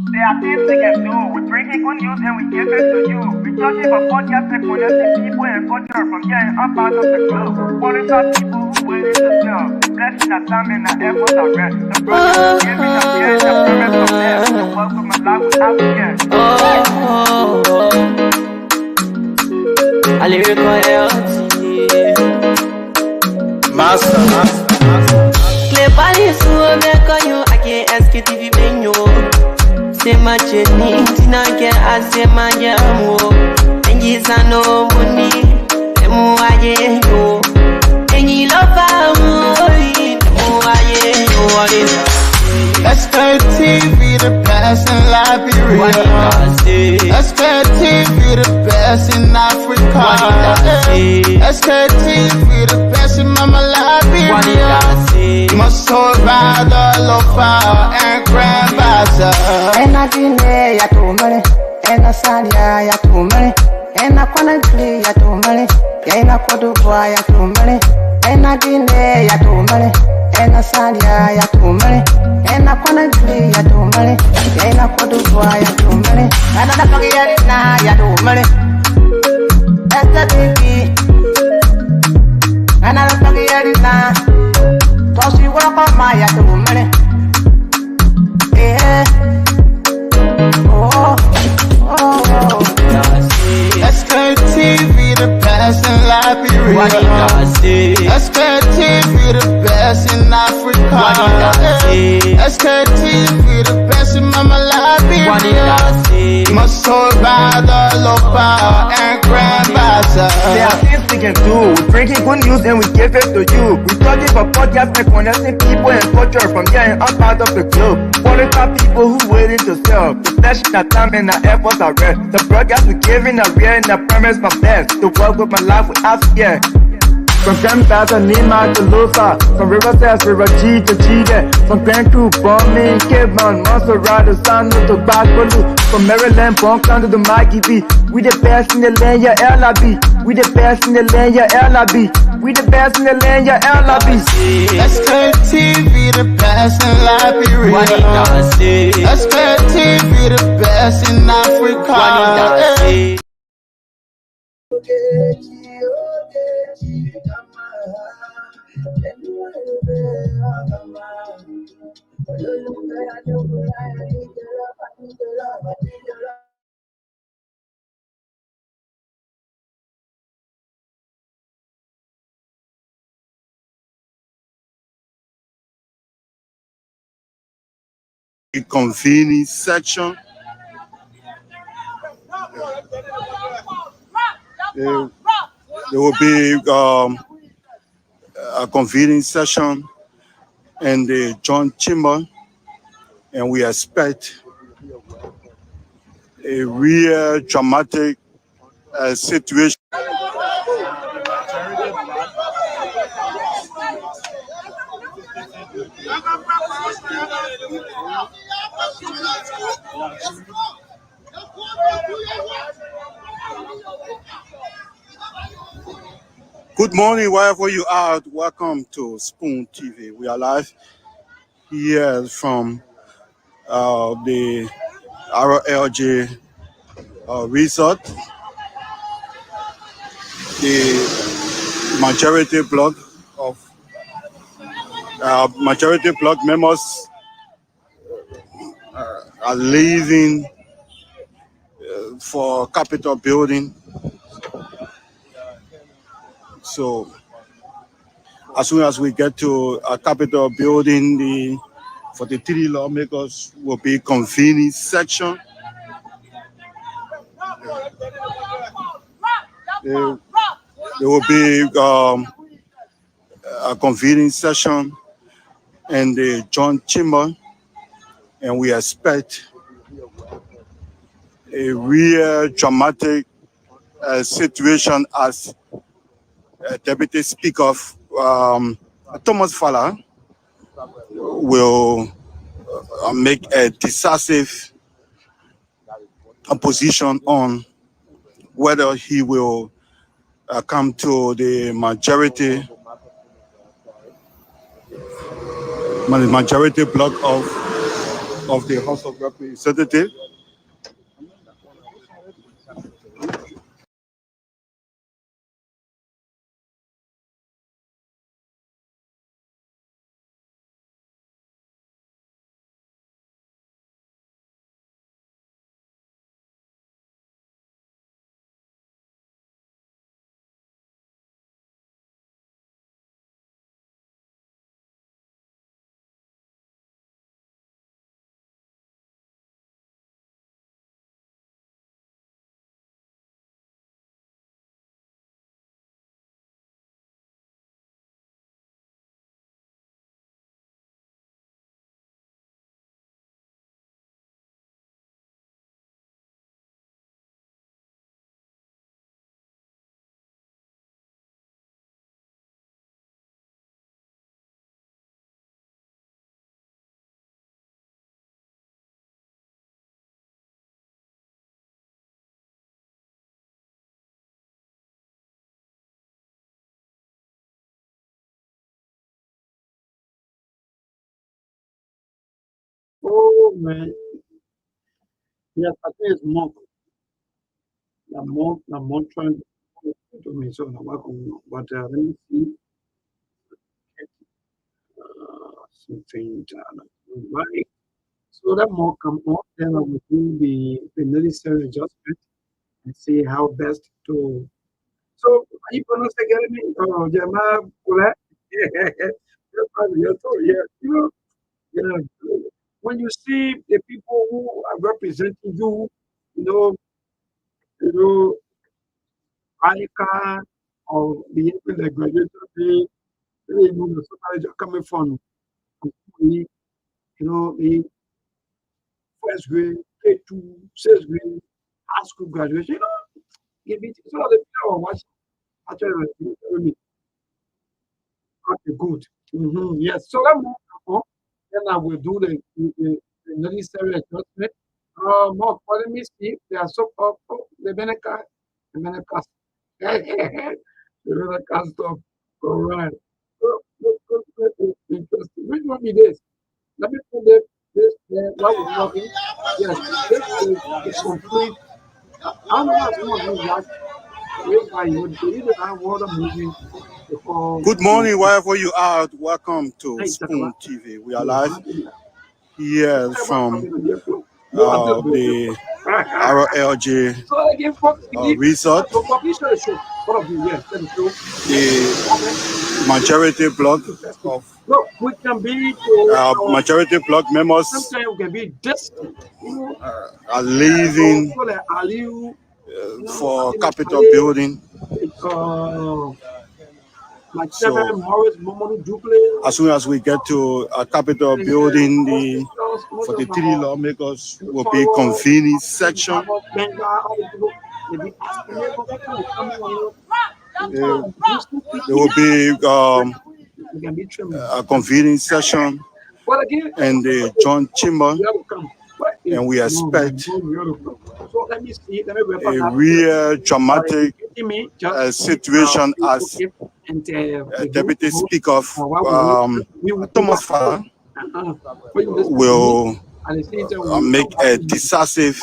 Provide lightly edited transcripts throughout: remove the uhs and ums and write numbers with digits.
There are things we can do. We bring in good news and we give it to you. We judge it for podcast and connecting people and culture from here and up out of the globe. Foreign people who willing to serve. The blessing that time and the efforts are rest. The brothers giving us here and the promise of them. The work of my life without fear. I lyrical health. Master. Clay Ballon, so I'm back you. I can't Sktv-Lib. Say my journey, Tina can I say my jamo. And yes, I know money. And more I go. And you love Sktv, the best in Liberia. Sktv, the best in Africa. Sktv, the best in Mama Liberia. Must hold by the lofa and grandfather. And I didn't ya to money. And I said ya to money. And I couldn't play ya to money. And I could do ya to money. And I didn't ya to money. And I said ya to money. And I couldn't play ya to money. And I could do ya to money. And I don't get it now ya to money. That's the baby. And I don't get it now. Cause you work on my ya to money. Yeah. Sktv, the best in Liberia. Sktv, the best in Africa. Sktv, the best in Mama Liberia. Must hold by the lofa and grandfather. There are things we can do. We bring in good news and we give it to you. We judge it for podcast and connecting people and culture from here and up out of the globe. Foreign people who willing to serve. The blessing that time and the efforts are rest. The broadcast we giving are real and the promise from best. To work with my life without fear. From Grandfather Nima to Lufa, from Riverside to Raji to Chide, from Grand Crew, Bombing, Kidman, Montserrat to San to Backwalu, from Maryland, Bonk to the Maggie B. We the best in the land, yeah, LIB. We the best in the land, yeah, LIB. We the best in the land, yeah, LIB. Sktv, the best in Liberia. Sktv, the best in Africa. Convening section. There will be a convening session in the joint chamber, and we expect a real dramatic situation. Good morning, wherever you are. Welcome to Spoon TV. We are live here from the RLJ resort, the majority block members are leaving for Capitol building. So as soon as we get to a Capitol building, the 43 lawmakers will be convening section. There will be a convening session in the joint chamber, and we expect a real dramatic situation as Deputy Speaker Thomas Fowler will make a decisive position on whether he will come to the majority block of of the House of Representatives. Oh man, yes, I think it's more. I'm more trying to me, so I'm working. But let me see something. Right. So that more come on, then I will do the necessary adjustment and see how best to. So, are you pronounce again? Oh, Jama, Kula? Yeah, yeah. When you see the people who are representing you, you know, you know, ICA or the people that graduated, they know the somebody just coming the, the first grade, K2, sixth grade, high school graduation, give it so the people are watching actually okay, good. Yes. So let's move on. Then I will do the necessary adjustment. More let me see. There are so the Beneca, the Beneca stuff. All right. Interesting. Which one is this? Let me put this there. What we're working. Yes, this is the complete. I don't know how some of you watch. Whereby you need to have water movie before Good you. morning, wherever you are. Welcome to Hey, Spoon TV. We are live here from the the RLJ so again, folks, resort, so publish the show. What of you? Yes, let me show. the majority block of Look, we can be to our majority block members sometimes we can be distant. are leaving So like Aliu, for Capitol Ali, building. like Chairman So Morris, Momonu Duple, as soon as we get to Capitol building, the 43 lawmakers will be convening section. They be asking me what kind of coming on. There will be We can be trimming. a convening session But again, in the John Chamber, we have to come. and we expect So let me see. Let me a real dramatic situation as Deputy Speaker Thomas Fala will make a decisive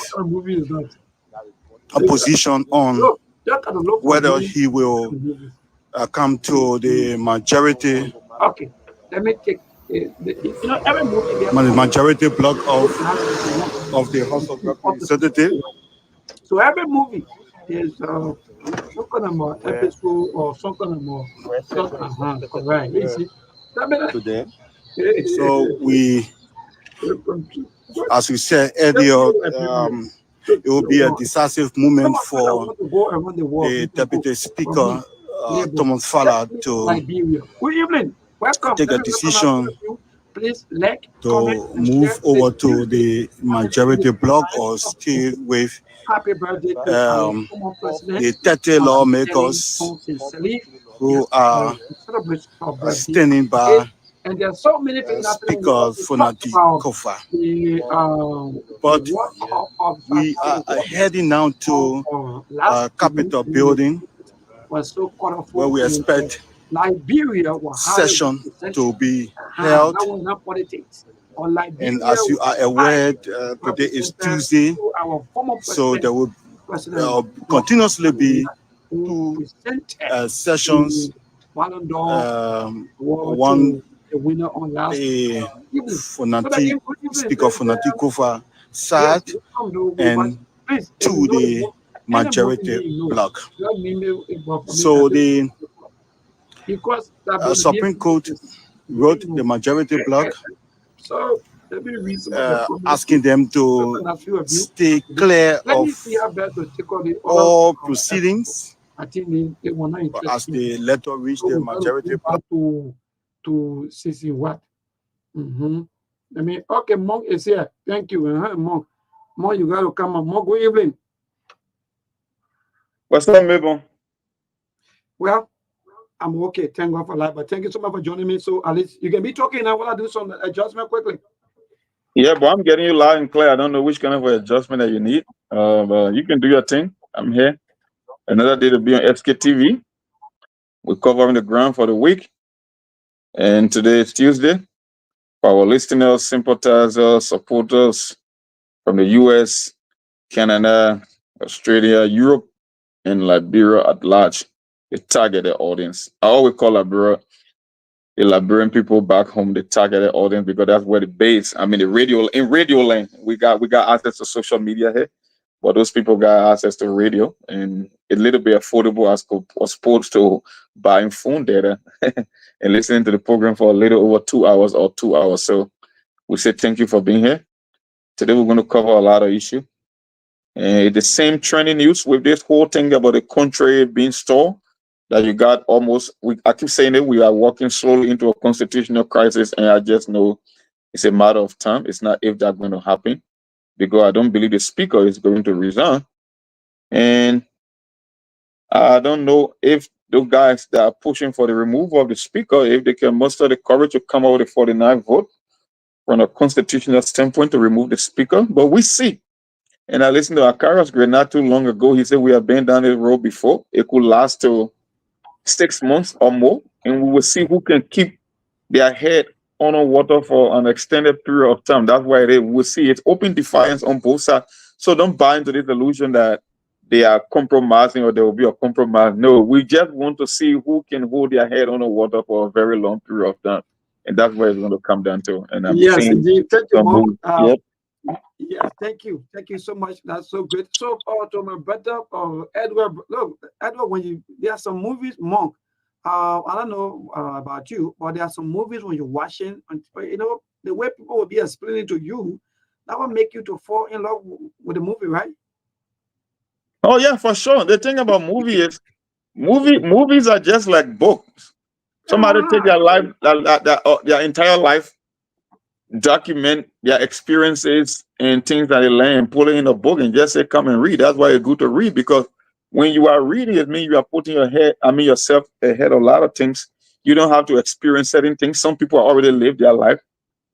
opposition on whether he will come to the majority. Okay, let me take every movie Majority block of the House of Representatives. So every movie is some kind of more episode or some kind of more correct. You see, Today. So we, as we said earlier, it will be a decisive moment for the Deputy Speaker Thomas Fala to take a decision to move over to the majority block or stay with the 30 lawmakers who are standing by and there are so many things Speaker Fonati Kofa. But we are heading now to Capitol building where we expect Liberia session to be held. or Liberia. And as you are aware, today is Tuesday, Our former so there will President continuously be who two presented sessions. the Ballon d'Or award One, to the winner on last a evening. Fonati, Speaker Fonati Kofa side, Yes, come to, and please, if to you know the majority bloc. let me know about So the because Supreme Court wrote the majority bloc, so let me read some of the asking them to stay clear let me of see how best to take on the all proceedings. I think they were not But interested. as the letter reached the majority bloc, to see what. I mean, okay, Monk is here. Thank you. Monk, you got to come on. Monk, good evening. What's up, Mabel? Well, I'm okay. Thank God for life. But thank you so much for joining me. So at least you can be talking. I want to do some adjustment quickly. Yeah, but I'm getting you loud and clear. I don't know which kind of adjustment that you need. But you can do your thing. I'm here. Another day to be on Sktv. We're covering the ground for the week. And today is Tuesday. For our listeners, sympathizers, supporters from the US, Canada, Australia, Europe, and Liberia at large, the targeted audience. I always call Liberia the Liberian people back home, the targeted audience, because that's where the base. I mean, the radio in radio land, we got access to social media here, but those people got access to radio and a little bit affordable as opposed to buying phone data and listening to the program for a little over 2 hours or 2 hours. So we say thank you for being here. Today we're going to cover a lot of issues. The same trending news with this whole thing about the country being stalled, that you got almost, I keep saying it, we are walking slowly into a constitutional crisis, and I just know it's a matter of time. It's not if that's going to happen, because I don't believe the speaker is going to resign. And I don't know if those guys that are pushing for the removal of the speaker, if they can muster the courage to come out with a 49 vote from a constitutional standpoint to remove the speaker. But we see. And I listened to Akara's grade not too long ago. He said we have been down this road before. It could last till 6 months or more, and we will see who can keep their head on water for an extended period of time. That's why they will see it's open defiance on both sides. So don't buy into this illusion that they are compromising or there will be a compromise. No, we just want to see who can hold their head on water for a very long period of time, and that's where it's going to come down to. And I'm yes, indeed. Thank you, Mark. Yep. Yes, thank you so much. That's so great. So, to my brother, Edward, look, Edward, there are some movies, Monk. I don't know about you, but there are some movies when you're watching, and the way people will be explaining to you, that will make you to fall in love with the movie, right? Oh yeah, for sure. The thing about movies are just like books. Somebody take their life, their entire life, document their experiences and things that they learn and put it in a book and just say, come and read. That's why it's good to read, because when you are reading, it means you are putting yourself ahead of a lot of things. You don't have to experience certain things. Some people already lived their life.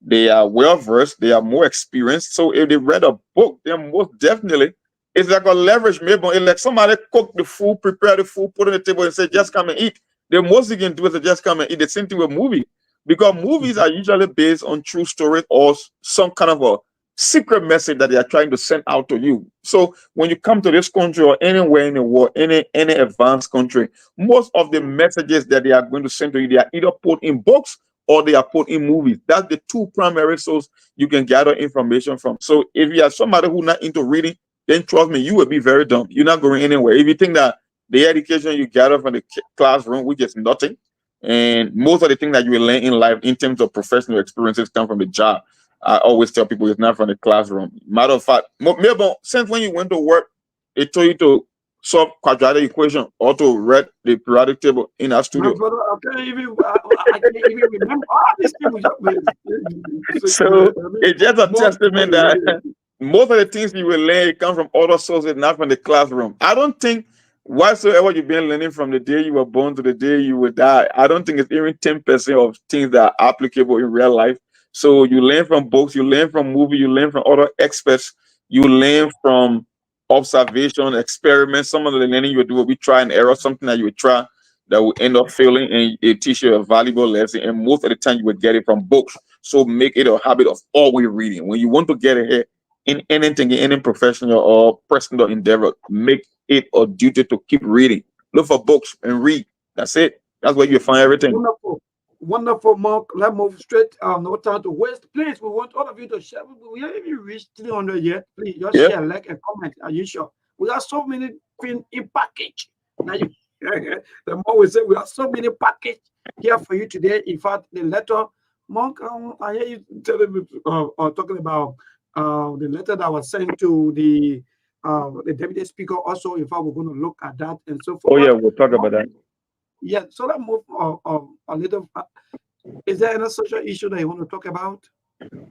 They are well versed. They are more experienced. So if they read a book, then most definitely it's like a leverage. Maybe it's like somebody cook the food, prepare the food, put it on the table and say, just come and eat. The most you can do is just come and eat. The same thing with movie. Because movies are usually based on true stories or some kind of a secret message that they are trying to send out to you. So when you come to this country or anywhere in the world, any advanced country, most of the messages that they are going to send to you, they are either put in books or they are put in movies. That's the two primary sources you can gather information from. So if you are somebody who's not into reading, then trust me, you will be very dumb. You're not going anywhere. If you think that the education you gather from the classroom, which is nothing, and most of the things that you will learn in life in terms of professional experiences come from the job. I always tell people it's not from the classroom. Matter of fact, maybe since when you went to work, they told you to solve quadratic equation or to read the periodic table in our studio. My brother, I can't even remember all these things. So it's just a testament that most of the things you will learn come from other sources, not from the classroom. I don't think whatsoever you've been learning from the day you were born to the day you will die, I don't think it's even 10% of things that are applicable in real life. So you learn from books, you learn from movies, you learn from other experts, you learn from observation, experiments. Some of the learning you do will be try and error, something that you would try that will end up failing, and it teach you a valuable lesson. And most of the time you will get it from books So make it a habit of always reading. When you want to get ahead in anything, in any professional or personal endeavor, make it a duty to keep reading. Look for books and read. That's it. That's where you find everything. Wonderful. Wonderful, Mark. Let's move straight. No time to waste. Please, we want all of you to share. We haven't even reached 300 yet. Please, just share, like, and comment. Are you sure? We have so many things in package. Now you, the more we say, we have so many package here for you today. In fact, the letter, Mark, I hear you telling me, talking about the letter that was sent to the deputy speaker. Also, in fact, we're going to look at that and so forth. Oh yeah, we'll talk about that. Yeah, so let's move a little. Is there any social issue that you want to talk about?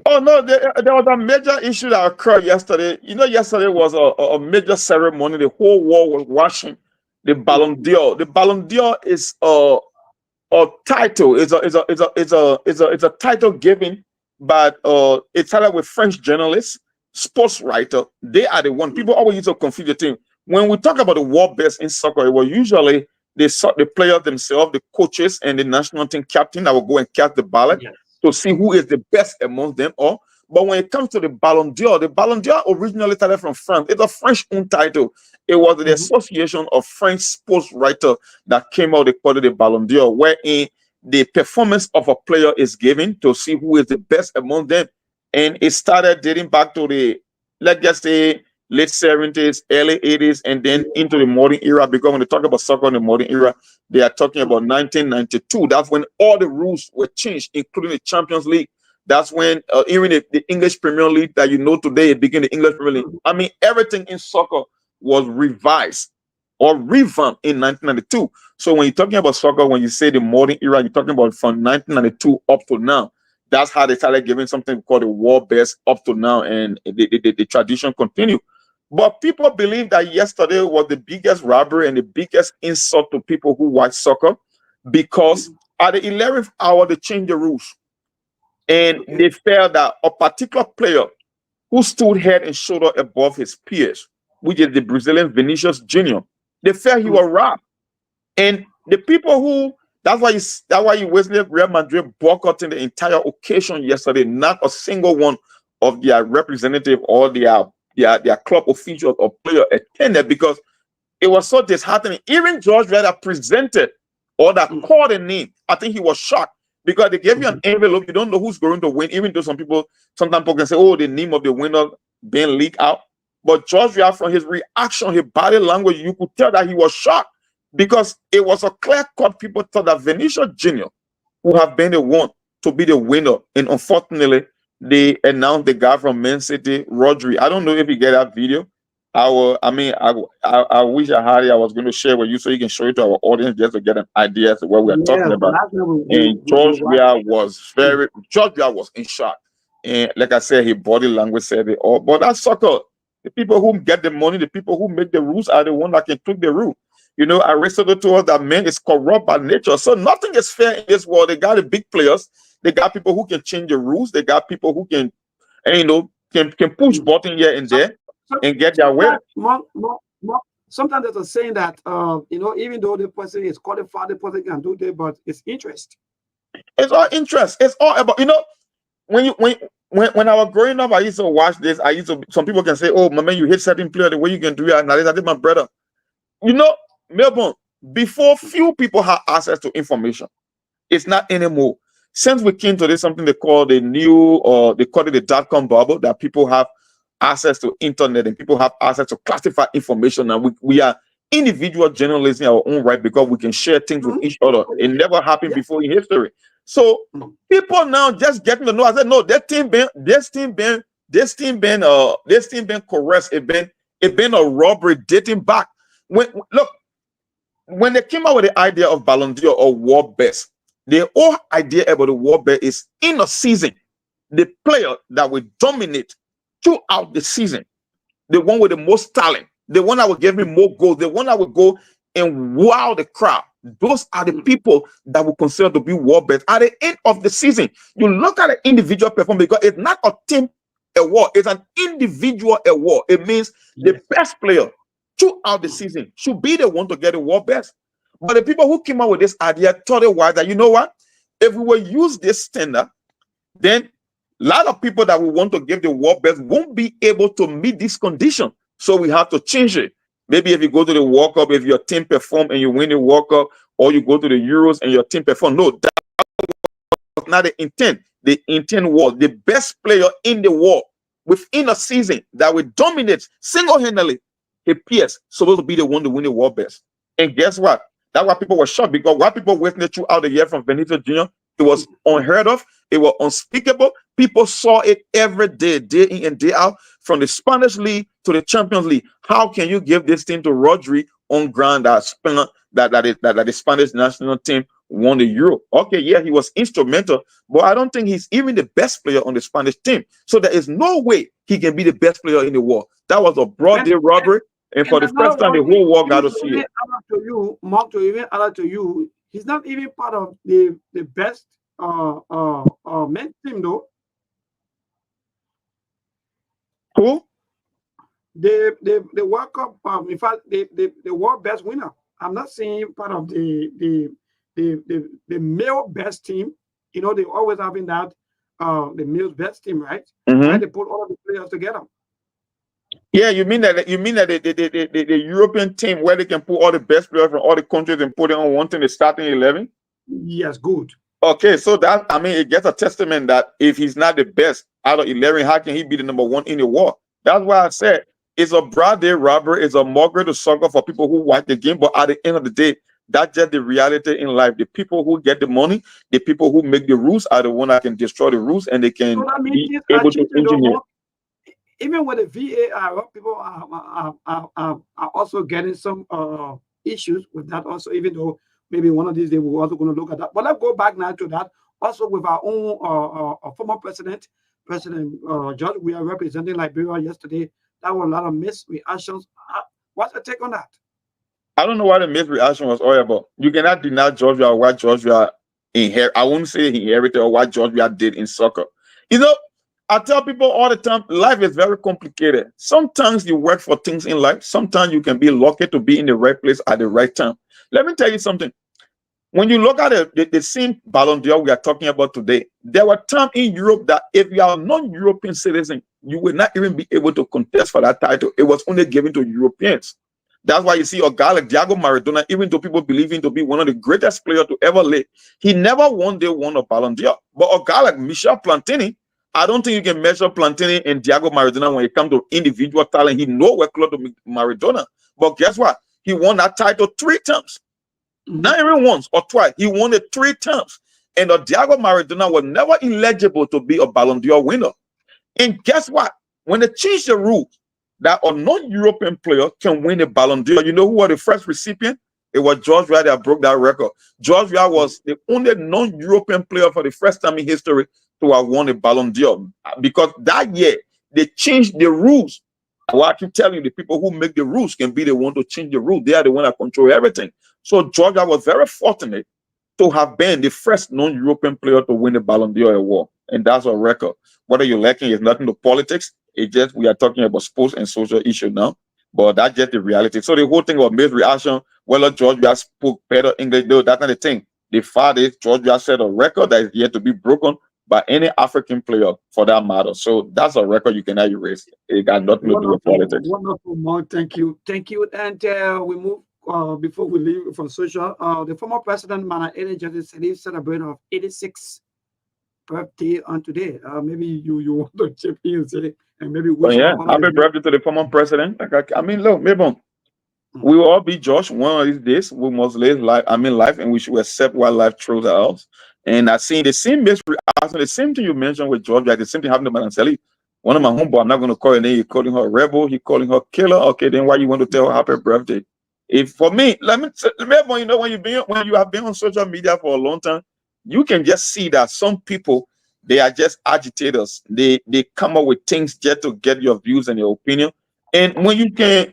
Oh no, there was a major issue that occurred yesterday. You know, yesterday was a major ceremony. The whole world was watching the Ballon d'Or. The Ballon d'Or is a title. It's a title given by it started with French journalists, sports writer. They are the one. People always used to confuse the thing. When we talk about the world best in soccer, it was usually the players themselves, the coaches, and the national team captain that will go and cast the ballot to see who is the best among them all. But when it comes to the Ballon d'Or originally started from France. It's a French-owned title. It was the Association of French Sports Writers that came out. They called it the Ballon d'Or, wherein the performance of a player is given to see who is the best among them. And it started dating back to the, let's just say, late 70s, early 80s, and then into the modern era. Because when they talk about soccer in the modern era, they are talking about 1992. That's when all the rules were changed, including the Champions League. That's when even the English Premier League that you know today, it began the English Premier League. I mean, everything in soccer was revised or revamped in 1992. So when you're talking about soccer, when you say the modern era, you're talking about from 1992 up to now. That's how they started giving something called the world best up to now, and the tradition continued. But people believe that yesterday was the biggest robbery and the biggest insult to people who watch soccer, because at the 11th hour, they changed the rules. And they felt that a particular player who stood head and shoulder above his peers, which is the Brazilian Vinicius Jr., they felt he was robbed. And the people who, that's why you Wesley Real Madrid boycotting the entire occasion yesterday. Not a single one of their representative or their club officials or player attended, because it was so disheartening. Even George Weah presented or that called a name, I think he was shocked, because they gave you an envelope. You don't know who's going to win, even though sometimes people can say, oh, the name of the winner being leaked out. But George Weah, from his reaction, his body language, you could tell that he was shocked, because it was a clear cut. People thought that Vinicius Jr. would have been the one to be the winner. And unfortunately, they announced the guy from Man City, Rodri. I don't know if you get that video. I wish I had it. I was going to share with you so you can show it to our audience just to get an idea as to what we are talking about. And George Weah was in shock. And like I said, his body language said it all. But that's soccer. The people who get the money, the people who make the rules are the one that can tweak the rule. You know, Aristotle told us that man is corrupt by nature. So nothing is fair in this world. They got the big players. They got people who can change the rules. They got people who can, can push button here and there and get their way. Sometimes there's a saying that, even though the person is qualified, the person can do that, but it's interest. It's all interest. It's all about, when I was growing up, I used to watch this. Some people can say, oh, my man, you hit certain player the way you can do it. And I did my brother. Melbourne, before, few people had access to information. It's not anymore. Since we came to this, something they call they call it the dot-com bubble, that people have access to internet and people have access to classified information. And we are individual journalists in our own right, because we can share things with each other. It never happened before in history. So people now just getting to know. I said, no, this team been coerced. It been a robbery dating back. When they came out with the idea of Ballon d'Or or world best, the whole idea about the world best is, in a season, the player that will dominate throughout the season, the one with the most talent, the one that will give me more goals, the one that will go and wow the crowd. Those are the people that will consider to be world best. At the end of the season, you look at an individual performance, because it's not a team award, it's an individual award. It means the best player throughout the season should be the one to get the world best. But the people who came out with this idea thought it was that, you know what? If we will use this standard, then a lot of people that we want to give the world best won't be able to meet this condition. So we have to change it. Maybe if you go to the World Cup, if your team perform and you win the World Cup, or you go to the Euros and your team perform. No, that was not the intent. The intent was the best player in the world within a season that will dominate single-handedly. His peers supposed to be the one to win the world best. And guess what? That's why people were shocked, because what people witnessed throughout the year from Benito Jr., it was unheard of. It was unspeakable. People saw it every day, day in and day out, from the Spanish League to the Champions League. How can you give this thing to Rodri on ground that the Spanish national team won the Euro? Okay, yeah, he was instrumental, but I don't think he's even the best player on the Spanish team. So there is no way he can be the best player in the world. That was a broad day robbery, and for the first time, the whole world got to see it. Mark, to even add to you, he's not even part of the best men's team, though. Who? The World Cup, in fact, the world best winner. I'm not saying part of the male best team. You know, they always having that the male best team, right? Where they put all of the players together. Yeah, you mean that the European team where they can put all the best players from all the countries and put it on one team, the starting 11? Yes, good. Okay, so that, I mean, it gets a testament that if he's not the best out of 11, how can he be the number one in the world? That's why I said it's a broad day robbery, it's a mockery to soccer for people who watch the game, but at the end of the day, that's just the reality in life. The people who get the money, the people who make the rules are the one that can destroy the rules, and they can be able to engineer. Even with the VAR, people are also getting some issues with that also, even though maybe one of these days we're also going to look at that. But let's go back now to that. Also with our own former President George, we are representing Liberia yesterday. That was a lot of misreactions. What's your take on that? I don't know what the misreaction was all about. You cannot deny Georgia what Georgia inherited. I won't say he inherited or what Georgia did in soccer. You know, I tell people all the time, life is very complicated. Sometimes you work for things in life. Sometimes you can be lucky to be in the right place at the right time. Let me tell you something. When you look at the same Ballon d'Or we are talking about today, there were times in Europe that if you are a non-European citizen, you will not even be able to contest for that title. It was only given to Europeans. That's why you see a guy like Diego Maradona, even though people believe him to be one of the greatest players to ever live, he never won a Ballon d'Or. But a guy like Michel Platini, I don't think you can measure Platini and Diego Maradona when it comes to individual talent. He nowhere close to Maradona. But guess what? He won that title 3 times. Not even once or twice. He won it 3 times. And Diego Maradona was never eligible to be a Ballon d'Or winner. And guess what? When they changed the rules that a non-European player can win a Ballon d'Or, you know who was the first recipient? It was George Weah that broke that record. George Weah was the only non-European player for the first time in history to have won a Ballon d'Or. Because that year, they changed the rules. Well, I can tell you, the people who make the rules can be the one to change the rules. They are the one that control everything. So Georgia was very fortunate to have been the first non-European player to win the Ballon d'Or award. And that's a record. Whether you're liking is nothing to politics. It just, we are talking about sports and social issues now. But that's just the reality. So the whole thing about misreaction, whether Georgia spoke better English, though, that's not the thing. The fact is, Georgia set a record that is yet to be broken by any African player for that matter. So that's a record you cannot erase. It got nothing to do with politics. Wonderful, Mark. Thank you. Thank you. And we move, before we leave from social, the former president, Mana Ede said he's celebrating of 86th birthday on today. Maybe you want to chip in and say, and maybe wish happy birthday to the former president. I mean, look, maybe we will all be judged one of these days. We must live life, life, and we should accept what life throws at us. And I seen the same misreaction, the same thing you mentioned with Georgia, the same thing happened to Mananseli. One of my homeboys, I'm not going to call her name, he calling her rebel, he calling her killer. Okay, then why you want to tell her happy birthday? If for me, let me you know, when you have been on social media for a long time, you can just see that some people, they are just agitators. They come up with things just to get your views and your opinion. And when you can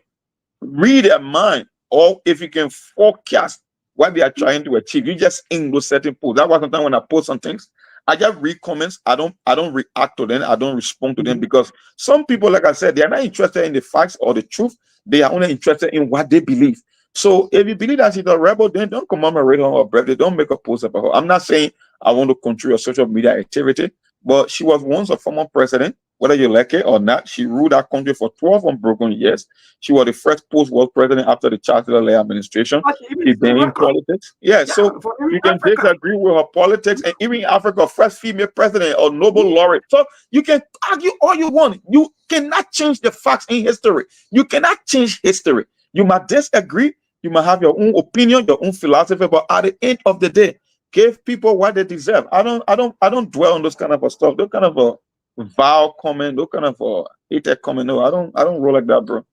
read their mind, or if you can forecast what they are trying to achieve, you just in those certain posts. That's why sometimes when I post some things, I just read comments. I don't react to them. I don't respond to them, because some people, like I said, they are not interested in the facts or the truth. They are only interested in what they believe. So if you believe that she's a rebel, then don't commemorate her birthday. Don't make a post about her. I'm not saying I want to control your social media activity, but she was once a former president, whether you like it or not. She ruled that country for 12 unbroken years. She was the first post-war president after the Chancellor administration. She's been in politics. Yeah, so you can disagree with her politics, and even in Africa, first female president or Nobel laureate. So you can argue all you want. You cannot change the facts in history. You cannot change history. You might disagree. You might have your own opinion, your own philosophy, but at the end of the day, give people what they deserve. I don't dwell on those kind of stuff. Those kind of a vile comment, those kind of hated comment. No, I don't roll like that, bro.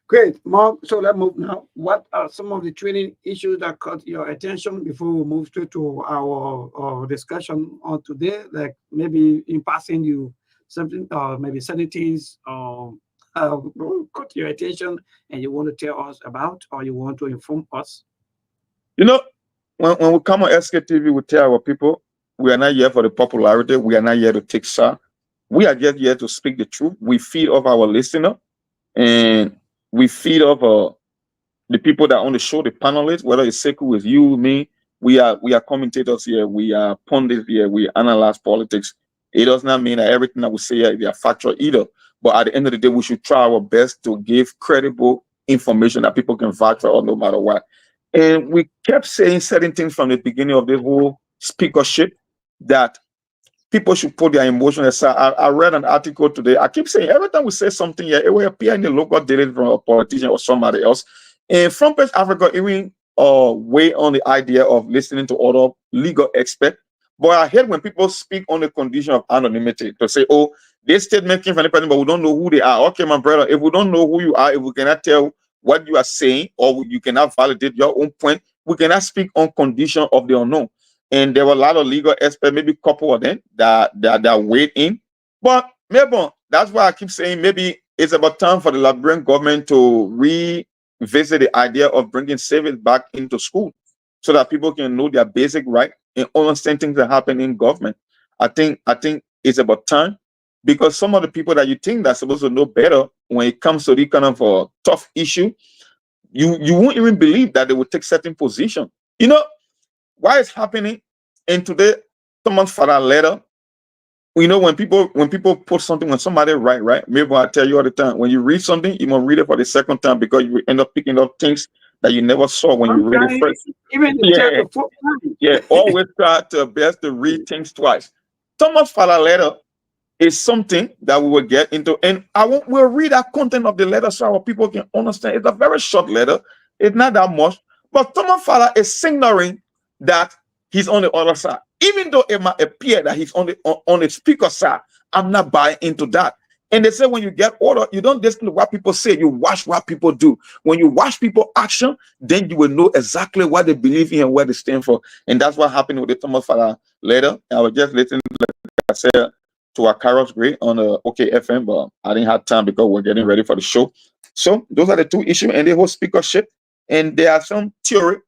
Great, Mark. So let's move now. What are some of the training issues that caught your attention before we move straight to our discussion on today? Like maybe in passing, you something, maybe certain things caught your attention and you want to tell us about, or you want to inform us. You know, when we come on Sktv, we tell our people we are not here for the popularity. We are not here to take shot. We are just here to speak the truth. We feed off our listener, and we feed off the people that on the show, the panelists, whether it's Sekou with you, me. We are commentators here. We are pundits here. We analyze politics. It does not mean that everything that we say here is factual either. But at the end of the day, we should try our best to give credible information that people can vouch for, no matter what. And we kept saying certain things from the beginning of this whole speakership that people should put their emotions aside. I read an article today. I keep saying every time we say something here, it will appear in the local daily from a politician or somebody else. And from West Africa, even weigh on the idea of listening to other legal experts. But I hate when people speak on the condition of anonymity to say, oh, this statement came from the person, but we don't know who they are. Okay, my brother, if we don't know who you are, if we cannot tell what you are saying, or you cannot validate your own point, we cannot speak on condition of the unknown. And there were a lot of legal experts, maybe a couple of them that weighed in. But maybe that's why I keep saying maybe it's about time for the Liberian government to revisit the idea of bringing savings back into school so that people can know their basic right and understand things that happen in government. I think it's about time, because some of the people that you think that's supposed to know better when it comes to the kind of a tough issue, you won't even believe that they will take certain position. You know why it's happening? And today, someone filed a letter. You know, when people put something, when somebody write, maybe I tell you all the time, when you read something, you must read it for the second time, because you end up picking up things that you never saw when you read it first. Even Always try to best to read things twice. Thomas filed a letter is something that we will get into, and we'll read that content of the letter so our people can understand. It's a very short letter. It's not that much, but Thomas Fala is signaling that he's on the other side. Even though it might appear that he's on the speaker side, I'm not buying into that. And they say when you get order, you don't listen to what people say, you watch what people do. When you watch people action, then you will know exactly what they believe in and what they stand for. And that's what happened with the Thomas Fala letter. I was just listening, like I said, to our Carlos Gray on the OKFM, but I didn't have time because we're getting ready for the show. So those are the two issues, and the whole speakership. And there are some theory,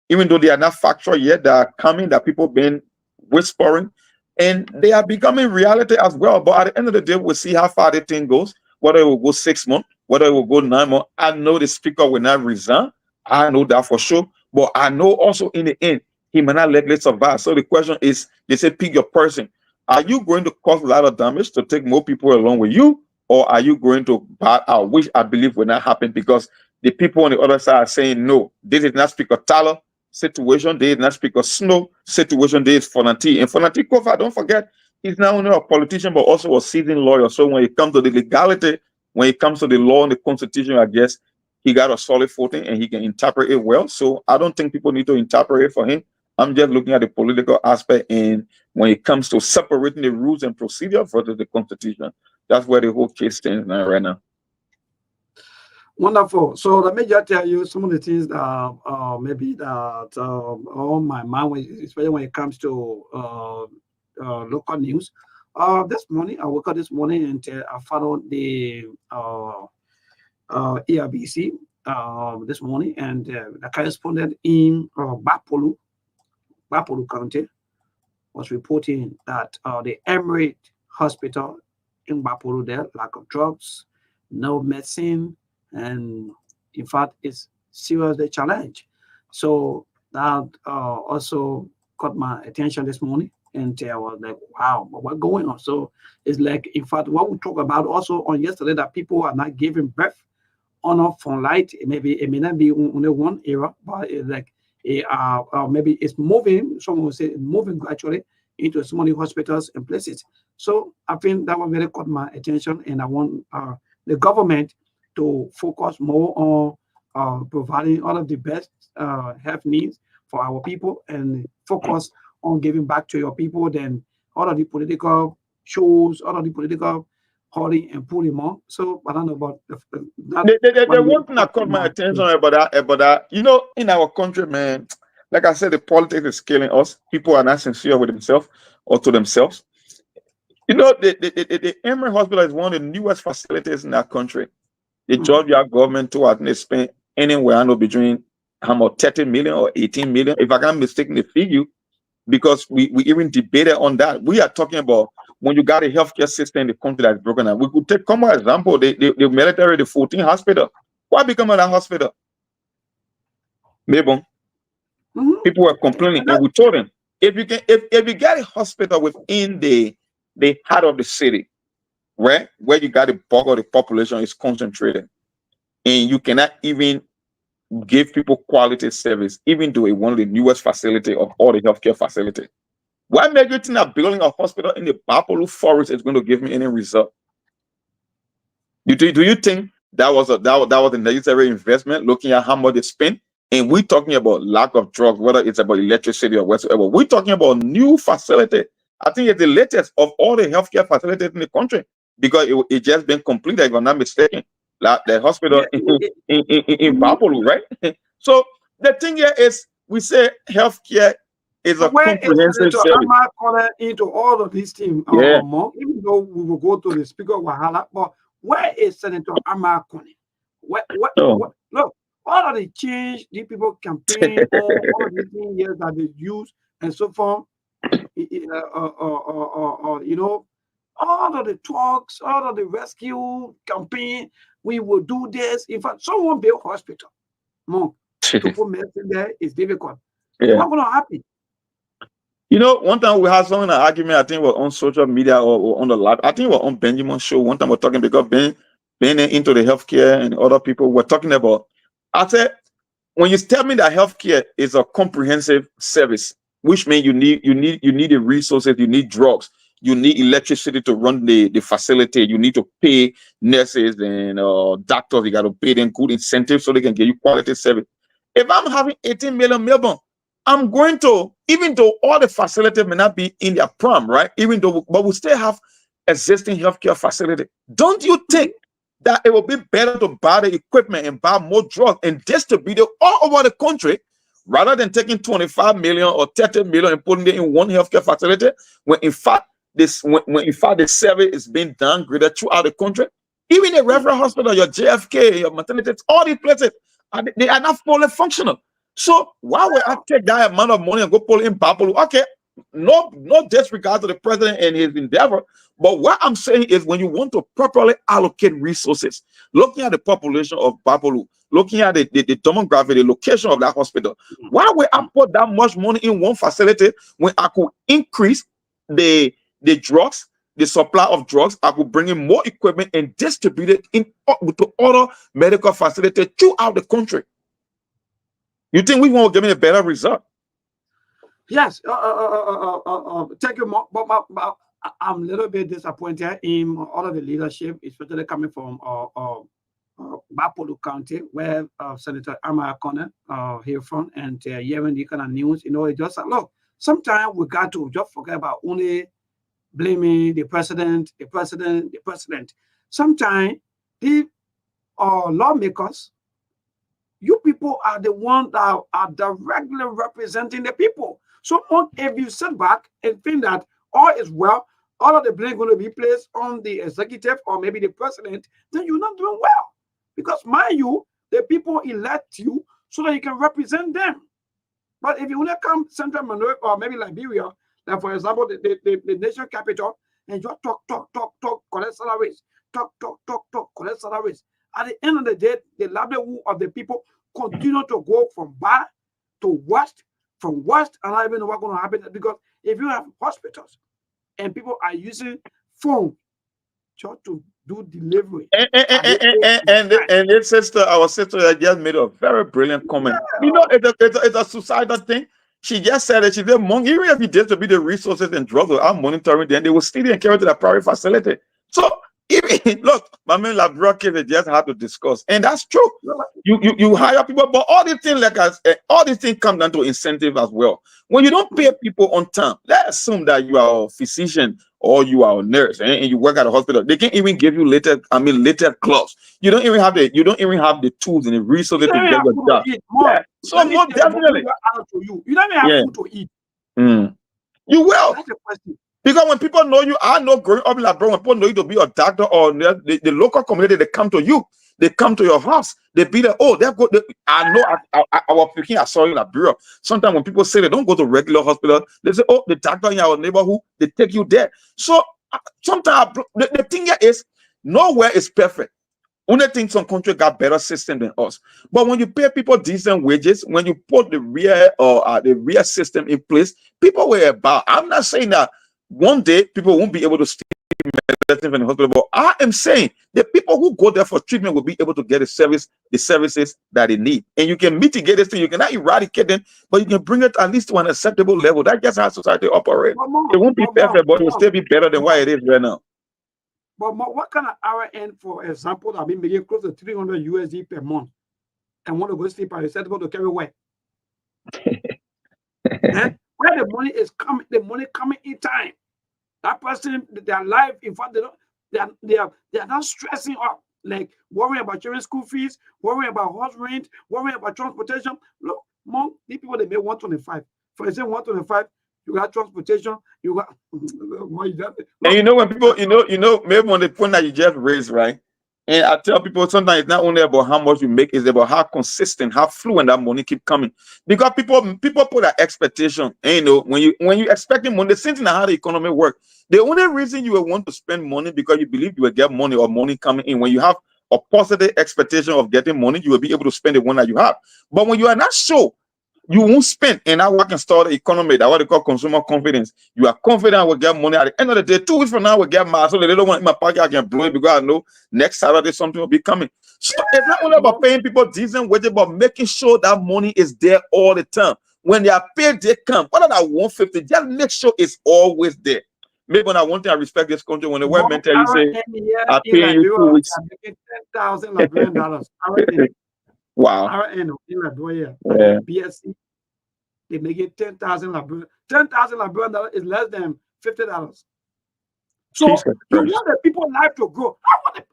even though they are not factual yet, that are coming, that people been whispering, and they are becoming reality as well. But at the end of the day, we'll see how far the thing goes, whether it will go 6 months, whether it will go 9 months. I know the speaker will not resign. I know that for sure. But I know also in the end, he may not let it survive. So the question is, they say, pick your person. Are you going to cause a lot of damage to take more people along with you, or are you going to bat out, which I believe will not happen, because the people on the other side are saying, no, this is not Speaker Tyler situation, this is not Speaker Snow situation, this is Fonati. And Fonati Kofa, don't forget, he's not only a politician, but also a seasoned lawyer. So when it comes to the legality, when it comes to the law and the constitution, I guess he got a solid footing and he can interpret it well. So I don't think people need to interpret it for him. I'm just looking at the political aspect, and when it comes to separating the rules and procedure versus the constitution, that's where the whole case stands now, right now. Wonderful. So let me just tell you some of the things that maybe that on my mind, especially when it comes to local news. This morning, I woke up this morning and I followed the ERBC this morning, and the correspondent in Bapolu County was reporting that the Emirate Hospital in Bapolu, there, lack of drugs, no medicine, and in fact, it's seriously challenged. So that also caught my attention this morning, And I was like, wow, but what's going on? So it's like, in fact, what we talked about also on yesterday, that people are not giving birth on a phone light. Maybe it may not be only one era, but it's like maybe it's moving. Someone will say moving gradually into so many hospitals and places. So I think that one really caught my attention, and I want the government to focus more on providing all of the best health needs for our people, and focus on giving back to your people than all of the political shows, all of the political holding and pulling more. So I don't know about that. The one thing that caught my attention about that, you know, in our country, man, like I said, the politics is killing us. People are not sincere with themselves or to themselves. You know, the Emory Hospital is one of the newest facilities in our country. The Georgia government too, I think they spent anywhere, I know, between how much, 30 million or 18 million, if I can't mistake the figure, because we even debated on that. We are talking about when you got a healthcare system in the country that's broken down. We could take common example, the military, the 14 hospital. What become of that hospital? Maybe people were complaining, and we told them, if you get a hospital within the heart of the city, right, where you got the bulk of the population is concentrated, and you cannot even give people quality service, even though it's one of the newest facility of all the healthcare facility. Why make you think that building a hospital in the Ballon forest is going to give me any result? Do you think that was a necessary investment, looking at how much they spent? And we're talking about lack of drugs, whether it's about electricity or whatsoever. We're talking about new facility. I think it's the latest of all the healthcare facilities in the country, because it just been completed, if I'm not mistaken. Like the hospital in Ballon, right? So the thing here is, we say healthcare is a comprehensive service. I'm not calling into all of these things, even though we will go to the Speaker of Wahala, but where is Senator Amar Kone? Look, all of the change, the people campaign, all of the years that they use and so forth, you know, all of the talks, all of the rescue campaign, we will do this. In fact, someone built hospital. To put medicine there is difficult. It's not going to happen. You know, one time we had someone an argument, I think, was on social media or on the live. I think we were on Benjamin's show. One time we're talking, because being into the healthcare and other people were talking about. I said, when you tell me that healthcare is a comprehensive service, which means you need the resources, you need drugs, you need electricity to run the facility, you need to pay nurses and doctors, you got to pay them good incentives so they can give you quality service. If I'm having 18 million Melbourne, I'm going to, even though all the facilities may not be in their prime, right? But we still have existing healthcare facility. Don't you think that it will be better to buy the equipment and buy more drugs and distribute it all over the country, rather than taking 25 million or 30 million and putting it in one healthcare facility, when in fact the service is being downgraded throughout the country? Even the referral hospital, your JFK, your maternity, all these places, they are not fully functional. So why would I take that amount of money and go pull in Ballon? Okay, no disregard to the president and his endeavor, but what I'm saying is, when you want to properly allocate resources, looking at the population of Ballon, looking at the demographic, the location of that hospital, why would I put that much money in one facility when I could increase the drugs, the supply of drugs? I could bring in more equipment and distribute it to other medical facilities throughout the country. You think we won't give me a better result? Yes. Thank you, but I'm a little bit disappointed in all of the leadership, especially coming from Bapolu County, where Senator Amar Kone here from, and hearing the kind of news. You know, it just look. Sometimes we got to just forget about only blaming the president. Sometimes the lawmakers, you people are the ones that are directly representing the people. So if you sit back and think that all is well, all of the blame going to be placed on the executive or maybe the president, then you're not doing well. Because mind you, the people elect you so that you can represent them. But if you want to come Central Minority or maybe Liberia, like for example, the nation capital, and you talk, collect salaries, talk, collect salaries. At the end of the day, the livelihood of the people continue to go from bad to worst, from worst, and I don't even know what's going to happen, because if you have hospitals and people are using phone just to do delivery, and this sister, our sister, that just made a very brilliant comment. You know, it's a societal thing. She just said that she said, "Monk, even if you distribute the resources and drugs without monitoring, then they will still and carry to the private facility." So, even look, my man, like case just had to discuss, and that's true. You hire people, but all these things like us, all these things come down to incentive as well. When you don't pay people on time, let's assume that you are a physician or you are a nurse and you work at a hospital. They can't even give you later gloves. You don't even have the tools and the resources to get your job. Yeah. So more definitely, you don't even have food to eat. You will. That's the question. Because when people know you, I know growing up like bro, when people know you to be a doctor or the local community, they come to you. They come to your house. They be like, oh, they're good. I know our picking. I saw in Liberia. Sometimes when people say they don't go to regular hospital, they say, oh, the doctor in our neighborhood, they take you there. So sometimes the thing here is nowhere is perfect. Only thing some country got better system than us. But when you pay people decent wages, when you put the real system in place, people will about. I'm not saying that one day people won't be able to steal medicine from the hospital, but I am saying the people who go there for treatment will be able to get the services that they need. And you can mitigate this thing, you cannot eradicate them, but you can bring it at least to an acceptable level. That's just how society operates. It won't be perfect, but it will still be better than what it is right now. But what kind of RN, for example, I mean, making close to 300 USD per month and want to go sleep at a set to carry where? Where the money is coming, the money coming in time. That person, their life, in fact, they are not stressing up, like worrying about children's school fees, worrying about house rent, worrying about transportation. Look, Monk, these people, they make 125. For example, 125, you got transportation, you got and you know when people, you know, maybe on the point that you just raised, right? And I tell people sometimes it's not only about how much you make, it's about how consistent, how fluent that money keep coming. Because people put an expectation. And you know, when you expecting money, the same thing how the economy works. The only reason you will want to spend money because you believe you will get money or money coming in. When you have a positive expectation of getting money, you will be able to spend the one that you have. But when you are not sure, you won't spend, and that work can start the economy. That's what they call consumer confidence. You are confident I will get money at the end of the day. 2 weeks from now, I will get mad. So they don't want in my pocket, I can blow it because I know next Saturday something will be coming. So it's not only about paying people decent wages, but making sure that money is there all the time. When they are paid, they come. What are that 150? Just make sure it's always there. Maybe when I want to respect this country, when the word mentor, you say, I pay you 2 weeks. 10,000 Liberian dollars. Wow. RN in Liberia, BSC, they make it 10,000 Liberian. 10,000 Liberian dollars is less than $50. So you want the people life to grow. I want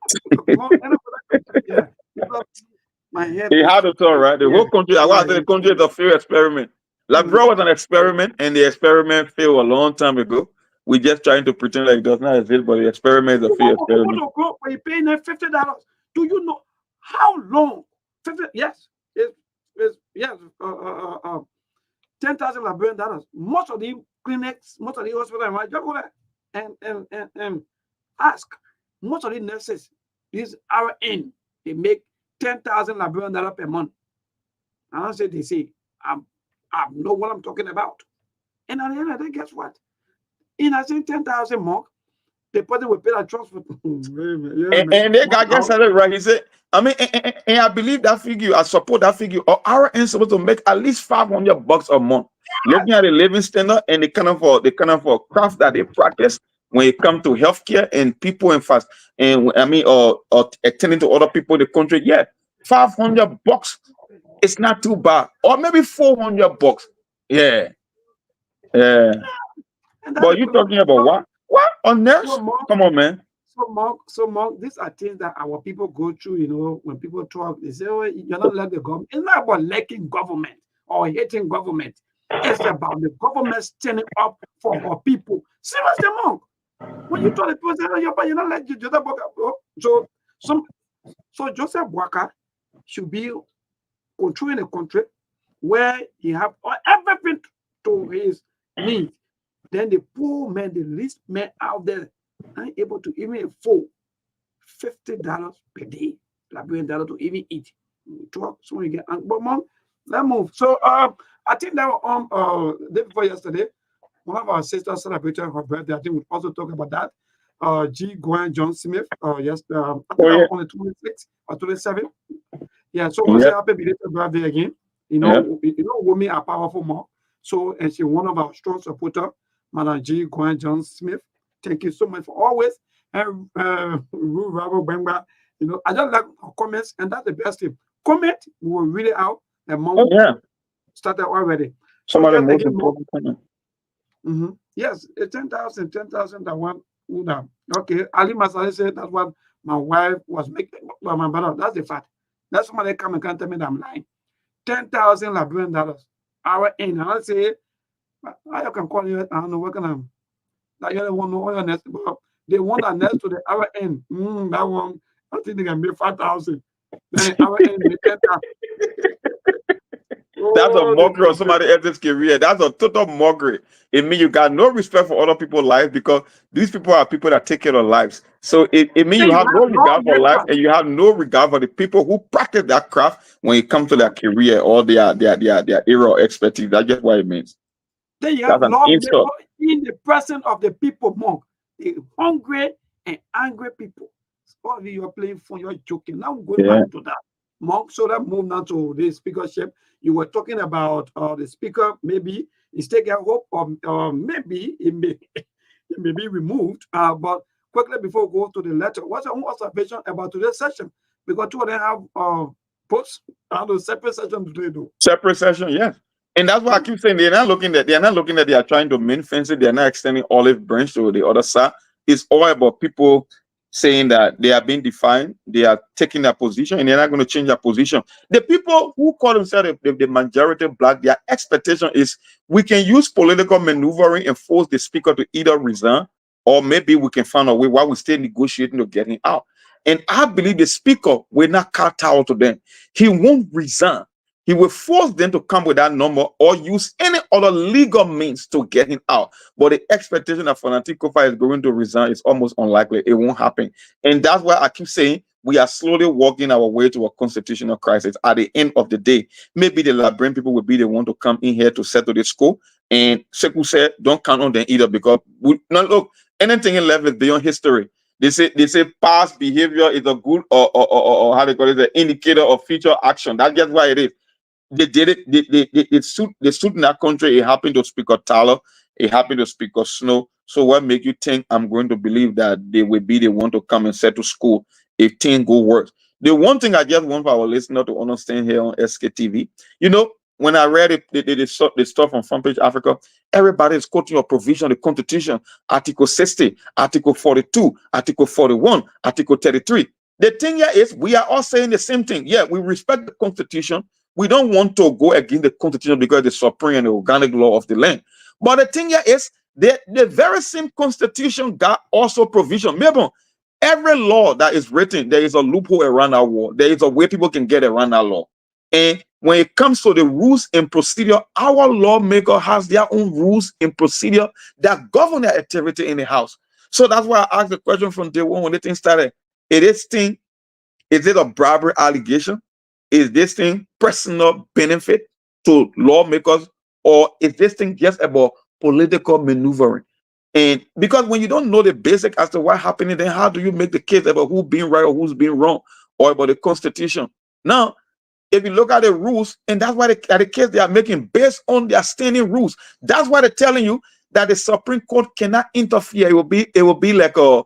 the people to my head. He had to tell, right? The whole country, I want to say the country is a failed experiment. Liberia was an experiment, and the experiment failed a long time ago. We're just trying to pretend like it does not exist, but the experiment is a failed experiment. When you paying them $50, do you know how long? 50, yes, it's 10,000 Liberian dollars. Most of the clinics, most of the hospitals, right? Just go there and ask. Most of the nurses, these RN, they make 10,000 Liberian dollars per month. And I say they say, I know what I'm talking about. And at the end of the day, guess what? In I say 10,000 more, the person will pay that transport. And they got just said it right. He said, I mean, and I believe that figure, I support that figure. Or RN supposed to make at least $500 a month. Looking at the living standard and the kind of craft that they practice when it comes to healthcare and people and fast, and I mean, or attending to other people in the country. Yeah, $500, it's not too bad. Or maybe $400. Yeah. But you talking about what? What on nurse? Come on, man. So Mark, these are things that our people go through. You know, when people talk, they say, "Oh, you're not like the government." It's not about liking government or hating government. It's about the government standing up for our people. Seriously, Mark. When you tell the people, say, "Oh, you're not like Joseph Boakai," so Joseph Boakai should be controlling a country where he have everything to his needs. Then the poor man, the least man out there, are able to even afford $50 per day, Liberian dollar to even eat. Talk so you get, but Mom, let's move. So I think that day before yesterday, one of our sisters celebrated her birthday. I think we also talk about that. G. Gwen John Smith. Yes, I think I was on the 26th or 27th. Yeah, so we'll say happy belated birthday again. You know, women are powerful more. So, and she's one of our strong supporters, Madam G. Gwen John Smith. Thank you so much for always. And Bengba, you know, I just like comments, and that's the best thing. Comment, we will read it out. The month started already. Somebody so most important comment. Yes, 10,000 that one would have. Okay, Ali Masari said that's what my wife was making. Well, my brother, that's the fact. That's somebody come and can't tell me that I'm lying. $10,000 Liberian dollars. Our end. And I say, I can call you. I don't know what can I. That you don't want to know all your next. But they want that next to the our end. That one, I think they can make 5,000. Then our end make 10,000. That's a mockery of somebody else's career. That's a total mockery. It means you got no respect for other people's lives, because these people are people that take care of lives. So it means you have no regard for life, and you have no regard for the people who practice that craft when it comes to their career or their area of expertise. That's just what it means. Then you have love in the presence of the people, Monk. The hungry and angry people. All of you are playing for, you're joking. Now I'm going back to that. Monk, so that move now to the speakership. You were talking about the speaker, maybe he's taking hope, or maybe it may be removed. But quickly before we go to the letter, what's your own observation about today's session? Because two of them have posts on the separate session today, though. Separate session, yes. And that's why I keep saying they're not looking that they are trying to main fence it, they're not extending olive branch to the other side. It's all about people saying that they are being defined, they are taking their position, and they're not going to change their position. The people who call themselves the majority black, their expectation is we can use political maneuvering and force the speaker to either resign, or maybe we can find a way while we're still negotiating to get him out. And I believe the speaker will not kowtow to them. He won't resign. He will force them to come with that number or use any other legal means to get him out. But the expectation that Fanatic Kofa is going to resign is almost unlikely. It won't happen. And that's why I keep saying we are slowly walking our way to a constitutional crisis. At the end of the day, maybe the Liberian people will be the one to come in here to settle the score. And Sekou said, don't count on them either, because look, anything in life is beyond history. They say past behavior is a good or how they call it, an indicator of future action. That's just why it is. They did it. They suit in that country. It happened to Speaker Tyler. It happened to Speaker Snow. So what make you think I'm going to believe that they will be the one to come and settle school if things go worse? The one thing I just want for our listener to understand here on SKTV, you know, when I read it, the stuff on Front Page Africa, everybody is quoting a provision, the Constitution, Article 60, Article 42, Article 41, Article 33. The thing here is we are all saying the same thing. Yeah, we respect the Constitution. We don't want to go against the Constitution because it's the supreme and the organic law of the land. But the thing here is the very same Constitution got also provision. Remember, every law that is written, there is a loophole around that law. There is a way people can get around that law. And when it comes to the rules and procedure, our lawmaker has their own rules and procedure that govern their activity in the House. So that's why I asked the question from day one when the thing started. Is it a bribery allegation? Is this thing personal benefit to lawmakers, or is this thing just about political maneuvering? And because when you don't know the basic as to what happening, then how do you make the case about who's being right or who's being wrong, or about the Constitution? Now, if you look at the rules, and that's why the case they are making based on their standing rules, that's why they're telling you that the Supreme Court cannot interfere. It will be like a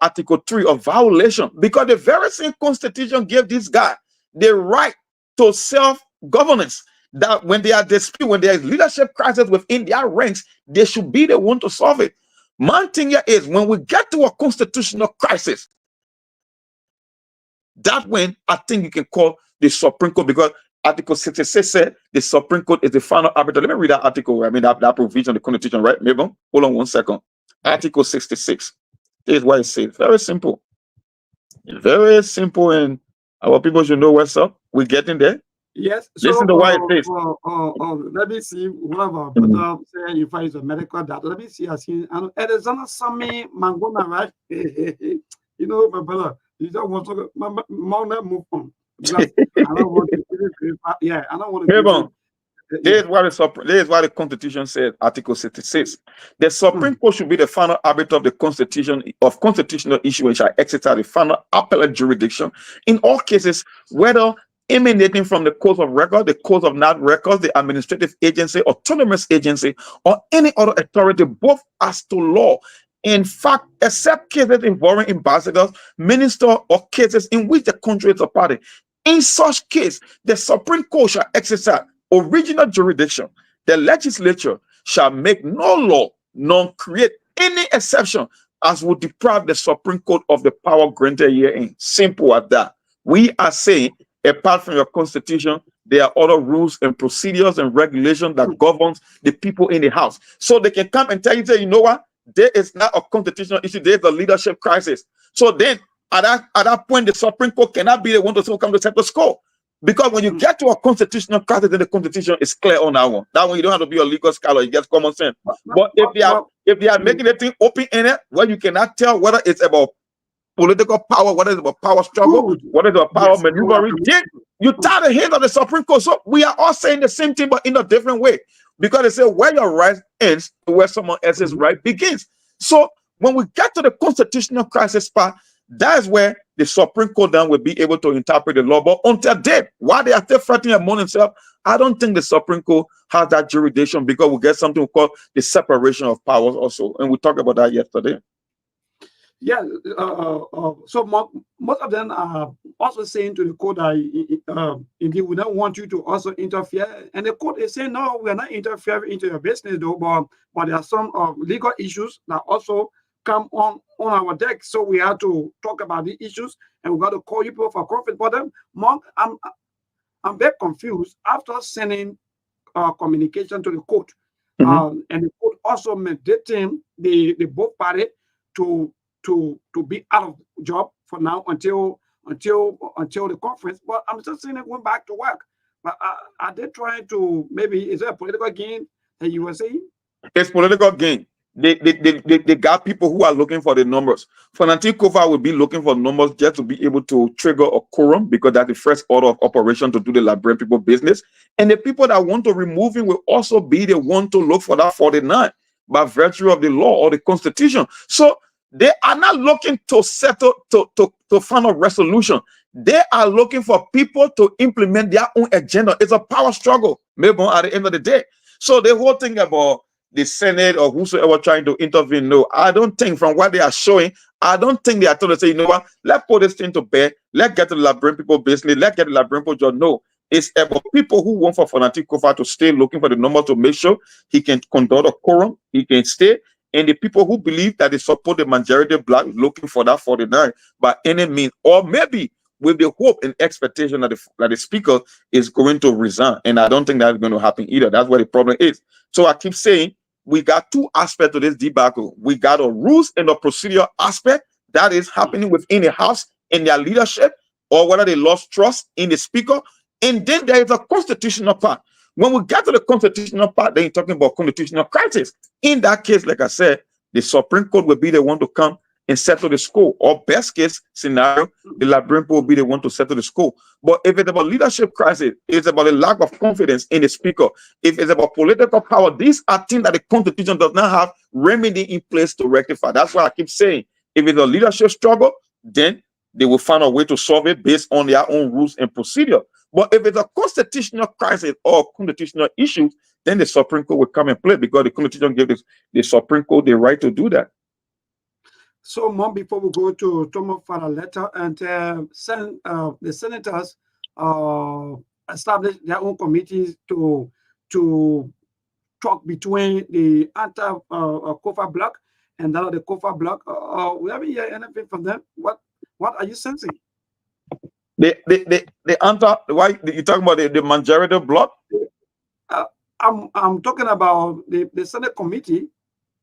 Article 3 of violation, because the very same Constitution gave this guy the right to self-governance, that when they are dispute, when there is leadership crisis within their ranks, they should be the one to solve it. My thing here is when we get to a constitutional crisis, that's when I think you can call the Supreme Court, because Article 66 said the Supreme Court is the final arbiter. Let me read that article. I mean, that provision of the Constitution, right? Maybe hold on 1 second. Article 66. This is what it says. Very simple. Very simple, and our people should know what's up. We're getting there. Yes. Listen to what it says. Let me see. One of our brothers saying if it's a medical doctor. Let me see. I see. And Arizona Sammy Mangona, right? You know, my brother. You don't want to move on. I don't want to. Yeah, I don't want to. This is what the Constitution says, Article 66. The Supreme Court should be the final arbiter of the Constitution of constitutional issues which shall exercise the final appellate jurisdiction in all cases, whether emanating from the courts of record, the courts of not records, the administrative agency, autonomous agency, or any other authority, both as to law. In fact, except cases involving ambassadors, ministers, or cases in which the country is a party. In such case, the Supreme Court shall exercise original jurisdiction. The legislature shall make no law nor create any exception as would deprive the Supreme Court of the power granted herein. Simple as that. We are saying, apart from your constitution, there are other rules and procedures and regulations that governs the people in the house. So they can come and tell you, say, you know what? There is not a constitutional issue. There is a leadership crisis. So then, at that point, the Supreme Court cannot be the one to come to set the score. Because when you get to a constitutional crisis, then the Constitution is clear on that one. That one, you don't have to be a legal scholar. You get common sense. But if they are making the thing open in it, where you cannot tell whether it's about political power, whether it's about power struggle, whether it's about power maneuvering, then you tie the hands of the Supreme Court. So we are all saying the same thing, but in a different way. Because they say where your right ends, where someone else's right begins. So when we get to the constitutional crisis part, that is where the Supreme Court then will be able to interpret the law. But until then, while they are still fighting among themselves, I don't think the Supreme Court has that jurisdiction, because we get something we call the separation of powers also. And we talked about that yesterday. Yeah, so most of them are also saying to the court that indeed we don't want you to also interfere. And the court is saying, no, we are not interfering into your business, though, but there are some legal issues that also come on our deck. So we have to talk about the issues, and we got to call you people for conference. But then, Monk, I'm very confused after sending communication to the court. And the court also mandating the both parties to be out of job for now until the conference. But I'm just saying going back to work. But are they trying to, maybe, is there a political gain that you were saying? It's political gain. They got people who are looking for the numbers. Fanatic Kofa will be looking for numbers just to be able to trigger a quorum, because that's the first order of operation to do the Liberian people business. And the people that want to remove him will also be the one to look for that 49 by virtue of the law or the constitution. So they are not looking to settle, to find a resolution. They are looking for people to implement their own agenda. It's a power struggle, maybe at the end of the day. So the whole thing about the Senate or whosoever trying to intervene, no, I don't think, from what they are showing, I don't think they are trying to say, you know what, let's put this thing to bed, let's get the Liberian people business, let's get the Liberian people job. No, it's about people who want for Fanatic Kofa to stay looking for the number to make sure he can conduct a quorum, he can stay, and the people who believe that they support the majority black looking for that 49 by any means, or maybe with the hope and expectation that the speaker is going to resign. And I don't think that's going to happen either. That's where the problem is. So I keep saying, we got two aspects to this debacle. We got a rules and a procedure aspect that is happening within the House and their leadership, or whether they lost trust in the speaker. And then there is a constitutional part. When we get to the constitutional part, then you're talking about constitutional crisis. In that case, like I said, the Supreme Court will be the one to come and settle the score. Or best case scenario, the Liberian people will be the one to settle the score. But if it's about leadership crisis, it's about a lack of confidence in the speaker. If it's about political power, these are things that the Constitution does not have remedy in place to rectify. That's why I keep saying, if it's a leadership struggle, then they will find a way to solve it based on their own rules and procedure. But if it's a constitutional crisis or constitutional issue, then the Supreme Court will come and play, because the Constitution gives the Supreme Court the right to do that. So, Mom, before we go to Thomas for a letter and send the senators establish their own committees to talk between the anti-Kofa bloc and that of the Kofa bloc. We haven't heard anything from them. What are you sensing? Why you talking about the majority bloc? I'm talking about the Senate committee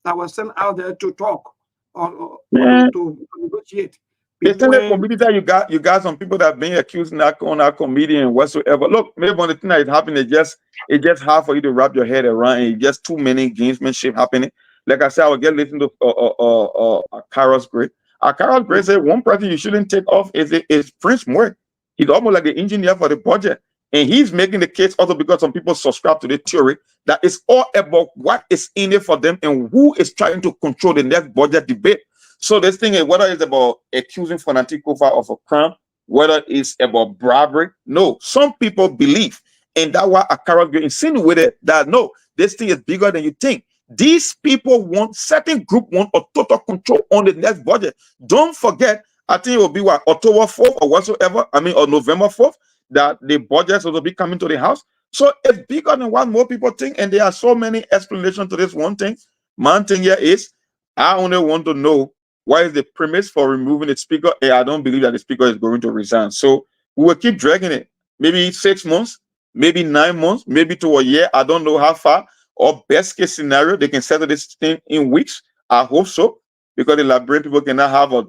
that was sent out there to talk or to negotiate. The Senate committee that you got some people that are being accused on our committee and whatsoever. Look, maybe one of the things that is happening is just hard for you to wrap your head around, and it's just too many gamesmanship happening. Like I said, I will get listening to Carlos Gray. Carlos Gray said one person you shouldn't take off is Prince Moore. He's almost like the engineer for the budget. And he's making the case also because some people subscribe to the theory that it's all about what is in it for them and who is trying to control the next budget debate. So this thing is whether it's about accusing Fanatic Kofa of a crime, whether it's about bribery. No, some people believe, and that's why Akara insinuated that no, this thing is bigger than you think. These people want, certain group want a total control on the next budget. Don't forget, I think it will be what, October 4th or whatsoever, or November 4th, that the budgets will be coming to the House. So it's bigger than what more people think, and there are so many explanations to this one thing. One thing here is, I only want to know what is the premise for removing the speaker, and I don't believe that the speaker is going to resign. So we will keep dragging it. Maybe 6 months, maybe 9 months, maybe to a year. I don't know how far. Or best case scenario, they can settle this thing in weeks. I hope so, because the Liberian people cannot have a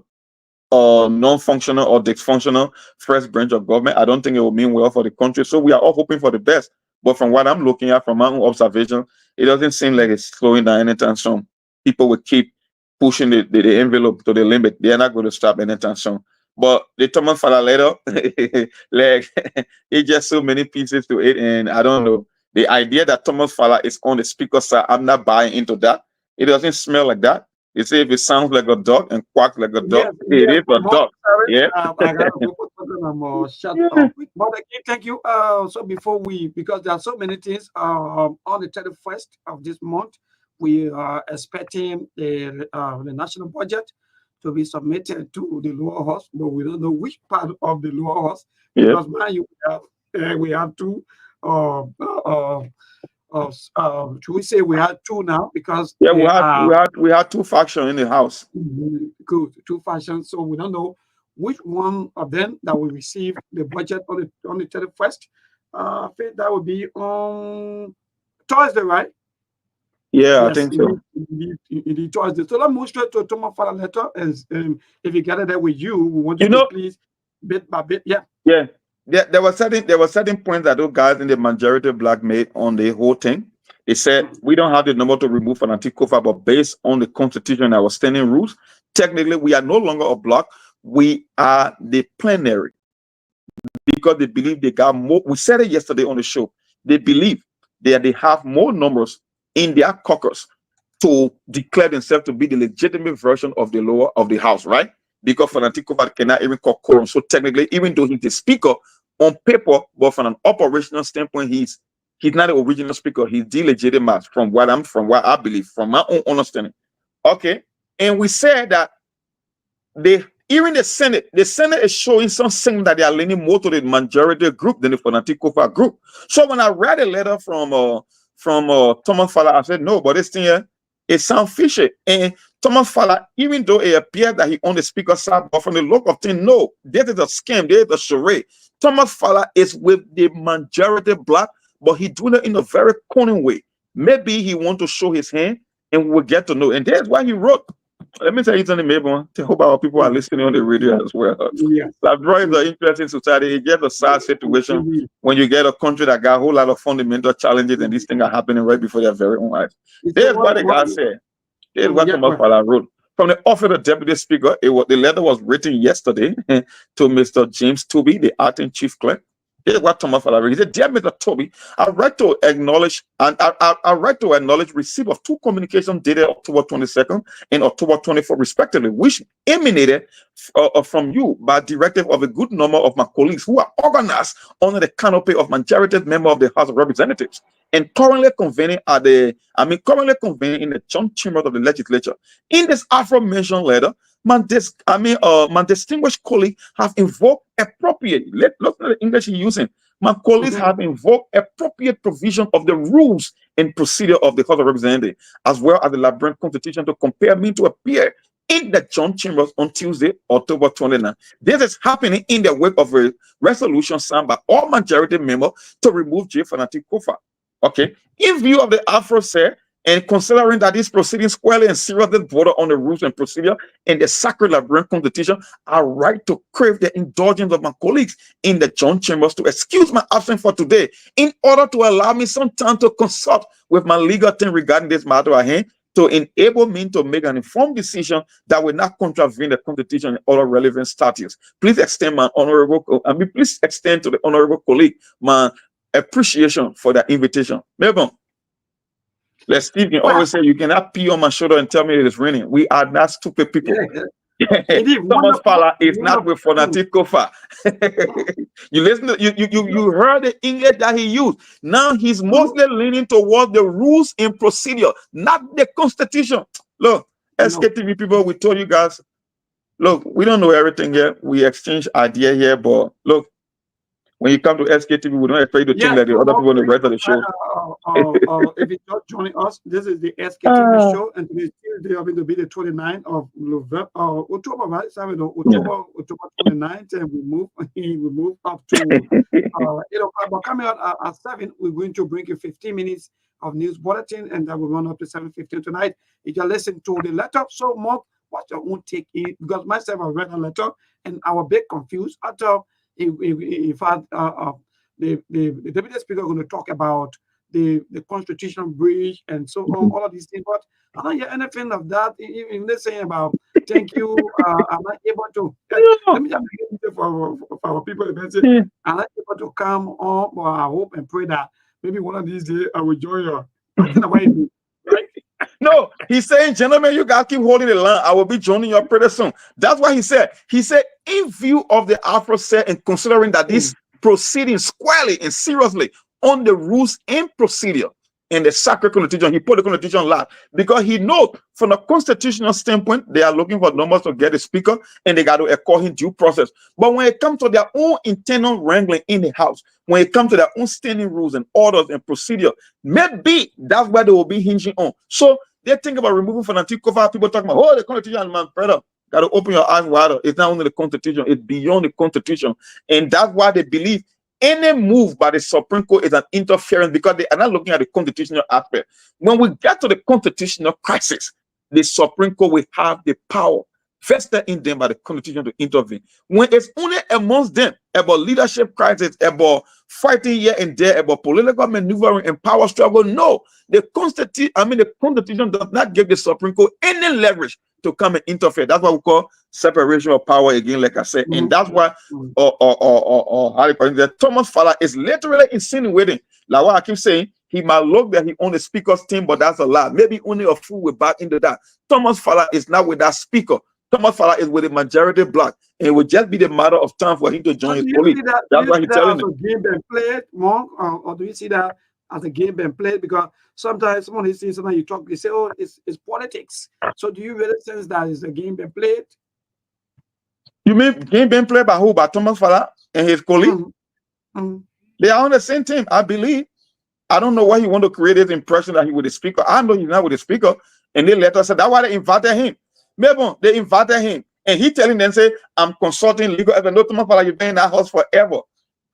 non-functional or dysfunctional first branch of government. I don't think it will mean well for the country. So we are all hoping for the best. But from what I'm looking at, from my own observation, it doesn't seem like it's slowing down anytime soon. People will keep pushing the envelope to the limit. They are not going to stop anytime soon. But the Thomas Fala letter, like, it's just so many pieces to it, and I don't know. The idea that Thomas Fala is on the speaker side, I'm not buying into that. It doesn't smell like that. They say if it sounds like a dog and quacks like a dog, it is a dog. Yeah. I gotta go shut up. But again, thank you. So before because there are so many things on the 31st of this month, we are expecting the national budget to be submitted to the lower house, but we don't know which part of the lower house, because we have two. Should we say we had two now? Because we had two factions in the House. Good, two factions. So we don't know which one of them that will receive the budget on the 31st. I think that would be on Thursday, right? Yeah, yes, I think so. Indeed, Thursday. So let's move straight to Thomas Fala letter. As if you gather that with you, we want you to please bit by bit. Yeah. There were certain points that those guys in the majority black made on the whole thing. They said we don't have the number to remove an anti-Kofa, but based on the constitution and our standing rules, technically we are no longer a block. We are the plenary, because they believe they got more. We said it yesterday on the show. They believe that they have more numbers in their caucus to declare themselves to be the legitimate version of the lower of the House, right? Because Fanatic Kofa cannot even call quorum. So technically, even though he's the speaker on paper, but from an operational standpoint, he's not the original speaker. He's the legitimate from what I believe, from my own understanding. Okay. And we said that even the Senate is showing some sign that they are leaning more to the majority group than the Fanatic Kofa group. So when I read a letter from Thomas Fala, I said, no, but this thing here, it sounds fishy. And Thomas Fala, even though it appeared that he on the speaker side, but from the look of things, no, this is a scam, this is a charade. Thomas Fala is with the majority black, but he doing it in a very cunning way. Maybe he want to show his hand, and we'll get to know. And that's why he wrote. Let me tell you something, maybe I hope our people are listening on the radio as well. Yeah. Liberia is an interesting society. It's just a sad situation when you get a country that got a whole lot of fundamental challenges, and these things are happening right before their very own eyes. There's what the guy said. There's what Thomas Fala wrote. From the office of the deputy speaker, the letter was written yesterday to Mr. James Toby, the acting chief clerk. Here's what Thomas Fala wrote. He said, "Dear Mr. Toby, I write to acknowledge receipt of two communications dated October 22nd and October 24th, respectively, which emanated from you by directive of a good number of my colleagues who are organized under the canopy of majority member of the House of Representatives and currently convening in the joint chambers of the legislature. In this aforementioned letter, my distinguished colleague have invoked appropriate. Look at the English he's using. My colleagues have invoked appropriate provision of the rules and procedure of the House of Representatives, as well as the Liberian Constitution, to compel me to appear in the joint chambers on Tuesday, October 29th. This is happening in the wake of a resolution signed by all majority members to remove J. Fanatic Kofa. Okay, in view of the aforesaid, and considering that these proceedings squarely and seriously border on the rules and procedure in the sacred Liberian Constitution, I write to crave the indulgence of my colleagues in the joint chambers to excuse my absence for today, in order to allow me some time to consult with my legal team regarding this matter at hand. to enable me to make an informed decision that will not contravene the Constitution and other relevant statutes. Please extend my please extend to the honorable colleague my appreciation for that invitation. Melbourne, let's Steve can always say you cannot pee on my shoulder and tell me it is raining. We are not stupid people. Thomas Fala is not with Fanatic Kofa. You listen to, you heard the English that he used. Now he's mostly leaning towards the rules and procedure, not the Constitution. Look, SKTV people, we told you guys, look, we don't know everything here. We exchange idea here, but look, when you come to SKTV, we don't expect you to think like the other people on the rest of the show. If you're just joining us, this is the SKTV show, and today's Tuesday going to be the 29th of November, October, right? October 29th, and we move up to 8 o'clock. But coming out at 7, we're going to bring you 15 minutes of news bulletin, and that will run up to 7:15 tonight. You can listen to the letter. So, Mark, what's your own take in? Because myself, I read a letter, and I was a bit confused. I thought, in fact, the deputy speaker is going to talk about the constitutional breach and so on, all of these things. But I don't hear anything of that. Even they're saying about thank you. I'm not able to. Let me just make it for our people. I'm not able to come on, but I hope and pray that maybe one of these days I will join you. Right? No, he's saying, gentlemen, you guys keep holding the line. I will be joining you pretty soon. That's what he said. He said, in view of the aforesaid and considering that this proceeding squarely and seriously on the rules and procedure in the sacred constitution, he put the constitution last because he knows from a constitutional standpoint, they are looking for numbers to get a speaker and they got to accord him due process. But when it comes to their own internal wrangling in the house, when it comes to their own standing rules and orders and procedure, maybe that's where they will be hinging on. So they think about removing fanatic cover. People talking about, oh, the constitution, man, brother, got to open your eyes wider. It's not only the constitution, it's beyond the constitution. And that's why they believe any move by the Supreme Court is an interference because they are not looking at the constitutional aspect. When we get to the constitutional crisis, the Supreme Court will have the power vested in them by the constitution to intervene. When it's only amongst them about leadership crisis, about fighting here and there, about political maneuvering and power struggle, no, the constitution does not give the Supreme Court any leverage to come and interfere. That's what we call separation of power again, like I said. And that's why Thomas Fala is literally insinuating, like what I keep saying, he might look that he on the speaker's team, but that's a lie. Maybe only a fool will back into that. Thomas Fala is not with that speaker. Thomas Fala is with the majority black. And it will just be the matter of time for him to join his police. That's why he's telling them. Game been played, Monk, or do you see that as a game been played? Because sometimes someone is saying something, you talk, they say, oh, it's politics. So do you really sense that it's a game been played? You mean game been played by who? By Thomas Fala and his colleague? They are on the same team, I believe. I don't know why he want to create this impression that he with the speaker. I know he's not with the speaker. And they let us say that's why they invited him. Maybe they invited him. And he telling them, say, I'm consulting legal advice. No, Thomas Fala, you've been in that house forever.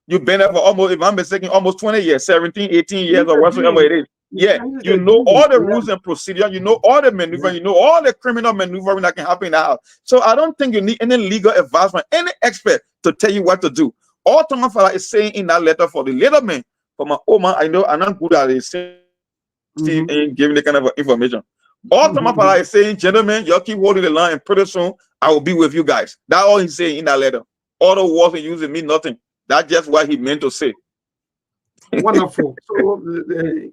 You've been there for almost, if I'm mistaken, almost 20 years, 17, 18 years, or whatsoever it is. Yeah, you know all the rules and procedure, you know all the maneuvering, you know all the criminal maneuvering that can happen in the house. So I don't think you need any legal advice from any expert to tell you what to do. All Thomas Fala is saying in that letter for the little man, for my old man, I know I'm not good at it, and giving the kind of information. All Thomas Fala is saying, gentlemen, y'all keep holding the line, and pretty soon I will be with you guys. That's all he's saying in that letter. All the words he uses mean nothing. That's just what he meant to say. Wonderful. So,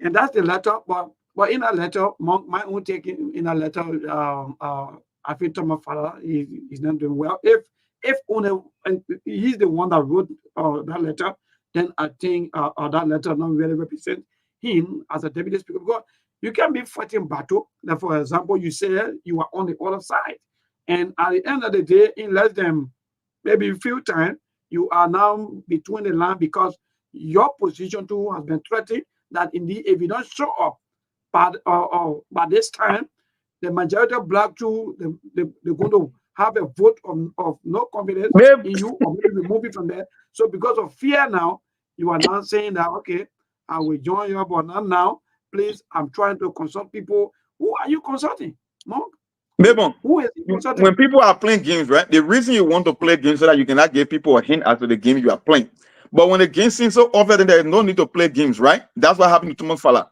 and that's the letter. But in that letter, my own take in that letter, I think Thomas Fala is not doing well. If only and he's the one that wrote that letter, then I think that letter not really represent him as a deputy speaker. Because you can be fighting battle. That, for example, you say you are on the other side, and at the end of the day, in less than maybe a few times, you are now between the line because your position too has been threatened. That indeed, if you don't show up by this time, the majority of black too, they're going to have a vote of no confidence in you, or maybe remove it from there. So because of fear now, you are now saying that, okay, I will join you, but not now. Please, I'm trying to consult people. Who are you consulting, Monk? Who is consulting? When people are playing games, right? The reason you want to play games so that you cannot give people a hint as to the game you are playing. But when the game seems so obvious, then there is no need to play games, right? That's what happened to Thomas Fala.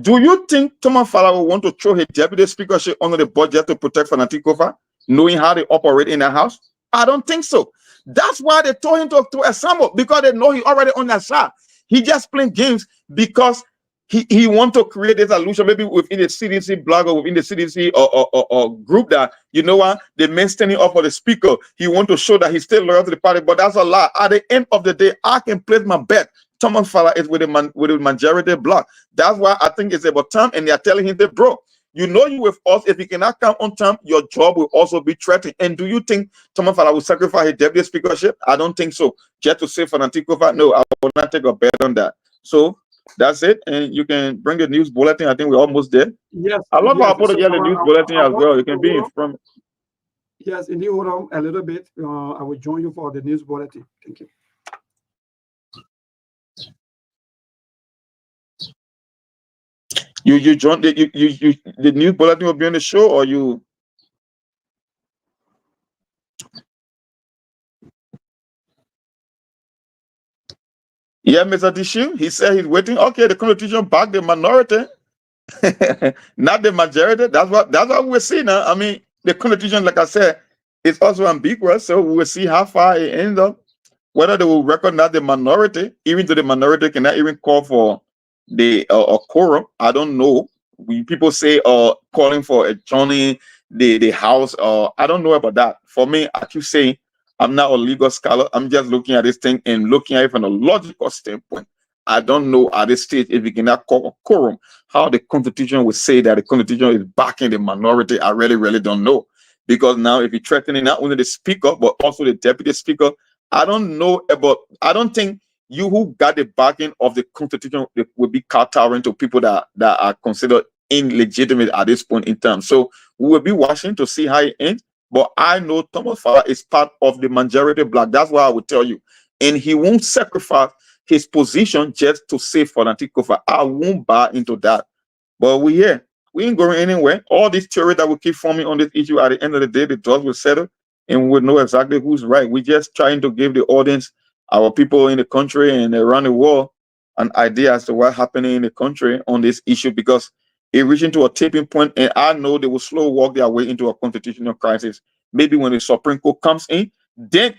Do you think Thomas Fala will want to throw his deputy speakership under the budget to protect Fanatic Kofa, knowing how they operate in the house? I don't think so. That's why they told him to assemble, because they know he already on that side. He just playing games because he want to create this illusion, maybe within the CDC blog or within the CDC or group, that, you know what, the man standing up for the speaker, he want to show that he's still loyal to the party. But that's a lie. At the end of the day, I can place my bet Thomas Fala is with the majority block. That's why I think it's about time, and they are telling him that, bro, you know, you with us, if you cannot come on time, your job will also be threatened. And do you think Thomas Fala will sacrifice his deputy speakership? I don't think so. Just to save Fanatic Kofa? No, I will not take a bet on that. So that's it, and you can bring the news bulletin. I think we're almost there. Yes. I love how I put So together the news bulletin as well. You can be from. Yes, indeed. Hold on a little bit. I will join you for the news bulletin. Thank you. You join the news bulletin will be on the show, or you? Yeah, Mr. Tishu, he said he's waiting. Okay, the constitution back the minority, not the majority. That's what we're seeing now. I mean, the constitution, like I said, is also ambiguous, so we'll see how far it ends up. Whether they will recognize the minority, even though the minority cannot even call for the a quorum. I don't know. People say calling for adjourning the house. I don't know about that. For me, I keep saying, I'm not a legal scholar. I'm just looking at this thing and looking at it from a logical standpoint. I don't know at this stage if we cannot call a quorum, how the constitution would say that the constitution is backing the minority. I really don't know. Because now if you're threatening not only the speaker, but also the deputy speaker, I don't know about, I don't think you who got the backing of the constitution will be kowtowing to people that are considered illegitimate at this point in time. So we will be watching to see how it ends. But I know Thomas Fala is part of the majority bloc. That's why I would tell you. And he won't sacrifice his position just to save Fanatic Kofa. I won't buy into that. But we're here. We ain't going anywhere. All these theories that we keep forming on this issue, at the end of the day, the judge will settle and we will know exactly who's right. We're just trying to give the audience, our people in the country and around the world, an idea as to what's happening in the country on this issue, because it reaching to a tipping point, and I know they will slow walk their way into a constitutional crisis. Maybe when the Supreme Court comes in, then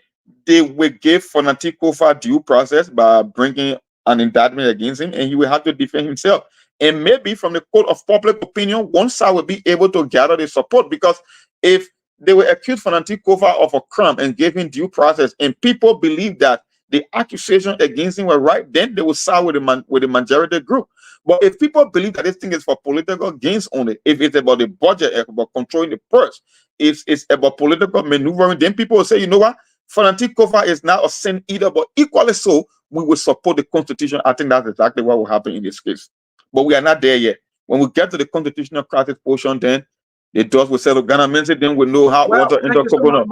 they will give Fanatic Kofa due process by bringing an indictment against him, and he will have to defend himself. And maybe from the court of public opinion, one side will be able to gather the support, because if they will accuse Fanatic Kofa of a crime and give him due process, and people believe that the accusation against him were right, then they will side with the majority group. But if people believe that this thing is for political gains only, if it's about the budget, about controlling the purse, if it's about political maneuvering, then people will say, you know what, Fanatic Kofa is not a sin either, but equally so, we will support the Constitution. I think that's exactly what will happen in this case. But we are not there yet. When we get to the constitutional crisis portion, then the judge will settle Ghana Mensa, then we'll know how water enter coconut.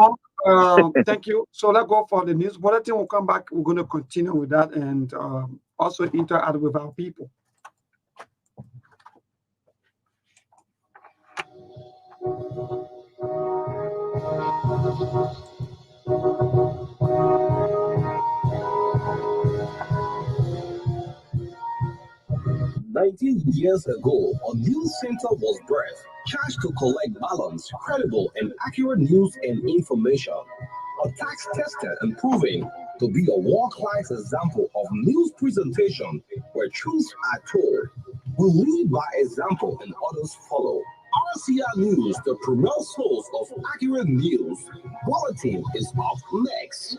Thank you. So let's go for the news bulletin. We'll come back. We're going to continue with that and also interact with our people. Years ago, a news center was birthed, charged to collect balanced, credible, and accurate news and information. A tax tested and proven to be a world-class example of news presentation where truths are told. We lead by example and others follow. RCR News, the premier source of accurate news. Bulletin is up next.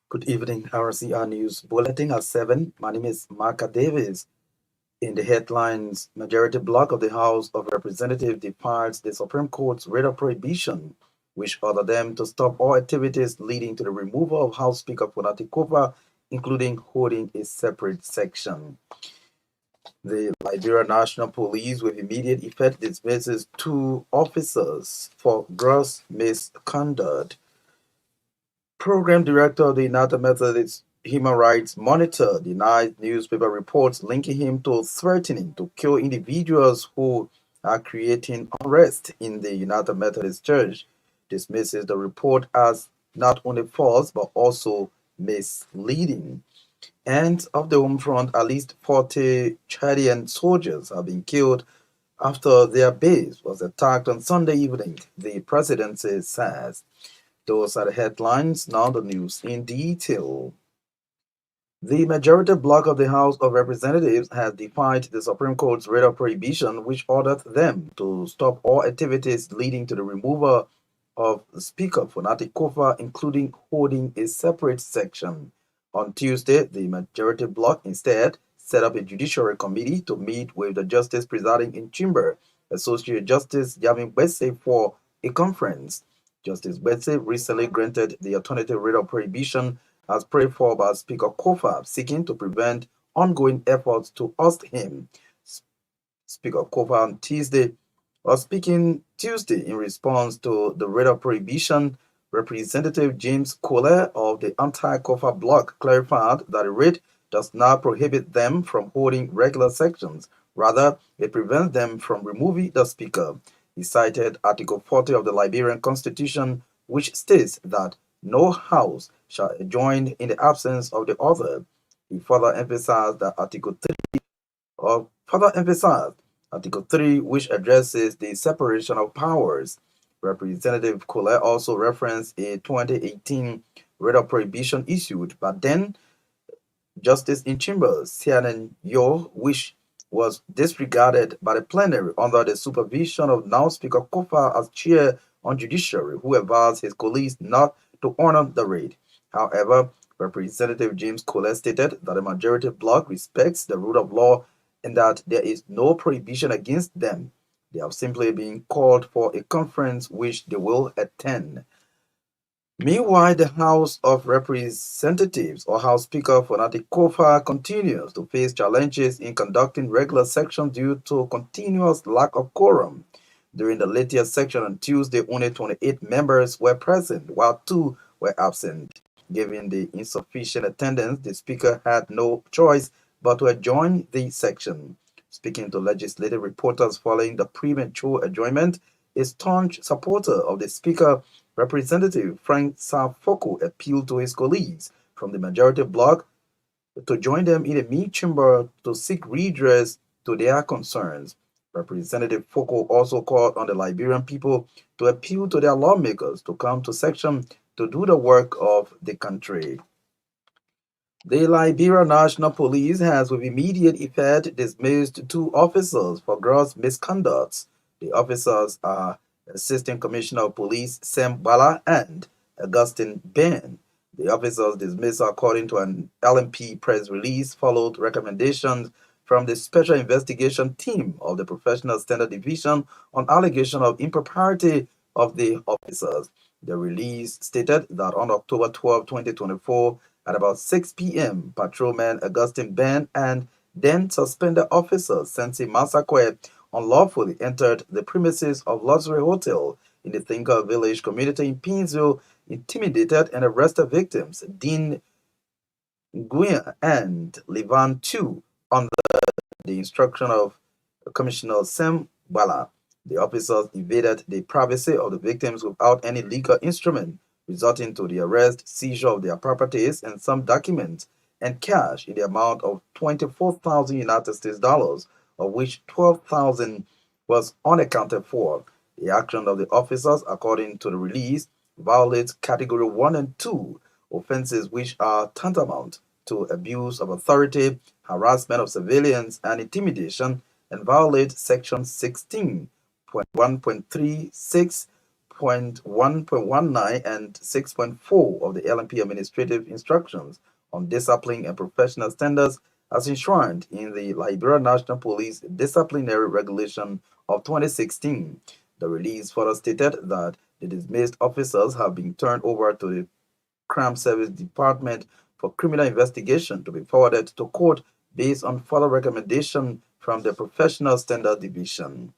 Good evening, RCR News Bulletin at 7. My name is Marka Davis. In the headlines, majority bloc of the House of Representatives departs the Supreme Court's writ of prohibition, which ordered them to stop all activities leading to the removal of House Speaker Fanatic Kofa, including holding a separate section. The Liberia National Police, with immediate effect, dismisses 2 officers for gross misconduct. Program Director of the United Methodist Human Rights Monitor denied newspaper reports linking him to threatening to kill individuals who are creating unrest in the United Methodist Church, dismisses the report as not only false but also misleading. And of the home front, at least 40 Chadian soldiers have been killed after their base was attacked on Sunday evening, the presidency says. Those are the headlines. Now the news in detail. The majority bloc of the House of Representatives has defied the Supreme Court's writ of prohibition, which ordered them to stop all activities leading to the removal of Speaker Fonati Kofa, including holding a separate section. On Tuesday, the majority bloc instead set up a judiciary committee to meet with the justice presiding in chamber, Associate Justice Yamin Bese, for a conference. Justice Bese recently granted the alternative writ of prohibition as prayed for by Speaker Kofa, seeking to prevent ongoing efforts to oust him. Speaker Kofa on Tuesday was speaking Tuesday in response to the writ of prohibition. Representative James Kohler of the anti-Kofa bloc clarified that the writ does not prohibit them from holding regular sections. Rather, it prevents them from removing the speaker. He cited Article 40 of the Liberian Constitution, which states that no house shall adjoin in the absence of the other. He further emphasized, Article 3, which addresses the separation of powers. Representative Kohler also referenced a 2018 writ of prohibition issued by then Justice in Chambers, Sianen Yo, which was disregarded by the plenary under the supervision of now Speaker Kofa as chair on judiciary, who advised his colleagues not to honor the writ. However, Representative James Kohler stated that the majority bloc respects the rule of law and that there is no prohibition against them. They have simply been called for a conference which they will attend. Meanwhile, the House of Representatives, or House Speaker Fonati Kofa, continues to face challenges in conducting regular sessions due to continuous lack of quorum. During the latest session on Tuesday, only 28 members were present, while 2 were absent. Given the insufficient attendance, the Speaker had no choice but to adjourn the session. Speaking to legislative reporters following the premature adjournment, a staunch supporter of the Speaker, Representative Frank Safoko, appealed to his colleagues from the majority bloc to join them in a mid-chamber to seek redress to their concerns. Representative Foko also called on the Liberian people to appeal to their lawmakers to come to session to do the work of the country. The Liberia National Police has with immediate effect dismissed 2 officers for gross misconduct. The officers are Assistant Commissioner of Police Sam Bala and Augustine Ben. The officers' dismissal, according to an LMP press release, followed recommendations from the Special Investigation Team of the Professional Standard Division on allegation of impropriety of the officers. The release stated that on October 12, 2024, at about 6 p.m., patrolman Augustine Ben and then suspended officer Sensi Masakwe unlawfully entered the premises of Luxury Hotel in the Thinker Village community in Pinsville, intimidated and arrested victims Dean Nguyen and Levan Chu under the instruction of Commissioner Sam Bala. The officers invaded the privacy of the victims without any legal instrument, resulting to the arrest, seizure of their properties and some documents and cash in the amount of 24,000 United States dollars, of which 12,000 was unaccounted for. The action of the officers, according to the release, violates Category 1 and 2 offenses, which are tantamount to abuse of authority, harassment of civilians, and intimidation, and violate Section 16.1.3, 6.1.19, and 6.4 of the LMP Administrative Instructions on Discipline and Professional Standards as enshrined in the Liberia National Police Disciplinary Regulation of 2016. The release further stated that the dismissed officers have been turned over to the Crime Service Department for criminal investigation to be forwarded to court based on further recommendation from the Professional Standard Division.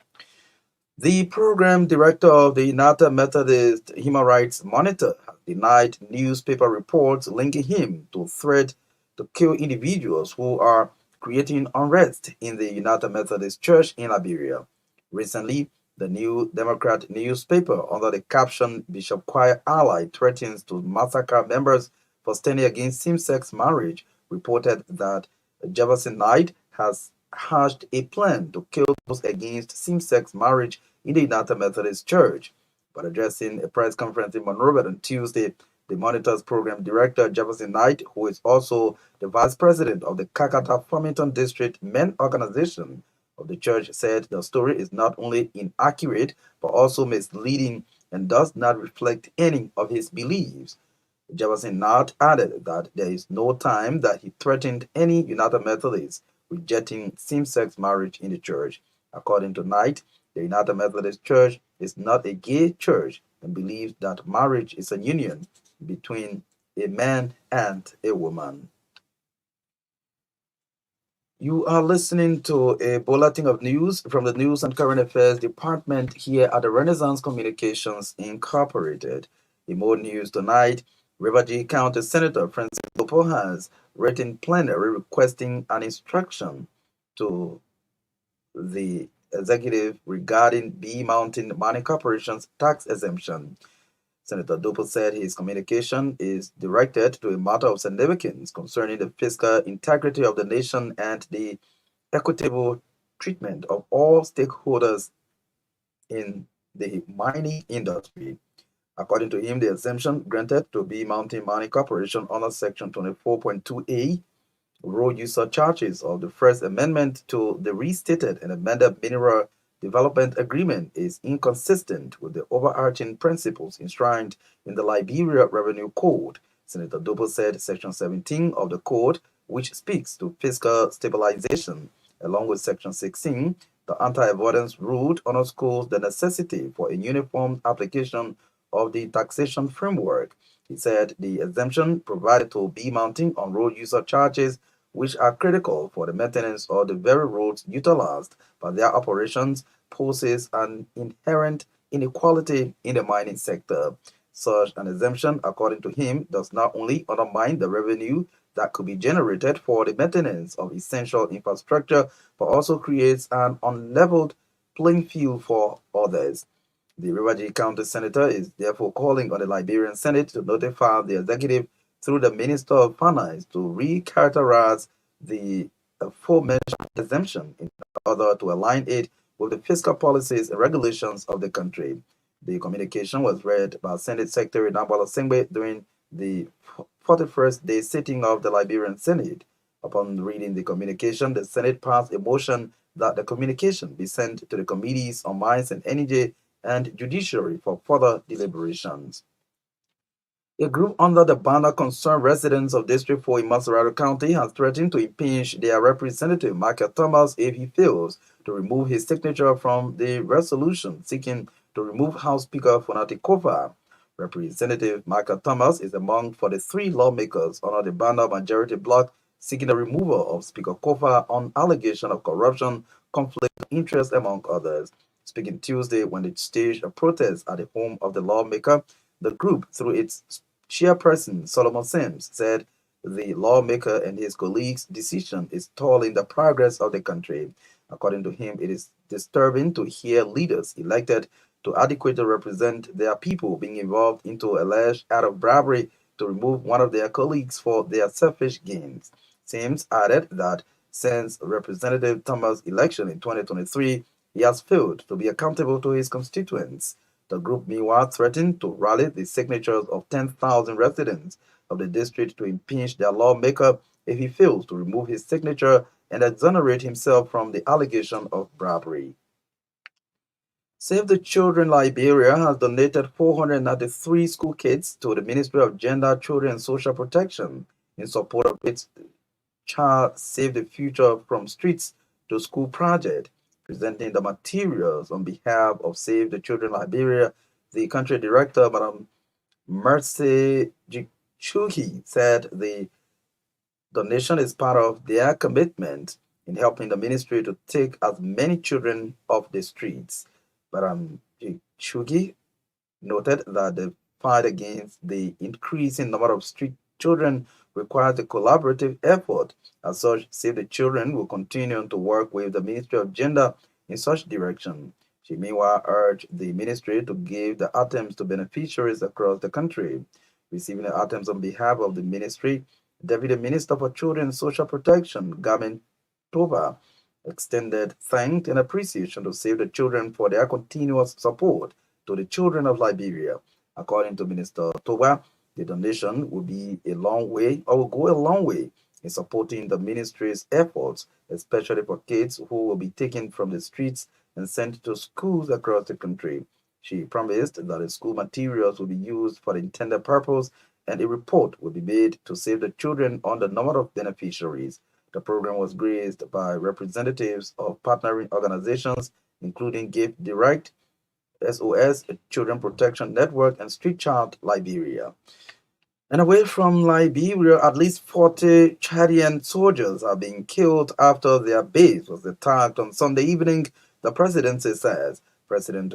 The program director of the United Methodist Human Rights Monitor has denied newspaper reports linking him to threat to kill individuals who are creating unrest in the United Methodist Church in Liberia. Recently, the New Democrat newspaper, under the caption Bishop Choir Ally threatens to massacre members for standing against same-sex marriage, reported that Jefferson Knight has hatched a plan to kill those against same-sex marriage in the United Methodist Church. But addressing a press conference in Monrovia on Tuesday, the Monitor's program director, Jefferson Knight, who is also the vice president of the Kakata Farmington District Men Organization of the church, said the story is not only inaccurate but also misleading and does not reflect any of his beliefs. Jefferson Knight added that there is no time that he threatened any United Methodists rejecting same-sex marriage in the church. According to Knight, the United Methodist Church is not a gay church and believes that marriage is a union between a man and a woman. You are listening to a bulletin of news from the News and Current Affairs Department here at the Renaissance Communications Incorporated. In more news tonight, River County Senator Francis Lopo has written plenary requesting an instruction to the executive regarding B Mountain Mining Corporation's tax exemption. Senator Dopo said his communication is directed to a matter of significance concerning the fiscal integrity of the nation and the equitable treatment of all stakeholders in the mining industry. According to him, the exemption granted to B Mountain Mining Corporation under Section 24.2A road user charges of the First Amendment to the restated and amended Mineral Development Agreement is inconsistent with the overarching principles enshrined in the Liberia Revenue Code. Senator Dopo said Section 17 of the code, which speaks to fiscal stabilization, along with Section 16, the anti-avoidance rule, underscores the necessity for a uniform application of the taxation framework. He said the exemption provided to B Mountain on road user charges, which are critical for the maintenance of the very roads utilized by their operations, poses an inherent inequality in the mining sector. Such an exemption, according to him, does not only undermine the revenue that could be generated for the maintenance of essential infrastructure, but also creates an unleveled playing field for others. The River County Senator is therefore calling on the Liberian Senate to notify the executive through the Minister of Finance to recharacterize the aforementioned exemption in order to align it with the fiscal policies and regulations of the country. The communication was read by Senate Secretary Nambala Sengbe during the 41st day sitting of the Liberian Senate. Upon reading the communication, the Senate passed a motion that the communication be sent to the committees on Mines and Energy and Judiciary for further deliberations. A group under the banner Concerned Residents of District 4 in Massarauga County has threatened to impeach their representative, Michael Thomas, if he fails to remove his signature from the resolution seeking to remove House Speaker Fonati Kofa. Representative Michael Thomas is among 43 lawmakers under the banner majority bloc seeking the removal of Speaker Kofa on allegation of corruption, conflict of interest, among others. Speaking Tuesday when it staged a protest at the home of the lawmaker, the group, through its chairperson Solomon Sims, said the lawmaker and his colleagues' decision is stalling the progress of the country. According to him, it is disturbing to hear leaders elected to adequately represent their people being involved into alleged act of bribery to remove one of their colleagues for their selfish gains. Sims added that since Representative Thomas' election in 2023, he has failed to be accountable to his constituents. The group, meanwhile, threatened to rally the signatures of 10,000 residents of the district to impeach their lawmaker if he fails to remove his signature and exonerate himself from the allegation of bribery. Save the Children Liberia has donated 493 school kits to the Ministry of Gender, Children and Social Protection in support of its Child Save the Future from Streets to School project. Presenting the materials on behalf of Save the Children Liberia, the country director, Madam Mercy Gichuhi, said the donation is part of their commitment in helping the ministry to take as many children off the streets. Chugi noted that the fight against the increasing number of street children requires a collaborative effort. As such, Save the Children will continue to work with the Ministry of Gender in such direction. She meanwhile urged the ministry to give the items to beneficiaries across the country. Receiving the items on behalf of the ministry, Deputy Minister for Children and Social Protection, Gamin Toba, extended thanks and appreciation to Save the Children for their continuous support to the children of Liberia. According to Minister Toba, the donation will be a long way or will go a long way in supporting the ministry's efforts, especially for kids who will be taken from the streets and sent to schools across the country. She promised that the school materials will be used for the intended purpose and a report will be made to Save the Children on the number of beneficiaries. The program was graced by representatives of partnering organizations, including Give Direct, SOS, Children Protection Network, and Street Child Liberia. And away from Liberia, at least 40 Chadian soldiers are being killed after their base was attacked on Sunday evening, the presidency says. President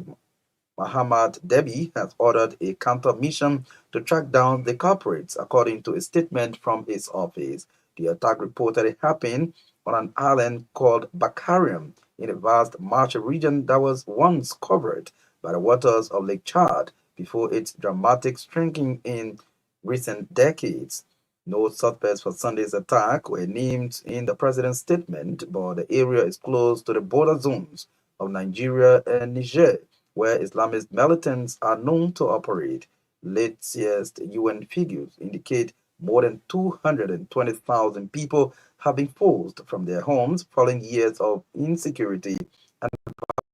Mahamat Debi has ordered a counter mission to track down the culprits, according to a statement from his office. The attack reportedly happened on an island called Bakarium in a vast marsh region that was once covered by the waters of Lake Chad before its dramatic shrinking in recent decades. No suspects for Sunday's attack were named in the president's statement, but the area is close to the border zones of Nigeria and Niger, where Islamist militants are known to operate. Latest UN figures indicate more than 220,000 people have been forced from their homes following years of insecurity and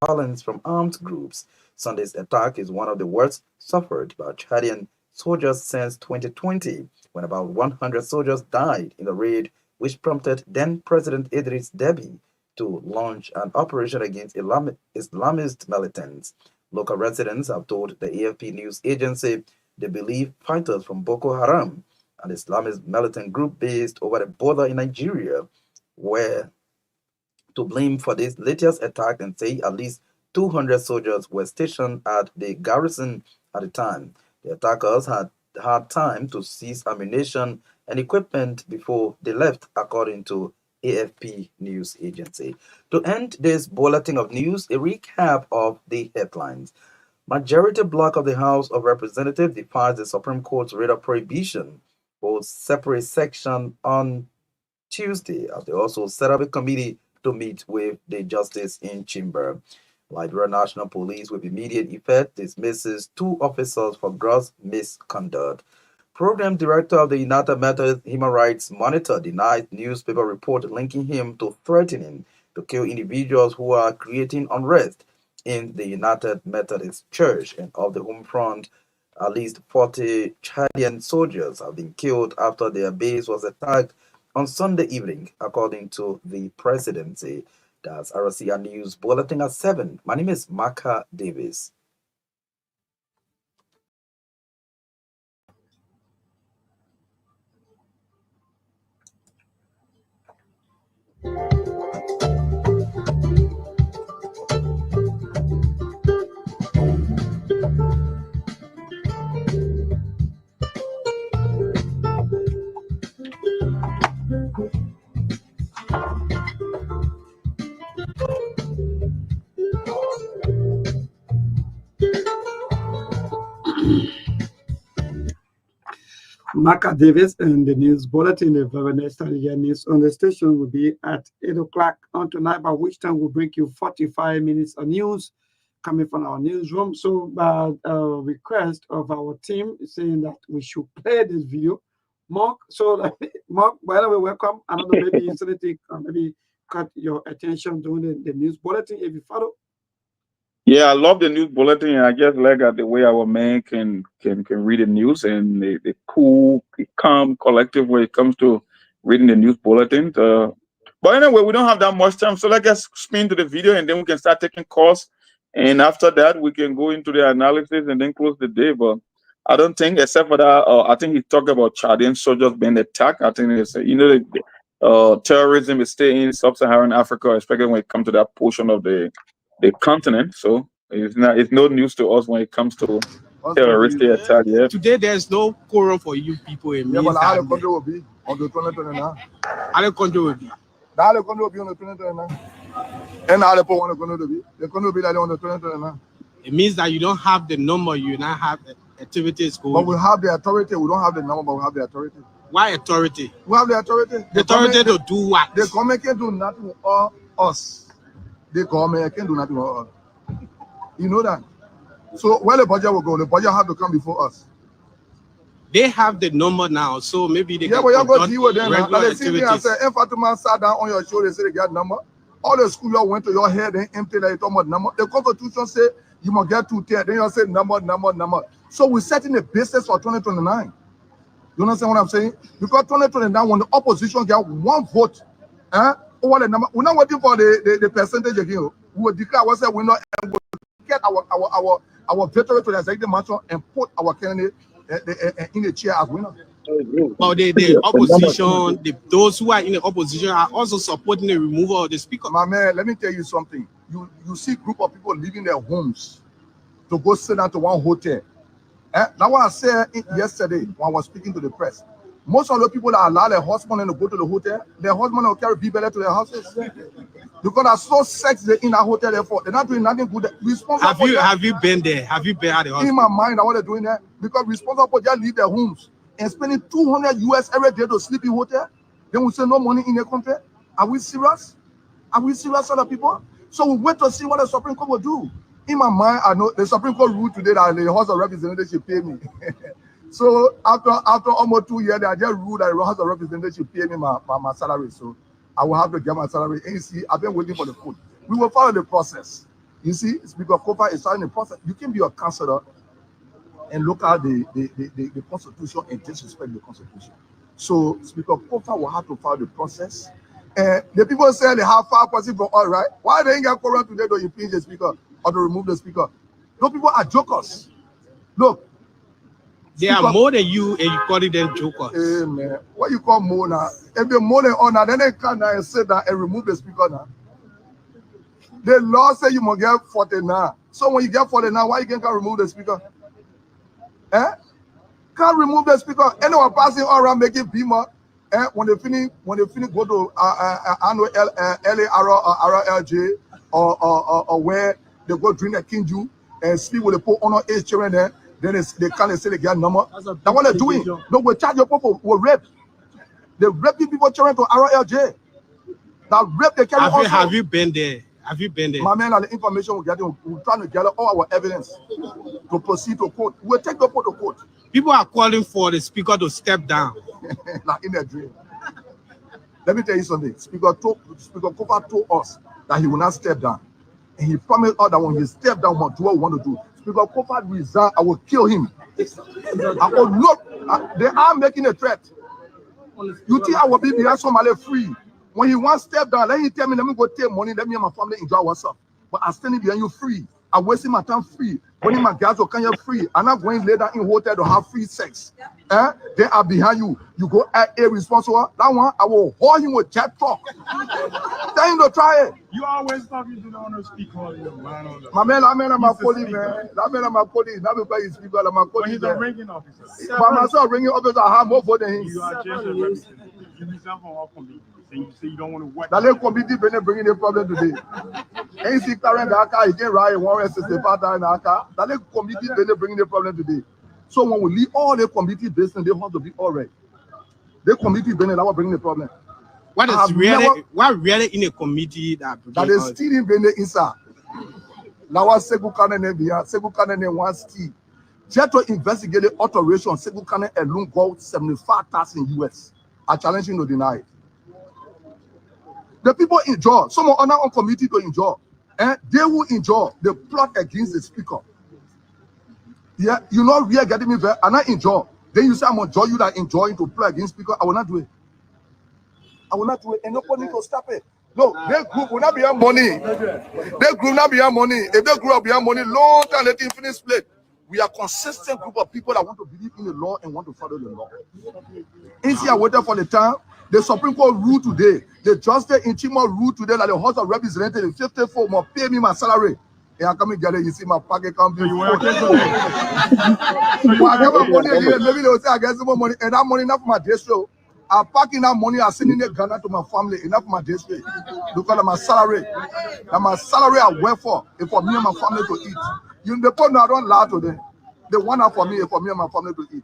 violence from armed groups. Sunday's attack is one of the worst suffered by Chadian soldiers since 2020, when about 100 soldiers died in the raid, which prompted then President Idris Deby to launch an operation against Islamist militants. Local residents have told the AFP news agency they believe fighters from Boko Haram, an Islamist militant group based over the border in Nigeria, were to blame for this latest attack and say at least 200 soldiers were stationed at the garrison at the time. The attackers had had time to seize ammunition and equipment before they left, according to AFP news agency. To end this bulletin of news, a recap of the headlines. Majority bloc of the House of Representatives defies the Supreme Court's writ of prohibition for separate section on Tuesday, as they also set up a committee to meet with the justice in chamber. Liberia National Police, with immediate effect, dismisses 2 officers for gross misconduct. Program Director of the United Methodist Human Rights Monitor denied newspaper report linking him to threatening to kill individuals who are creating unrest in the United Methodist Church. And of the home front, at least 40 Chadian soldiers have been killed after their base was attacked on Sunday evening, according to the presidency. That's RCR News Bulletin at 7. My name is Maka Davis. Maka Davis and the news bulletin. The very next news on the station will be at 8 o'clock on tonight, by which time we'll bring you 45 minutes of news coming from our newsroom. So, by request of our team saying that we should play this video, Mark. So, Mark, by the way, welcome. I don't know, maybe you said it, maybe cut your attention during the news bulletin if you follow. Yeah, I love the news bulletin, and I just like the way our man can read the news and the cool, calm, collective way it comes to reading the news bulletin. But anyway, we don't have that much time, so let's spin to the video, and then we can start taking calls. And after that, we can go into the analysis and then close the day. But I don't think, except for that, I think he talked about Chadian soldiers being attacked. I think it's terrorism is still in sub-Saharan Africa, especially when it comes to that portion of the continent. So It's no news to us when it comes to terroristic attack. Yeah. Today there's no quorum for you people. It Yeah, means but how the that country will be on the 2029? how the country will be. How the country will be on the 2029? And how the people want the country to be? The country will be like on the 2029. It means that you don't have the number, you now have activities going. But we have the authority. We don't have the number, but we have the authority. Why authority? We have the authority. The authority to do what? The government can do nothing with us. The government can do nothing with us. You know that. So where the budget will go, the budget have to come before us. They have the number now, so maybe they can. Yeah, but you go deal with them. Now they see me and say, if Fatima sat down on your shoulder, they say they get number. All the school you went to your head and empty like you talking about number. The Constitution say you must get 210. Then you say number. So we're setting a basis for 2029. You understand what I'm saying? Because 2029, when the opposition get one vote, over the number, we're not waiting for the percentage again. We will declare ourselves we're not, and we'll get our veteran to the executive mansion and put our candidate in the chair as winner. But the opposition, those who are in the opposition are also supporting the removal of the speaker. My man, let me tell you something. You see a group of people leaving their homes to go sit down to one hotel. Now what I said yesterday when I was speaking to the press, most of the people that allow their husband to go to the hotel, their husband will carry B-belly to their houses. Because they're so sexy in that hotel, therefore they're not doing nothing good. Have you been there? Have you been at the hospital? In my mind, I want to doing that because responsible for just leave their homes and spending $200 every day to sleep in hotel. Then we say no money in the country. Are we serious? Are we serious, other people? So we wait to see what the Supreme Court will do. In my mind, I know the Supreme Court ruled today that the House of Representatives should pay me. So after almost 2 years, they just ruled that the House of Representatives should pay me my salary. So I will have to get my salary. And you see, I've been waiting for the code. We will follow the process. You see, Speaker Kofa is starting the process. You can be a counselor and look at the Constitution and disrespect the Constitution. So Speaker Kofa will have to follow the process. And the people say they have 5% from all right. Why they ain't got quorum today to impeach the speaker or to remove the speaker? Those people are jokers. Look. They are more than you and you call them jokers. Hey man, what you call more now? If they're more than honor, then they come down and sit down and remove the speaker now. The law say you must get 49. So when you get 49, why you can't remove the speaker? Can't remove the speaker. Anyone passing all around making beamer. When they finish go to LARLJ or where they go drink a kinju and sleep with the poor honor age children there, then they can't say they get number. That's what they're doing. No, we charge your people with rape. They rape people children to RLJ. That rape they carry also. Have you been there? Have you been there? My man, the information we're getting, we're trying to gather all our evidence to proceed to court. We'll take the court to court. People are calling for the speaker to step down. Like in their dream. Let me tell you something. Speaker Kofa told us that he will not step down. And he promised us that when he stepped down, we'll do what we want to do. Speaker Kofa resign, I will kill him. I will look, they are making a threat. You think I will be behind somebody free? When he wants to step down, let him tell me, let me go take money, let me and my family enjoy ourselves. But I'm standing behind you free. I'm wasting my time free. When my guys will come here free. I'm not going later in hotel to have free sex. They are behind you. You go at irresponsible. That one, I will hold him with jet talk. Tell him to try it. You always talking to the owner speak all your man. My man, I'm a police, man. That man, I'm a police. Not because he's speaker, I'm a police. He's a ranking officer. By myself, ranking officer, I have more vote than him. You are just a representative. You resign from all committees. And you say you don't want to work. That little committee bringing the problem today. Ain't see current Aka, he can't write 165 times Aka. That little committee bringing the problem today. So when we leave all the committee business, they have to be all right. The committee that will bring the problem. What is really in a committee that is still bring the inside? Now what Segu Kane wants still. Just to investigate the alteration, Segu Kane alone got 75,000 US. I challenge him to deny it. The people enjoy, some are not on committee to enjoy, and they will enjoy the plot against the speaker. Yeah, you know, we are getting me there, and I enjoy. Then you say, I'm enjoy you that enjoying to play against speaker. I will not do it. I will not do it, and nobody to stop it. No, their group will not be on money. Their group not be on money. If they group be on money, long time let it finish split. We are consistent group of people that want to believe in the law and want to follow the law. Ain't I waited for the time. The Supreme Court ruled today. The Justice in Chimo ruled today that the House of Representatives, 54 must pay me my salary. Yeah, come and get it. You see my pocket come So you full. want to Well, I get my money again. Maybe they will say I get some more money. And that money enough for my day show. I'm packing that money. I'm sending it Ghana to my family. Enough for my day show. Because of my salary. Now my salary I work for is for me and my family to eat. You the point I don't lie to them. The one for me is for me and my family to eat.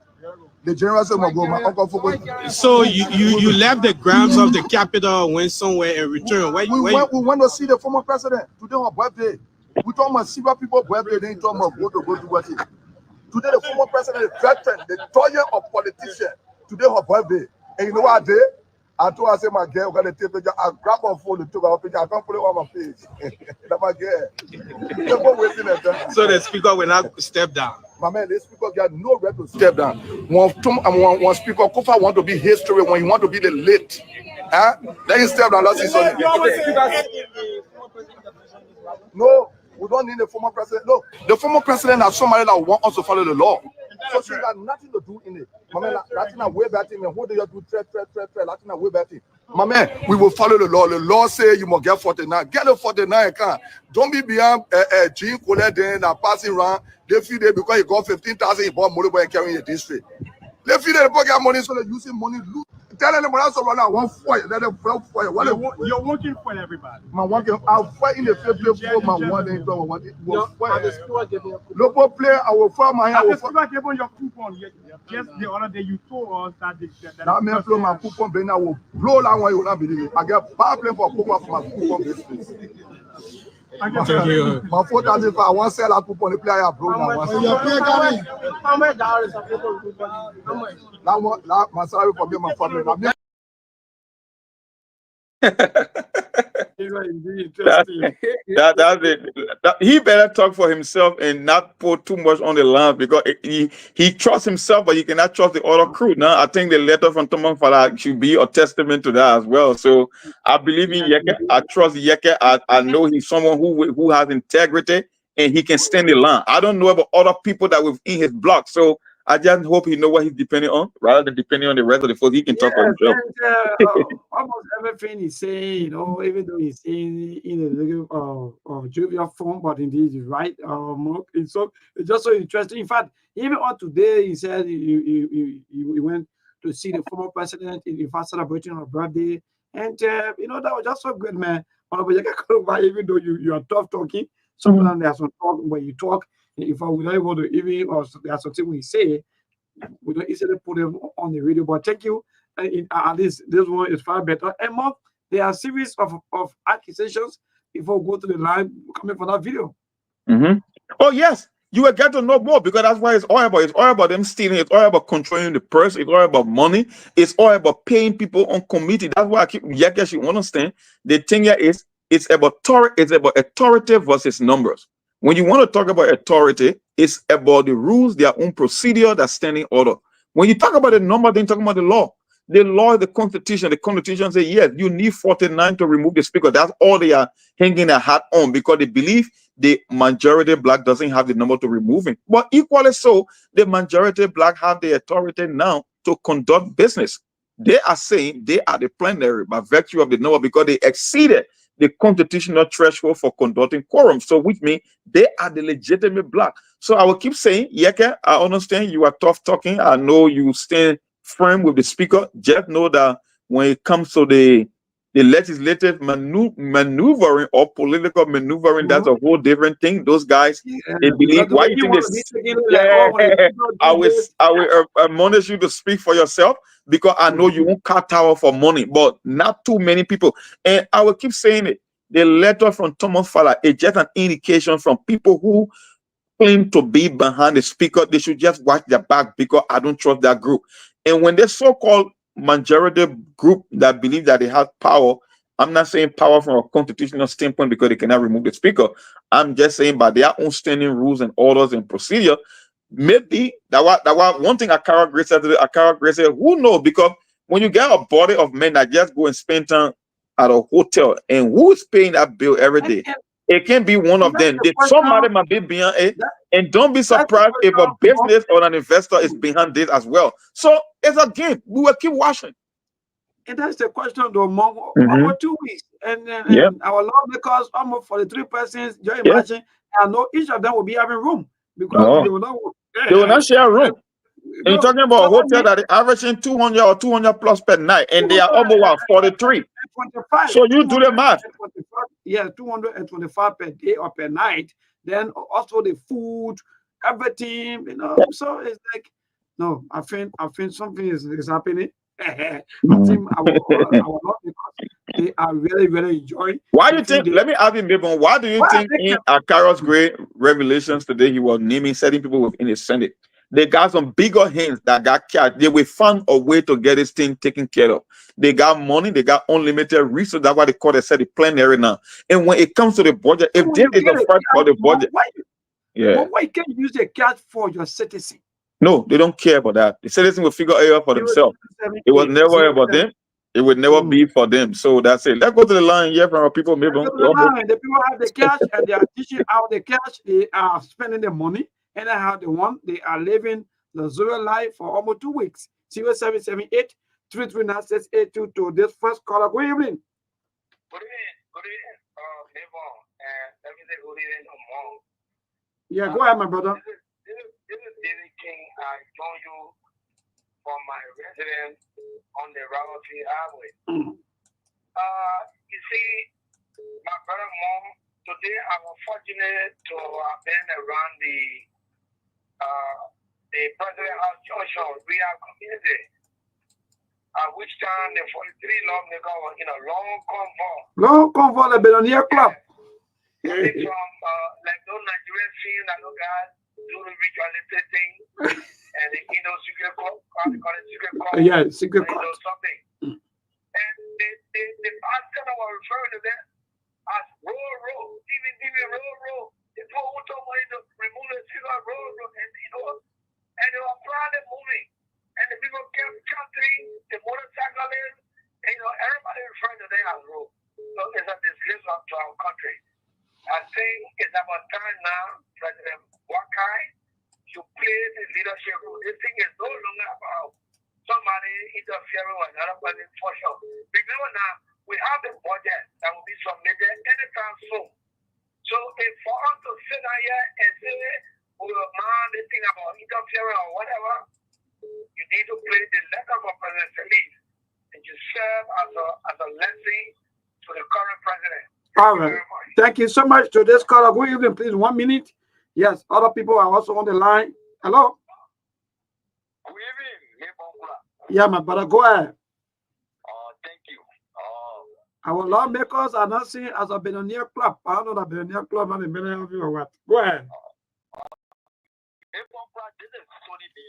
The general say my uncle focus. So you left the grounds of the capital, went somewhere and returned. We went to see the former president today on birthday. We talk about several people birthday. Then talk about go to what it. Today the former president, the veteran, the toilet of politician. Today her birthday. And you know what I did? I told her, I said, my girl, got to take picture. I grab her phone and took her picture. I can't put it on my face. That's my girl. So the speaker will not step down. My man, the speaker got no right to step down. One speaker, Kofa want to be history when you want to be the late. Then you step down. Let's see something. No, we don't need the former president. No, the former president has somebody that wants us to follow the law. So she got nothing to do in it. My man, Latina way back in, who do you do? Threat, Latina way back in. My man, we will follow the law. The law say you must get 49. Get a 49 can. Don't be beyond Jean Colette then passing around. They feel they because you got 15,000, you bought money and carrying your district. They feel they get money, so they're using money. Tell them else around now one fire. Let them fire. You're working for everybody. Man, working. I'll fight in the field for my one day. Local player, I will fight my hand. I gave on your coupon. Just the other day you told us that that man flow my coupon, then I will blow that one. You will not believe it. I get power play for coupon for my coupon business. My 4,000 if I want to sell a coupon, the player bro now. How much dollars a coupon? Now my salary for me, my family. That's it. He better talk for himself and not put too much on the line because he trusts himself, but he cannot trust the other crew. Now, I think the letter from Thomas Fala should be a testament to that as well. So I believe in Yeke. I trust Yeke. I know he's someone who has integrity and he can stand the line. I don't know about other people that were in his block. So I just hope he knows what he's depending on, rather than depending on the rest of the folks. He can talk for himself. And, almost everything he's saying, you know, even though he's saying in a little jovial form, but indeed he's right. It's just so interesting. In fact, even on today, he said he went to see the former president in fact celebrating her birthday, and you know that was just so good, man. Even though you are tough talking, sometimes there's some talk when you talk. If I would not able to even or there's something we say, we don't easily put them on the radio. But thank you. At least this one is far better. And more, there are a series of accusations before we go to the line coming from that video. Oh yes, you will get to know more because that's why it's all about. It's all about them stealing. It's all about controlling the purse. It's all about money. It's all about paying people on committee. That's why I keep Yeke should understand. The thing here is it's about authority versus numbers. When you want to talk about authority, it's about the rules, their own procedure, that standing order. When you talk about the number, then talk about the law. The law is the constitution. The constitution says, yes, you need 49 to remove the speaker. That's all they are hanging their hat on because they believe the majority black doesn't have the number to remove him. But equally so, the majority black have the authority now to conduct business. They are saying they are the plenary by virtue of the number because they exceeded the constitutional threshold for conducting quorum. So which means they are the legitimate black. So I will keep saying, Yeke, I understand you are tough talking. I know you stand firm with the speaker. Just know that when it comes to the legislative maneuvering or political maneuvering, that's a whole different thing. Those guys, they believe. Why you think this? I will admonish you to speak for yourself because I know you won't cut tower for money, but not too many people. And I will keep saying it. The letter from Thomas Fala is just an indication from people who claim to be behind the speaker. They should just watch their back because I don't trust that group. And when the so-called majority group that believe that they have power, I'm not saying power from a constitutional standpoint because they cannot remove the speaker. I'm just saying by their own standing rules and orders and procedure, maybe that was one thing Akara Grace said, who knows? Because when you get a body of men that just go and spend time at a hotel, and who is paying that bill every day? It can be one of them. Somebody might be behind it. And don't be surprised if a business or an investor is behind this as well. So it's a game. We will keep watching. And that's the question though, over 2 weeks. And our lawmakers, almost 43 persons, you imagine, I know each of them will be having room because No, they will not. they will not share a room. And you're No, talking about a hotel that is averaging 200 or 200 plus per night, and they are almost 43. 25. So you do the math. Yeah, 225 per day or per night. Then also the food, everything, you know. So it's like, no, I think something is happening. I think I will not, because they are really, really enjoying. Why do you think? Let me ask you, Mabon, why do you think in Akaro's great revelations today he was naming certain people within the Senate? They got some bigger hands that got catch. They will find a way to get this thing taken care of. They got money, they got unlimited resources. That's why they call it the plenary now. And when it comes to the budget, if this is a fight for the budget, but why can't you use the cash for your citizen? No, they don't care about that. The citizen will figure it out for themselves. It was never about them. It would never be for them. So that's it. Let's go to the line here from our people. Maybe the people have the cash and they are teaching out the cash. They are spending the money, and I have the one. They are living the zero life for almost 2 weeks. 0778 339 to this first caller. Good evening. Good evening. Everything good evening. Yeah, go ahead, my brother. This is David King. I join you from my residence on the Royalty Highway. You see, my brother mom, today I was fortunate to have been around the President House Junction Real Community, at which time the 43 lawmakers were in a long convoy. Long convoy, the Billionaire Club. Coming from like those Nigerian scenes that those guys do the ritualistic thing, and the secret code, secret code. Yeah, secret code. Something. And the pastor was referring to that as roll, roll. The people who told me to remove the cigar, roll, and they were proudly moving. And the people kept chanting, the motorcyclists, everybody referring to them as roll. So it's a disgrace to our country. I think it's about time now, President Wakai, to play the leadership role. This thing is no longer about somebody interfering with another person for sure. Remember now, we have a budget that will be submitted anytime soon. So if for us to sit down here and say we will mind this thing about interfering or whatever, you need to play the letter for President Salif and you serve as a lesson to the current president. All right. Thank you so much to this caller. Good evening, please. 1 minute. Yes, other people are also on the line. Hello. Good evening, yeah, my brother. Go ahead. Thank you. Our lawmakers are not seen as a billionaire club. I don't know the billionaire club and a million of you or what. Go ahead. This is Tony B.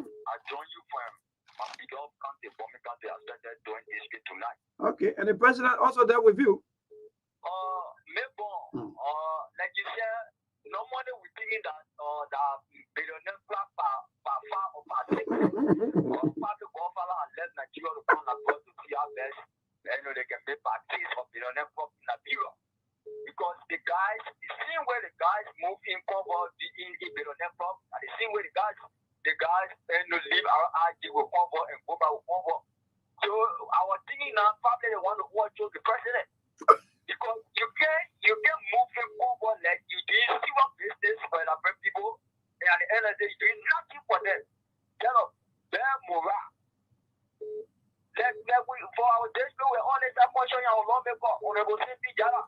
I join you from Mapidov County, Bombay County. I started doing history tonight. Okay, and the president also there with you. Like you said, normally we think that the billionaire club are far or far six. Part of Buffalo and left Nigeria to come across to see our best. They can make parties of billionaire club in Nigeria. Because the same way the guys move in cover in billionaire club, and the same way the guys leave our IG with cover and go back with cover. So our thinking now, probably they want to watch the president. Because you can move him over like you did zero business for the people, and at the end of the day, you did nothing for them. Tell them, their morale. For our days, we're honest, I'm questioning our lawmaker, Honorable Cynthia Jara.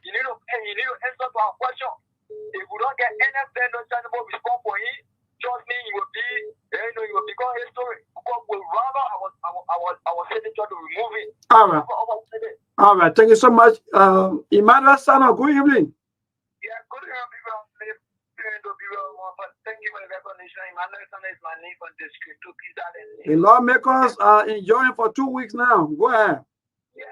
You need to answer to our question. If we don't get any understandable response for him, trust me, you will become history. Because we rather our senator to remove it. All right. All right. Thank you so much. Emmanuel Sano, good evening. Yeah, good evening, people. Thank you for the recognition. Emmanuel Sano is my name from District 2. The lawmakers are enjoying for 2 weeks now. Go ahead. Yeah,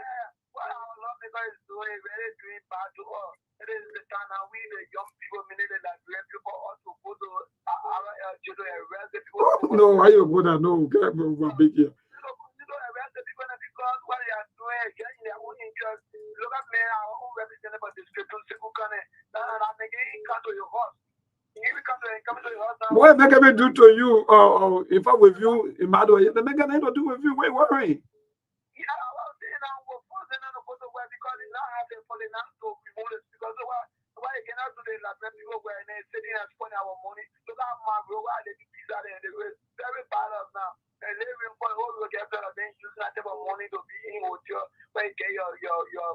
what our lawmakers is doing, really doing bad to us. It is the time now we, the young people, meaning that we have people also go to our children and arrest the people. No, why you go there? No, get over big here. Arrest the people because what they are doing, getting their own interest. Look at me, our own representative of the District 2, I'm making come to your house. Come to your house now. What make me do to you, if I'm with you, Emmanuel, they make anything to do with you. Wait, worry. Yeah, I was saying I was forcing them to go to work because they now have the for the now to remove it because why you cannot do the like people where they're sitting and spending our money? Look at my bro, why they do pizza there? They were very bad now. And they will put all the get better than use that type of money to be in hotel, where you get your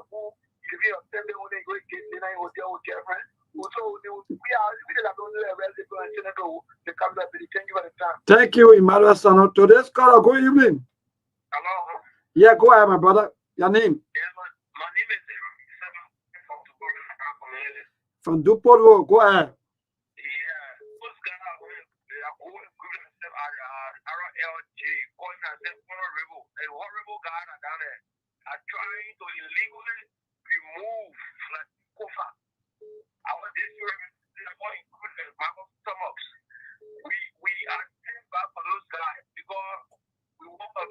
food, you give your family when they go get dinner in hotel with girlfriend. So we are going to the resident and senator the capital city. Thank you for the time. Thank you, Emmanuel Sano. Today's caller, good evening. Hello. Yeah, go ahead, my brother. Your name? Yeah, my name is from Duport Road. Go ahead. Horrible guy down there are trying to illegally remove like Kofa. Our district is more included stomachs. We are sending back for those guys because we want to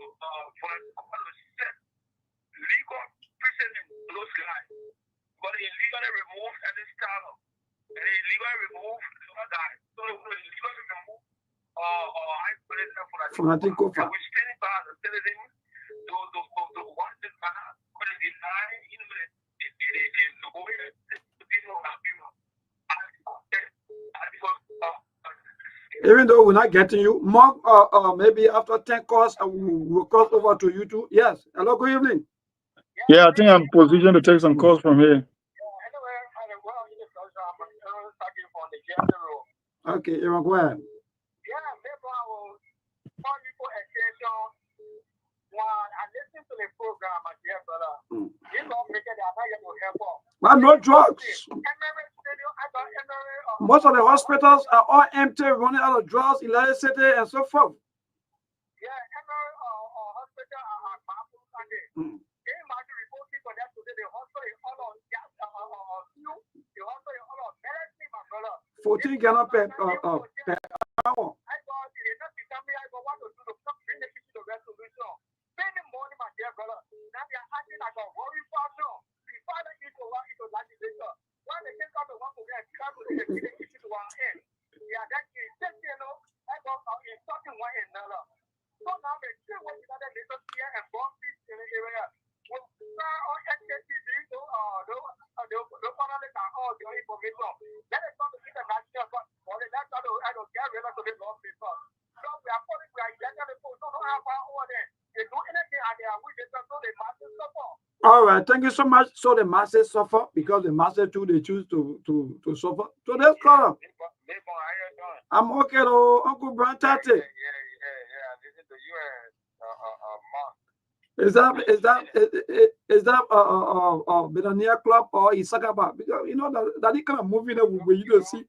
set legal precedent to those guys. But they illegally remove any style and they illegally remove the other guys. So they will illegally remove or isolate them for that. And we're standing by and telling them to watch this man, but they deny, you know, the way people are people. Even though we're not getting you, Mark, maybe after 10 calls, we'll cross over to you too. Yes. Hello, good evening. Yeah, I think I'm positioned to take some calls from here. Okay, Aaron, go ahead. Yeah, maybe I will call you for extension. While I listen to the program, my dear brother, you don't make it, I'm not going to help out. But no drugs. Most of the hospitals are all empty, running out of drugs, electricity, and so forth. Yeah, hospital are powerful Sunday. Can you imagine reporting for that today? The hospital is all on gas, the hospital is all on medicine, my brother. 14 gallons per hour. I got enough family. I got what to do to bring the people to resolution. Spending money, my dear brother. Now they are acting like a worry fashion. We find that into legislature. When they take out the one to get travel to the issue to our end. Yeah, that's the same, you know. I got insulting one another. So now they still want to get the here and bosses in the area. Well, now on Sktv, the finally can all the information. Let us talk to the national, but that's how I don't get rid of the law people. So we are calling, we are elected people, so don't have our order. They do anything and they are wicked, so they must suffer. All right, thank you so much. So the masses suffer because the masses too, they choose to suffer. So that's color. I'm okay though, Uncle Brian Tati. Yeah. Listen to you and Is that Billionaire Club or Isakaba? Because you know that kind of movie that we you see.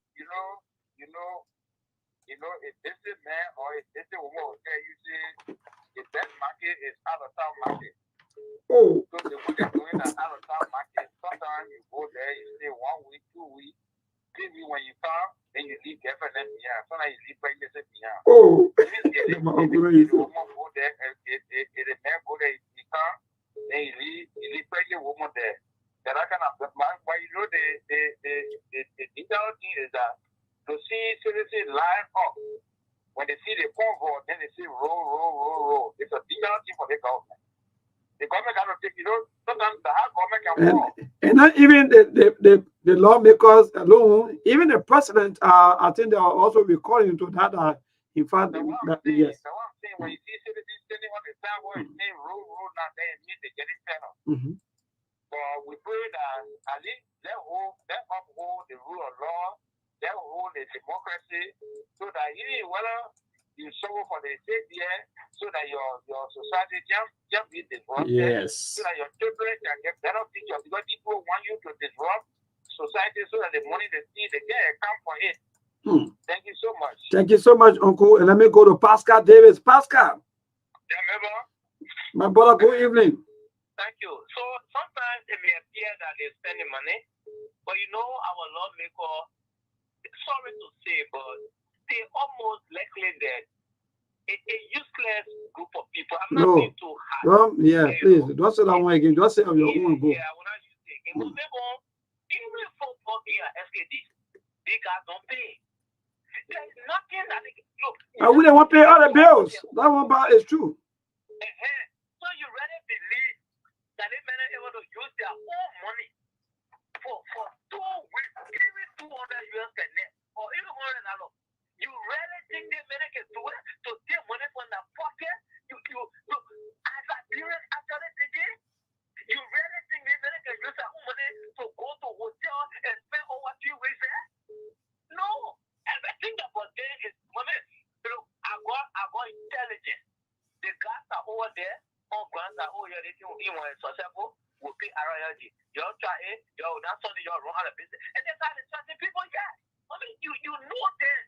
You know, if this is man or if this is woman, okay, you see, the best market is out of town market. Oh. So the way they're doing an out of town market, sometimes you go there, you stay 1 week, 2 weeks. Maybe when you come, then you leave girlfriend behind. Sometimes you leave pregnancy behind. Oh. If the woman go there, if the man go there, he come, then you leave pregnant woman there. That kind of, but you know, the detailed thing is that to see citizens line up, when they see the convoy, then they see roll. It's a detailed thing for the government. The government cannot take, you know, sometimes the hard government can fall. And not even the lawmakers alone, even the president, I think they are also recalling to that. In fact, yes. The one thing, when you see citizens standing on the sidewalk and saying roll, now they mean they get it set up. But we pray that at least let uphold the rule of law, let hold the democracy, so that even whether you suffer for the state here, so that your society can be disrupted, so that your children can get better teachers, because people want you to disrupt society so that the money they see, they get a account for it. Thank you so much. Thank you so much, Uncle. And let me go to Pascal Davis. Pascal. Yeah, remember? My brother, good evening. Thank you. So sometimes it may appear that they're spending money, but you know our lawmaker, sorry to say, but they almost likely that a useless group of people. I'm not being too hard. Please. Don't say that one again. Just say on your own go. Yeah, I will not use it again. But even for being an SKD, they guys don't pay. There's nothing that they can look. And we don't want to pay all the bills. That one part is true. So you really believe that they may not able to use their own money for $200 per net or even $100. You really think they can do it to take money from the pocket? You as a parent actually thinking, you really think they can use that money to go to hotel and spend over 2 weeks there? No. Everything that was there is money. Look, I got intelligence. The guys are over there, all grants are over here, they think you want successful, will pay a royalty. You'll try it, you'll not only you'll run out of business. And that's how they're charging people, yeah. I mean, you know that.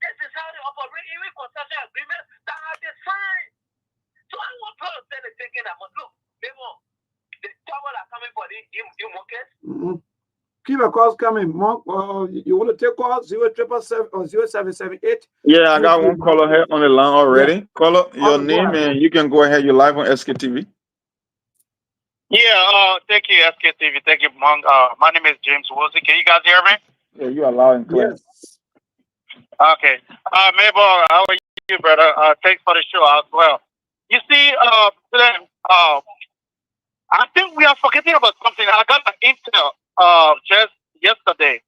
This is how they operate even concession agreement that have been signed. So I want to say the taking that much. Look, the trouble are coming for the markets. Keep a calls coming. Monk, you want to take calls 0777 or 0778? Yeah, I got one caller here on the line already. Yeah. Caller, your name and you can go ahead. You're live on Sktv. Yeah, thank you, Sktv. Thank you, Monk. My name is James Woolsey. Can you guys hear me? Yeah, you are loud and clear. Yes. Okay. Mabel, how are you, brother? Thanks for the show as well. You see, I think we are forgetting about something. I got an intel just yesterday,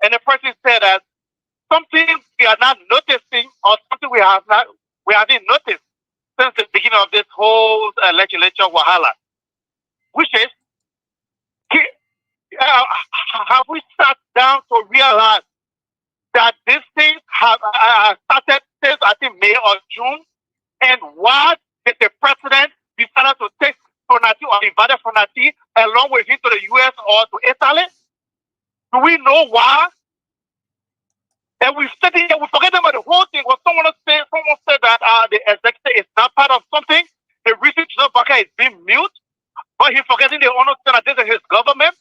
and the person said that something we are not noticing or something we haven't noticed since the beginning of this whole legislature wahala, which is have we sat down to realize that this thing have started since I think May or June, and why did the president decide to take Fonati or invited Fonati along with him to the US or to Italy? Do we know why? And we're sitting here, we forget about the whole thing. Someone said that the executive is not part of something. The reason Joseph Parker is being mute, but he's forgetting the understand that this is his government.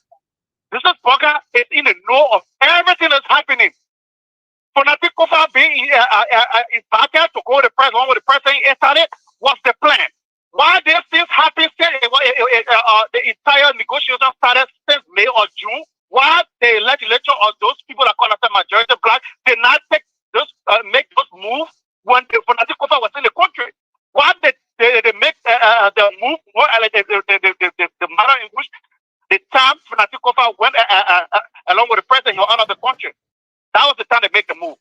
Joseph Parker is in the know of everything that's happening. Fonati Kofa being invited to go to the press along with the president in Italy. What's the plan? Why these things happen since the entire negotiation started since May or June? Why the legislature or those people that call themselves majority black did not take those make those moves when the Fonati Kofa was in the country? Why did they make the move more like the manner in which the time Fonati Kofa went along with the president he was out of the country? That was the time they make the move.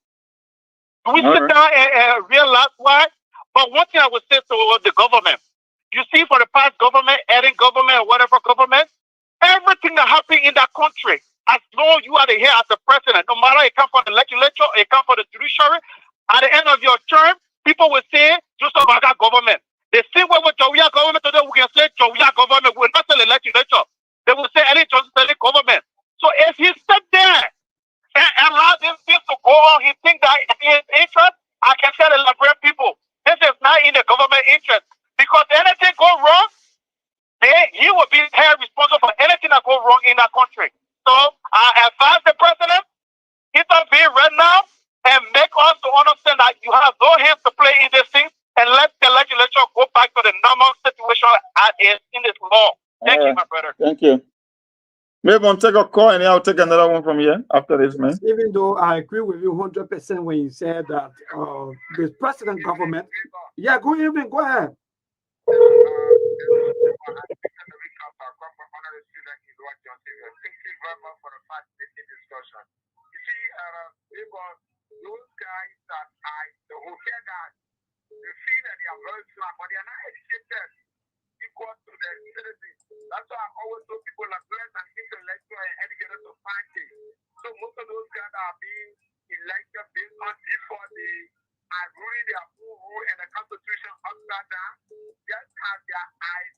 Do we sit down and realize why? But one thing I would say to the government, you see, for the past government, adding government, or whatever government, everything that happened in that country, as long as you are here as the president, no matter it comes from the legislature, it comes from the judiciary, at the end of your term, people will say, just about that government. The same way with Jowia government today, we can say Jowia government, we will not say the legislature. They will say any government. So if he sat there and allow these things to go on, he thinks that in his interest, I can tell the Liberian people, this is not in the government interest. Because anything go wrong, he will be held responsible for anything that go wrong in that country. So I advise the president, intervene right now and make us to understand that you have no hands to play in this thing, and let the legislature go back to the normal situation as is in this law. Thank you, my brother. Thank you. Maybe I'll take a call and I'll take another one from here after this, man. Even though I agree with you 100% when you said that the president government, yeah, go ahead. Those guys that the hotel guys, they feel that they are very smart, but they are not educated equal to the citizens. That's why I always tell people like blessed and intellectual and educated to find things. So most of those guys that are being elected based on default, they are ruling their full rule and the constitution upside down. Just have their eyes,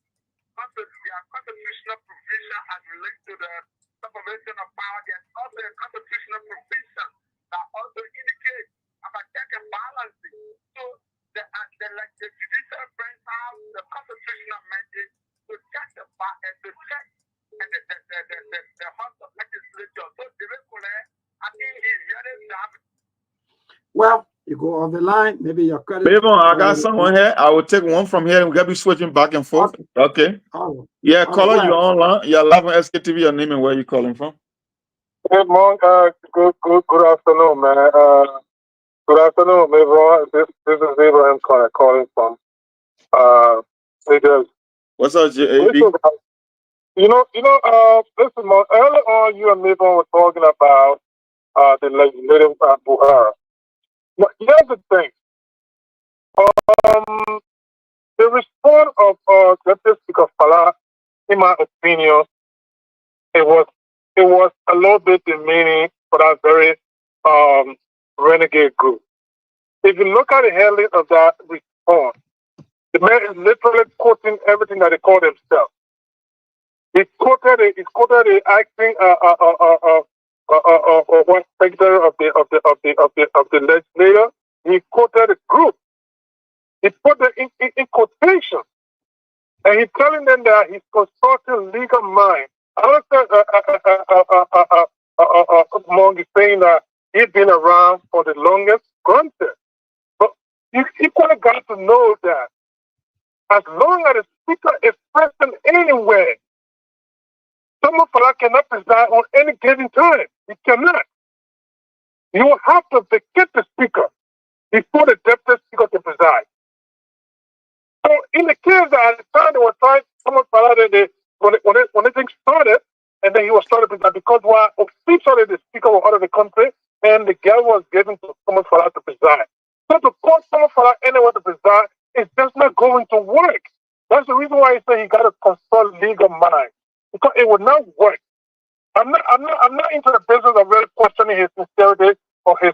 their constitutional provision as relates to the separation of power. There's also a constitutional provision that also indicates about check and balancing. So the judicial branch have the constitutional mandate to check the and the House of Legislature. So I think he's ready to have it. Well, you go on the line, maybe your credit. I got someone here. I will take one from here. We're gonna be switching back and forth. Okay. Yeah, caller, you're online. You're live on Sktv. Your name and where you calling from? Good morning. Good afternoon, man. Good afternoon, everyone. This is Abraham calling from New Jersey. What's up, JAB? Listen, Mo, earlier on, you and Mabel were talking about the legislative Buhara. But here's the thing. The response of Justice Speaker Fala, in my opinion, it was a little bit demeaning for that very renegade group. If you look at the heading of that response, the man is literally quoting everything that they call themselves. He quoted the acting one secretary of the legislature. He quoted the group. He put it in quotation, and he's telling them that he's consulting legal mind. I understand Monk is saying that he's been around for the longest. Granted, but you equally got to know that as long as the speaker is present anywhere, someone cannot preside on any given time. He cannot. You will have to vacate the speaker before the deputy speaker can preside. So in the case that at the time they were trying, someone when the thing started, and then he was trying to preside because while officially the speaker was out of the country, and the girl was given to someone to preside. So to call someone anyone to preside is just not going to work. That's the reason why he said he got to consult legal mind, because it would not work. I'm not into the business of really questioning his sincerity or his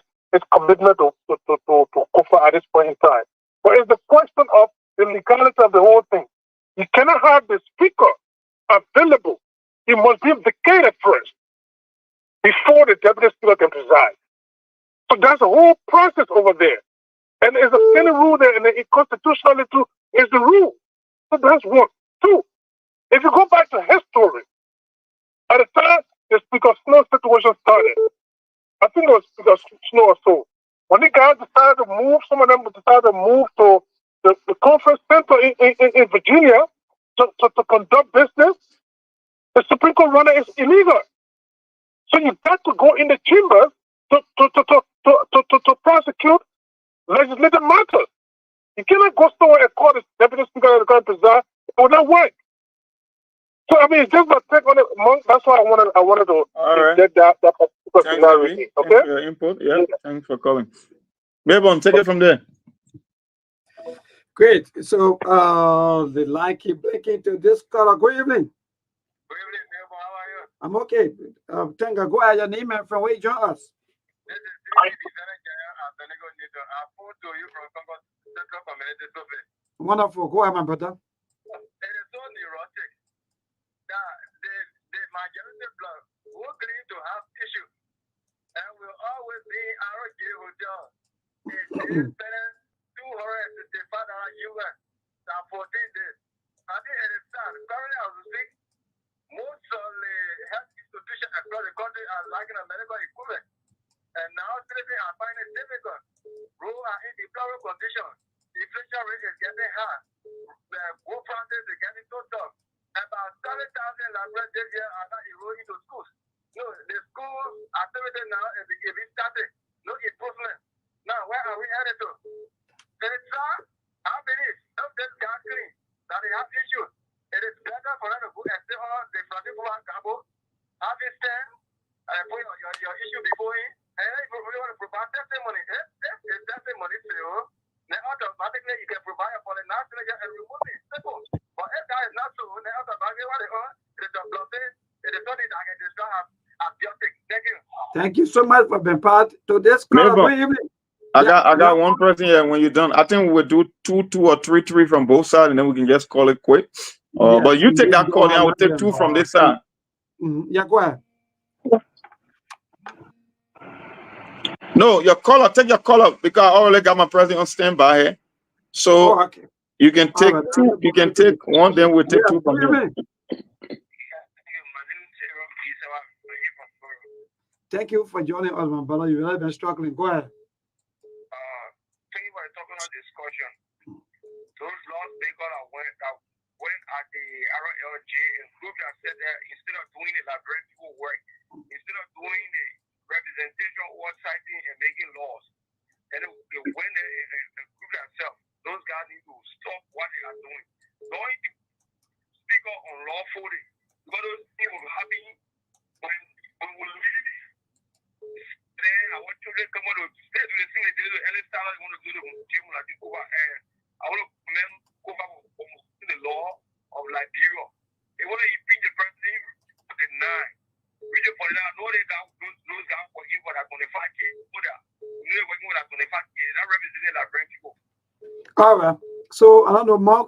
commitment to Kofa at this point in time. But it's the question of the legality of the whole thing. You cannot have the speaker available. He must be vacated first before the deputy speaker can preside. So that's the whole process over there. And there's a silly rule there, and the constitutionally too is the rule. So that's one. Two, if you go back to history, at the time the Speaker Snow situation started, I think it was Speaker Snow or so. When the guys decided to move, some of them decided to move to the conference center in Virginia to conduct business. The Supreme Court runner is illegal. So you got to go in the chambers to prosecute legislative matters. You cannot go somewhere and call the deputy speaker of the country preside. It will not work. So I mean, it's just my take on it, Monk. That's why I wanted to get that particular Thanks, okay? Thanks for your input. Yeah, thanks for calling. Mabon, take it from there. Great. So the line keep blinking to this caller. Good evening. Good evening, Mabel. How are you? I'm okay. Tenga, go ahead. Your name and from where you join us. This is I phone to you from Central Community Service. Wonderful. Go ahead, my brother. It is so neurotic that the majority bloc who agree to have issues and will always be ROG hotel. It's spending $265 US and 14 days. I think it is sad. Currently, as we speak, most of the health institutions across the country are lacking a medical equipment. And now sleeping and finding it difficult. Rural are in deplorable conditions. Inflation rate is getting high. The food prices are getting so tough. About 30,000 laboratories this year are not enrolled into schools. No, the school activity now is starting. No improvement. Now, where are we headed to? It is sad. I believe if this got clean, that they have issues. It is better for them to go and say, oh, the Francis Cabo, have it stand, put your issue before him. And if you really want to provide testimony, if testimony fails, then automatically you can provide for the national and remove it. Simple. But if that is not so, then automatically what they are, it is a blockade, it is something that can just have abiotic. Thank you. Thank you so much for being part to this call. Good evening. I got one person here. When you're done, I think we'll do two or three from both sides, and then we can just call it quick. But you take that call, and I will take two from this side. Yeah, go ahead. No, your caller, take your caller because I already got my president on standby here. So you can take two, you can take one, then we'll take two from here. Thank you for joining us, my brother. You've really been struggling. Go ahead. Thank you for talking on discussion. Those laws they got went at the RLG and group that said that instead of doing the laboratory work, instead of doing the representation or citing and making laws, and they went there and the group themselves, those guys need to stop what they are doing. Going to speak up on lawfully. gonna see what happen when we leave. Then our children come on to stay to the thing they do. Any style I want to do the gym like this over and I want to cover the law of Liberia. They want to impeach the president for the 9. We just for now know they got those guys for him for that 25K. You know working with that 25K. That represents Liberian people. All right. So I don't know, Mark.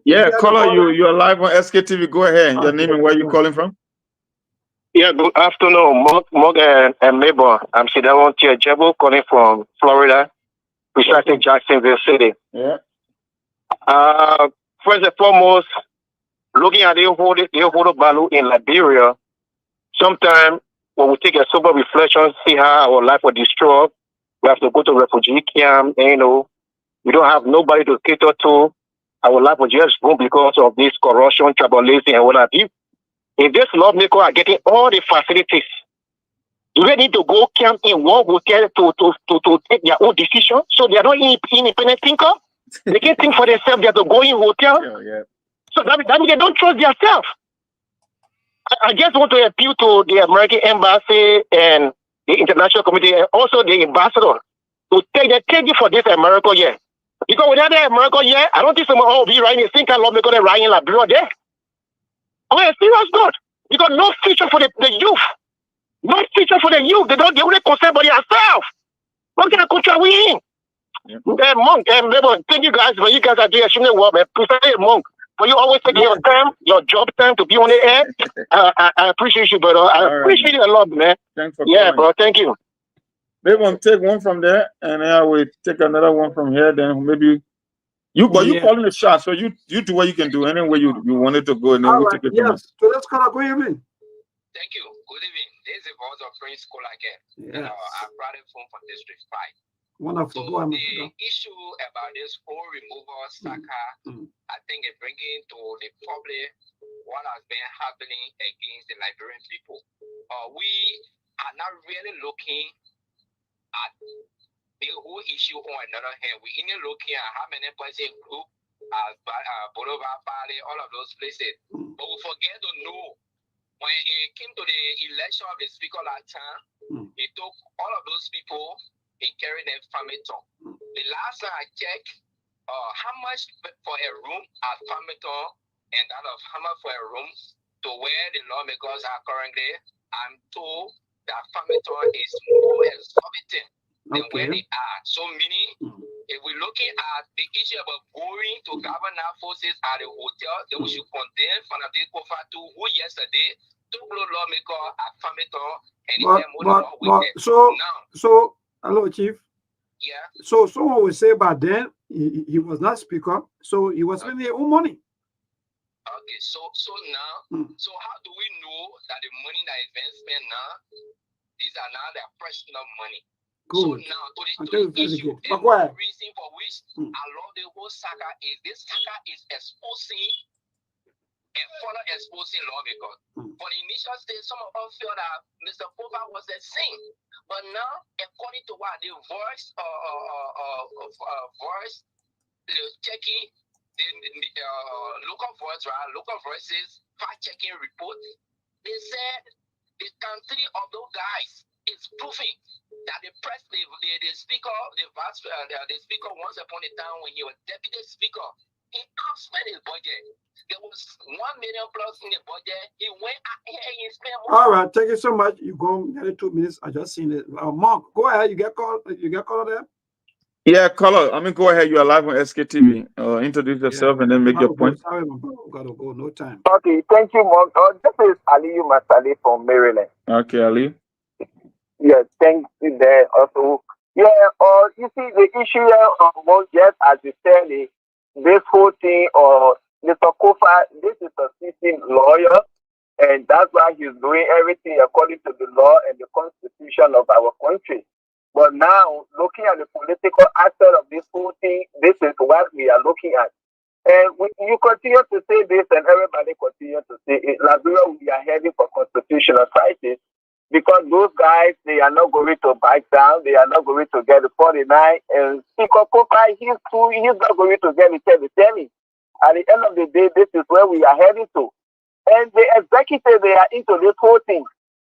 Yeah, caller, you're live on SKTV. Go ahead. Your name and where you calling from? Yeah, good afternoon, Mark and Mabel. I'm Sidawon Jebo calling from Florida, precisely Jacksonville City. Yeah. First and foremost, looking at the whole Ballon in Liberia, sometimes when we take a sober reflection, see how our life was destroyed, we have to go to refugee camp, and, we don't have nobody to cater to. Our life was just ruined because of this corruption, tribalism, and what have you. If this lawmakers are getting all the facilities, do they need to go camp in one hotel to take their own decision? So they are not independent thinkers. They can't think for themselves. They have to go in hotel. Yeah. So that means they don't trust themselves. I just want to appeal to the American embassy and the international community and also the ambassador to take it for this America here. Because without the America here, I don't think someone will be writing the same kind of lawmaker they're writing like Liberia there. Oh, yeah, serious God. Because no future for the youth. No future for the youth. They only concern about themselves. What kind of country are we in? Yeah. Monk, thank you guys for you guys are doing extremely well, man. Precisely, Monk. For you always taking your time, your job time to be on the air. I appreciate you, brother. I appreciate it a lot, man. Thanks for calling. Bro. Thank you. Maybe we'll take one from there, and then I will take another one from here. Then maybe you calling the shot, so you do what you can do. Anyway, you wanted to go, and then we take it from there. So let's call up. Good evening. Thank you. Good evening. This is the voice of Prince School again. I'm brought it from District 5. Wonderful. So the issue about this whole removal Saka, I think it bringing to the public what has been happening against the Liberian people. We are not really looking at the whole issue on another hand. We only looking at how many places group as Bolova, Bali, all of those places. But we forget to know when it came to the election of the speaker last time, he took all of those people and carried them from it on. The last time I checked, how much for a room at Farmington and that of how much for a room to where the lawmakers are currently, I'm told that Farmington is more exorbitant than where they are. So meaning, if we're looking at the issue about going to governor forces at a hotel, then we should condemn Fanatic Kofa to who yesterday took the lawmaker at Farmington and So hello, Chief. Yeah. So someone will say, but then he was not speaker, so he was spending his own money. Okay, so now, so how do we know that the money that is being spent now, these are now their personal money? Good. So now, to the issue, good. the reason for which I love the whole saga is this saga is exposing and further exposing lawmakers. For the initial stage, some of us felt that Mr. Kofa was a sin, but now, according to what the voice, checking the local voice, right? Local voices fact-checking report, they said the country of those guys is proving that the speaker, the speaker once upon a time when he was deputy speaker, he outspent his budget. There was 1 million plus in the budget. He went ahead and spent more. All right, thank you so much. You go nearly 2 minutes. I just seen it. Mark, go ahead. You get called there? Yeah, caller. Go ahead. You are live on SKTV. Introduce yourself and then make your point. Sorry, gotta go. No time. Okay, thank you, Mark. This is Aliyu Masale from Maryland. Okay, Ali. Yes, thank you there also. Yeah, you see the issue was just as you said, this whole thing, Mr. Kofa, this is a sitting lawyer, and that's why he's doing everything according to the law and the constitution of our country. But now, looking at the political aspect of this whole thing, this is what we are looking at. And you continue to say this, and everybody continues to say it. Liberia, we are heading for constitutional crisis because those guys, they are not going to back down. They are not going to get the 49. And Speaker Kofa, he's not going to get the 30. At the end of the day, this is where we are heading to. And the executive, they are into this whole thing.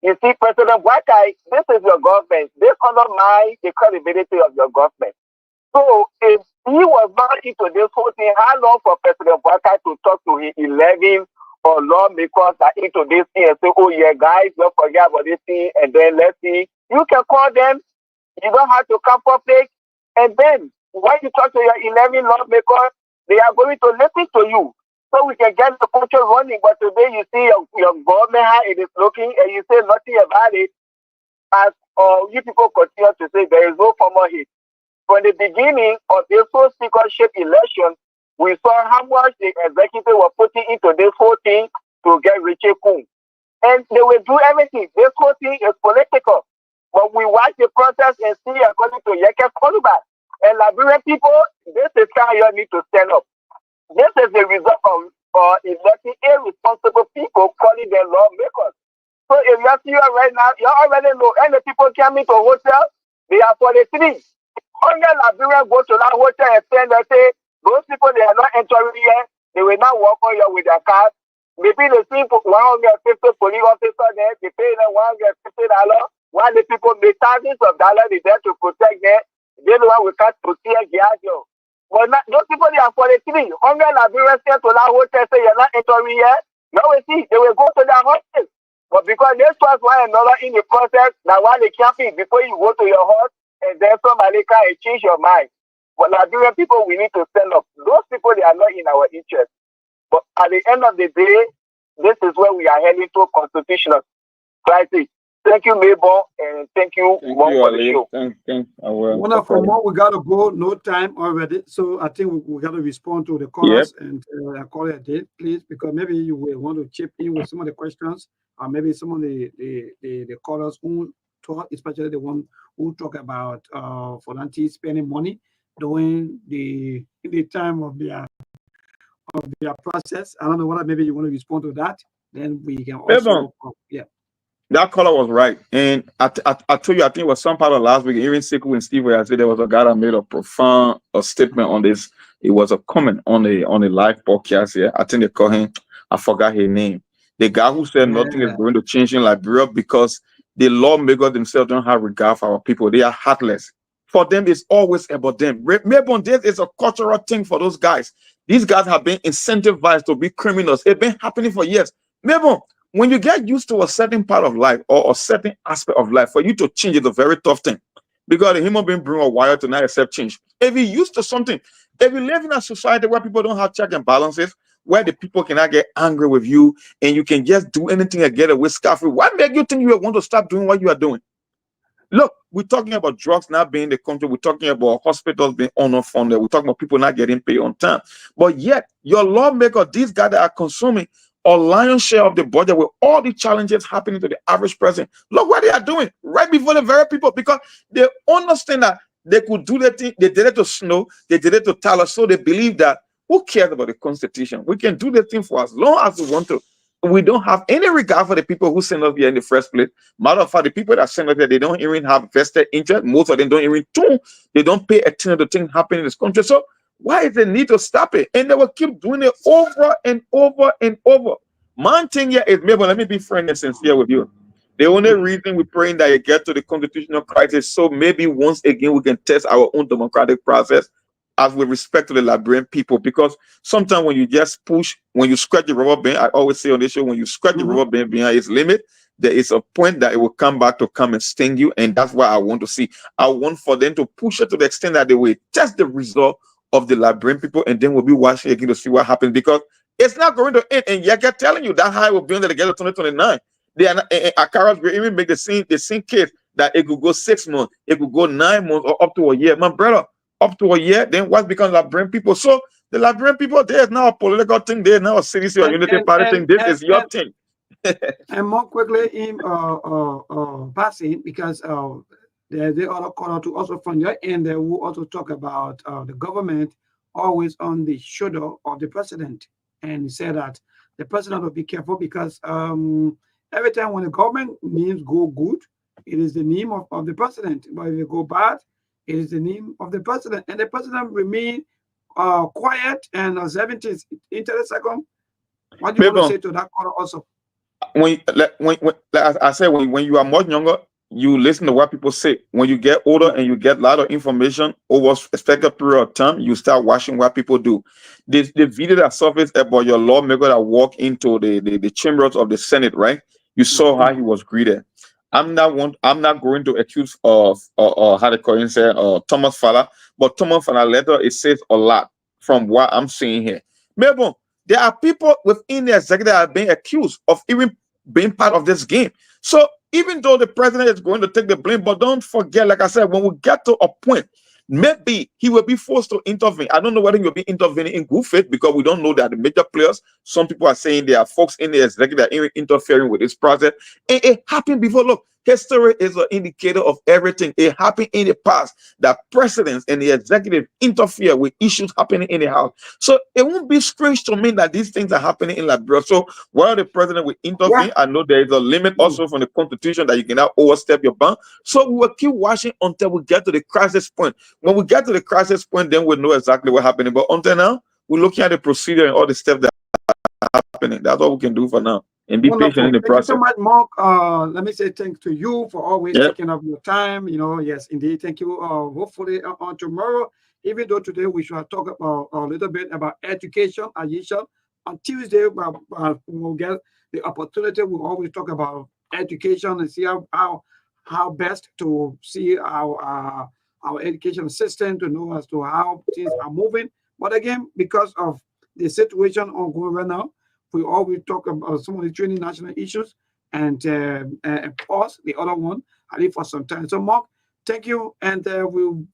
You see, President Wakai, this is your government. This undermines the credibility of your government. So if he was not into this whole thing, how long for President Wakai to talk to his 11 or lawmakers that into this thing and say, oh yeah, guys, don't forget about this thing, and then let's see. You can call them. You don't have to come public. And then when you talk to your 11 lawmakers, they are going to listen to you. So we can get the country running. But today you see your government, how it is looking, and you say nothing about it. As you people continue to say there is no formal hit. From the beginning of this whole speakership election, we saw how much the executive were putting into this whole thing to get Richie Kuhn. And they will do everything. This whole thing is political. But we watch the process and see according to Yeke Koluba. And Liberian people, this is how you need to stand up. This is the result of electing irresponsible people calling them lawmakers. So if you see right now, you already know, and the people coming to hotel, they are 43. 100 Liberians go to that hotel and stand and say, those people, they are not entering here. They will not walk on here with their cars. Maybe they see 150 police officers there, they pay them $150, while the people make thousands of dollars there to protect them. They the one we can't protect Giaggio. But not, those people, they are 43. 100 Liberians sent to that hotel say, you're not entering here. Now we see, they will go to their hotel. But because they trust one another in the process, now while they camping, before you go to your house, and then somebody can change your mind. But Liberian people, we need to stand up. Those people, they are not in our interest. But at the end of the day, this is where we are heading to constitutional crisis. Thank you, Mabel, and thank you, Mom, for the show. Wonderful, Mom. We got to go. No time already. So I think we got to respond to the callers and call it a day, please, because maybe you will want to chip in with some of the questions, or maybe some of the callers who talk, especially the one who talk about volunteers spending money during the time of their process. I don't know whether maybe you want to respond to that. Then we can also That caller was right. And I told you, I think it was some part of last week, even Siku and Steve, where I said there was a guy that made a profound statement on this. It was a comment on the live podcast here. I think they call him, I forgot his name. The guy who said nothing is going to change in Liberia because the lawmakers themselves don't have regard for our people. They are heartless. For them, it's always about them. Maybe this is a cultural thing for those guys. These guys have been incentivized to be criminals. It's been happening for years. Maybe when you get used to a certain part of life or a certain aspect of life, for you to change is a very tough thing. Because the human being bring a wire to not accept change. If you're used to something, if you live in a society where people don't have check and balances, where the people cannot get angry with you and you can just do anything and get away scot-free, what makes you think you want to stop doing what you are doing? Look, we're talking about drugs not being in the country. We're talking about hospitals being underfunded. We're talking about people not getting paid on time. But yet, your lawmaker, these guys that are consuming a lion's share of the budget with all the challenges happening to the average person. Look what they are doing right before the very people, because they understand that they could do the thing. They did it to Snow. They did it to Tyler. So they believe that who cares about the Constitution? We can do the thing for as long as we want to. We don't have any regard for the people who send us here in the first place. Matter of fact, the people that send us here, they don't even have vested interest. Most of them don't even they don't pay attention to things happening in this country. So why is the need to stop it? And they will keep doing it over and over and over. My thing here is, maybe let me be frank and sincere with you. The only reason we're praying that you get to the constitutional crisis, so maybe once again we can test our own democratic process as with respect to the Liberian people. Because sometimes when you just push, when you scratch the rubber band, I always say on this show, when you scratch the rubber band behind its limit, there is a point that it will come back to come and sting you. And that's what I want to see. I want for them to push it to the extent that they will test the result of the Liberian people, and then we'll be watching again to see what happens, because it's not going to end. And yet, telling you that high will be under the together 2029. They are not, Akaras will even make the same case that it could go 6 months, it could go 9 months, or up to a year. My brother, up to a year, then what becomes Liberian people? So the Liberian people, there is now a political thing, there is now a citizen or unity party thing. This is your thing. And more quickly in passing, because there's the other caller to also from your end, they will also talk about the government always on the shoulder of the president, and say that the president will be careful because every time when the government names go good, it is the name of the president. But if it go bad, it is the name of the president, and the president remain quiet and observing his interest. What do you want to say to that caller also? When I said, when you are much younger, you listen to what people say. When you get older and you get a lot of information over a specific period of time, you start watching what people do. The video that surfaced about your lawmaker that walked into the chambers of the Senate, right? You saw how he was greeted. I'm not going to accuse of how the Korean say Thomas Fowler, but Thomas Fowler letter, it says a lot from what I'm seeing here. Maybe there are people within the executive that are being accused of even being part of this game. So even though the president is going to take the blame, but don't forget, like I said, when we get to a point, maybe he will be forced to intervene. I don't know whether he will be intervening in good faith, because we don't know that the major players, some people are saying there are folks in the executive that are interfering with this process. And it happened before. Look, history is an indicator of everything. It happened in the past that presidents and the executive interfere with issues happening in the house. So it won't be strange to me that these things are happening in Liberia. So while the president will intervene, I know there is a limit also from the constitution that you cannot overstep your bound. So we will keep watching until we get to the crisis point. When we get to the crisis point, then we'll know exactly what's happening. But until now, we're looking at the procedure and all the steps that are happening. That's all we can do for now. And be patient in the process. Thank you so much, Mark. Let me say thanks to you for always taking up your time. You know, yes, indeed. Thank you. Hopefully on tomorrow, even though today we should talk about a little bit about education as usual. On Tuesday, we'll get the opportunity. We'll always talk about education and see how best to see our education system, to know as to how things are moving. But again, because of the situation ongoing right now, we always talk about some of the training national issues and pause the other one, I leave for some time. So, Mark, thank you, and we'll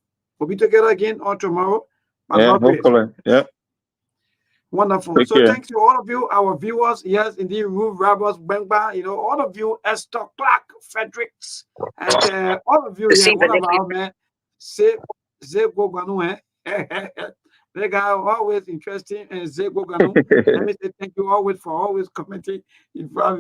be together again on tomorrow. Hopefully. Yeah. Wonderful. Take so care. Thanks to all of you, our viewers. Yes, indeed, Ruth, Roberts, Bengba, all of you, Esther Clark, Fredericks, and all of you, one of our men, Zego Ganu, they guy always interesting, and Zego Ganu. Let me say thank you always for always commenting. In fact,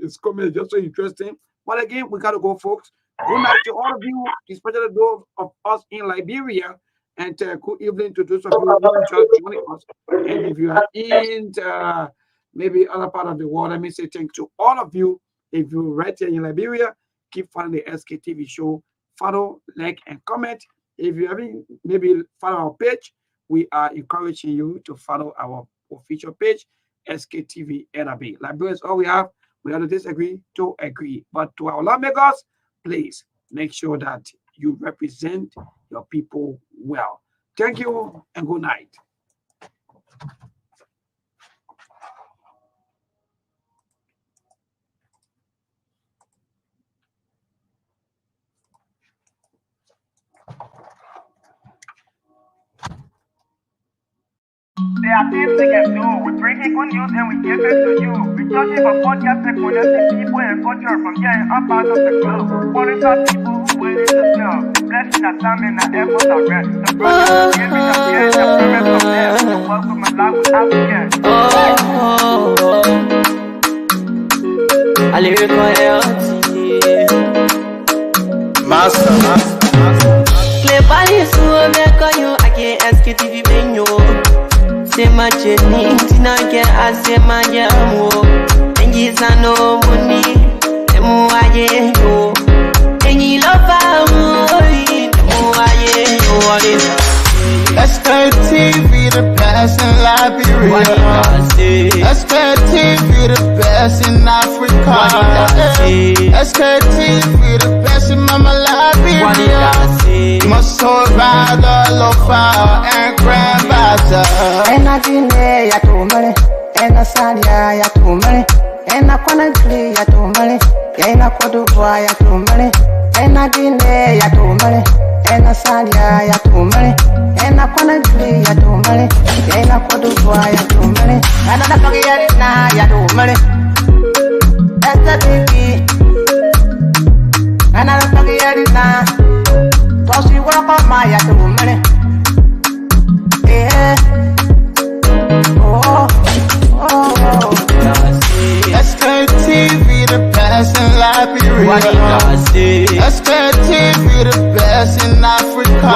his comment is just so interesting. But again, we got to go, folks. Good night to all of you, especially those of us in Liberia. And good evening to those of you who enjoy joining us. And if you are in maybe other part of the world, let me say thank you to all of you. If you're right here in Liberia, keep following the SKTV show. Follow, like, and comment. If you haven't maybe follow our page, we are encouraging you to follow our official page, SKTV-Lib. Liberia is all we have. We have to disagree to agree. But to our lawmakers, please make sure that you represent your people well. Thank you and good night. There are things we can do. We bring in good news and we give it to you. We judge it for podcast and connecting people and culture from here and up out of the globe. Foreign people who waiting to serve. The blessing that time and the effort are rest. The brothers who give it up here, the promise of them. The welcome of life we have here. I lyrical Master. Play Ballon, so I can't ask you if you been you. Say my journey, Tina can ask my jamo. And you no money, and Muaye go. And you love Sktv, the best in Liberia. Sktv, the best in Africa. Sktv, the best in Mama Liberia. Must hold by the lofa and grandfather. Ena Guinea ya tumale, ena Salia ya tumale, ena Conakry ya tumale, ena Cote d'Ivoire ya tumale, ena Guinea ya tumale, ena Salia ya tumale, ena Conakry ya tumale, ena Cote d'Ivoire ya tumale, ena Nigeria ya tumale, Sktv, ena Nigeria, tosi wako maya tumale. Sktv, the best in Liberia. Sktv, the best in Africa.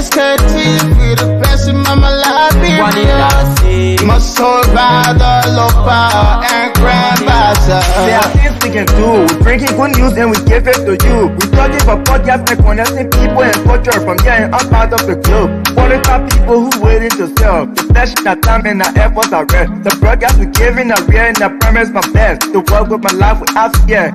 Sktv, the best in Mama Liberia. Liberia, my soul rather local and grand bazaar. There are things we can do. We bring in good news and we give it to you. We talking for podcasts and connecting people and culture from here and out part of the globe. Qualified people who waiting to sell. The flesh, that time and our efforts are rest. The broadcast we giving are real and I promise my best. To work with my life without fear.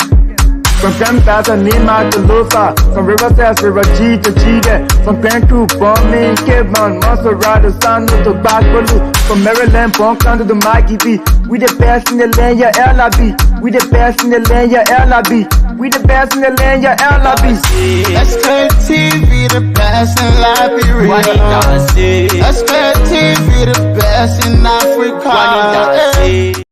From Grandfather, Nima to Lufa. From Riverside, River G to Chile. From Grand Crew, Bombing, Kidman, Monserrat, Sano to Backwalu. From Maryland, Bonk to the Mikey B. We the best in the land, yeah, LIB. We the best in the land, yeah, LIB. We the best in the land, yeah, LIB. Sktv, the best in Liberia. Sktv, the best in Africa.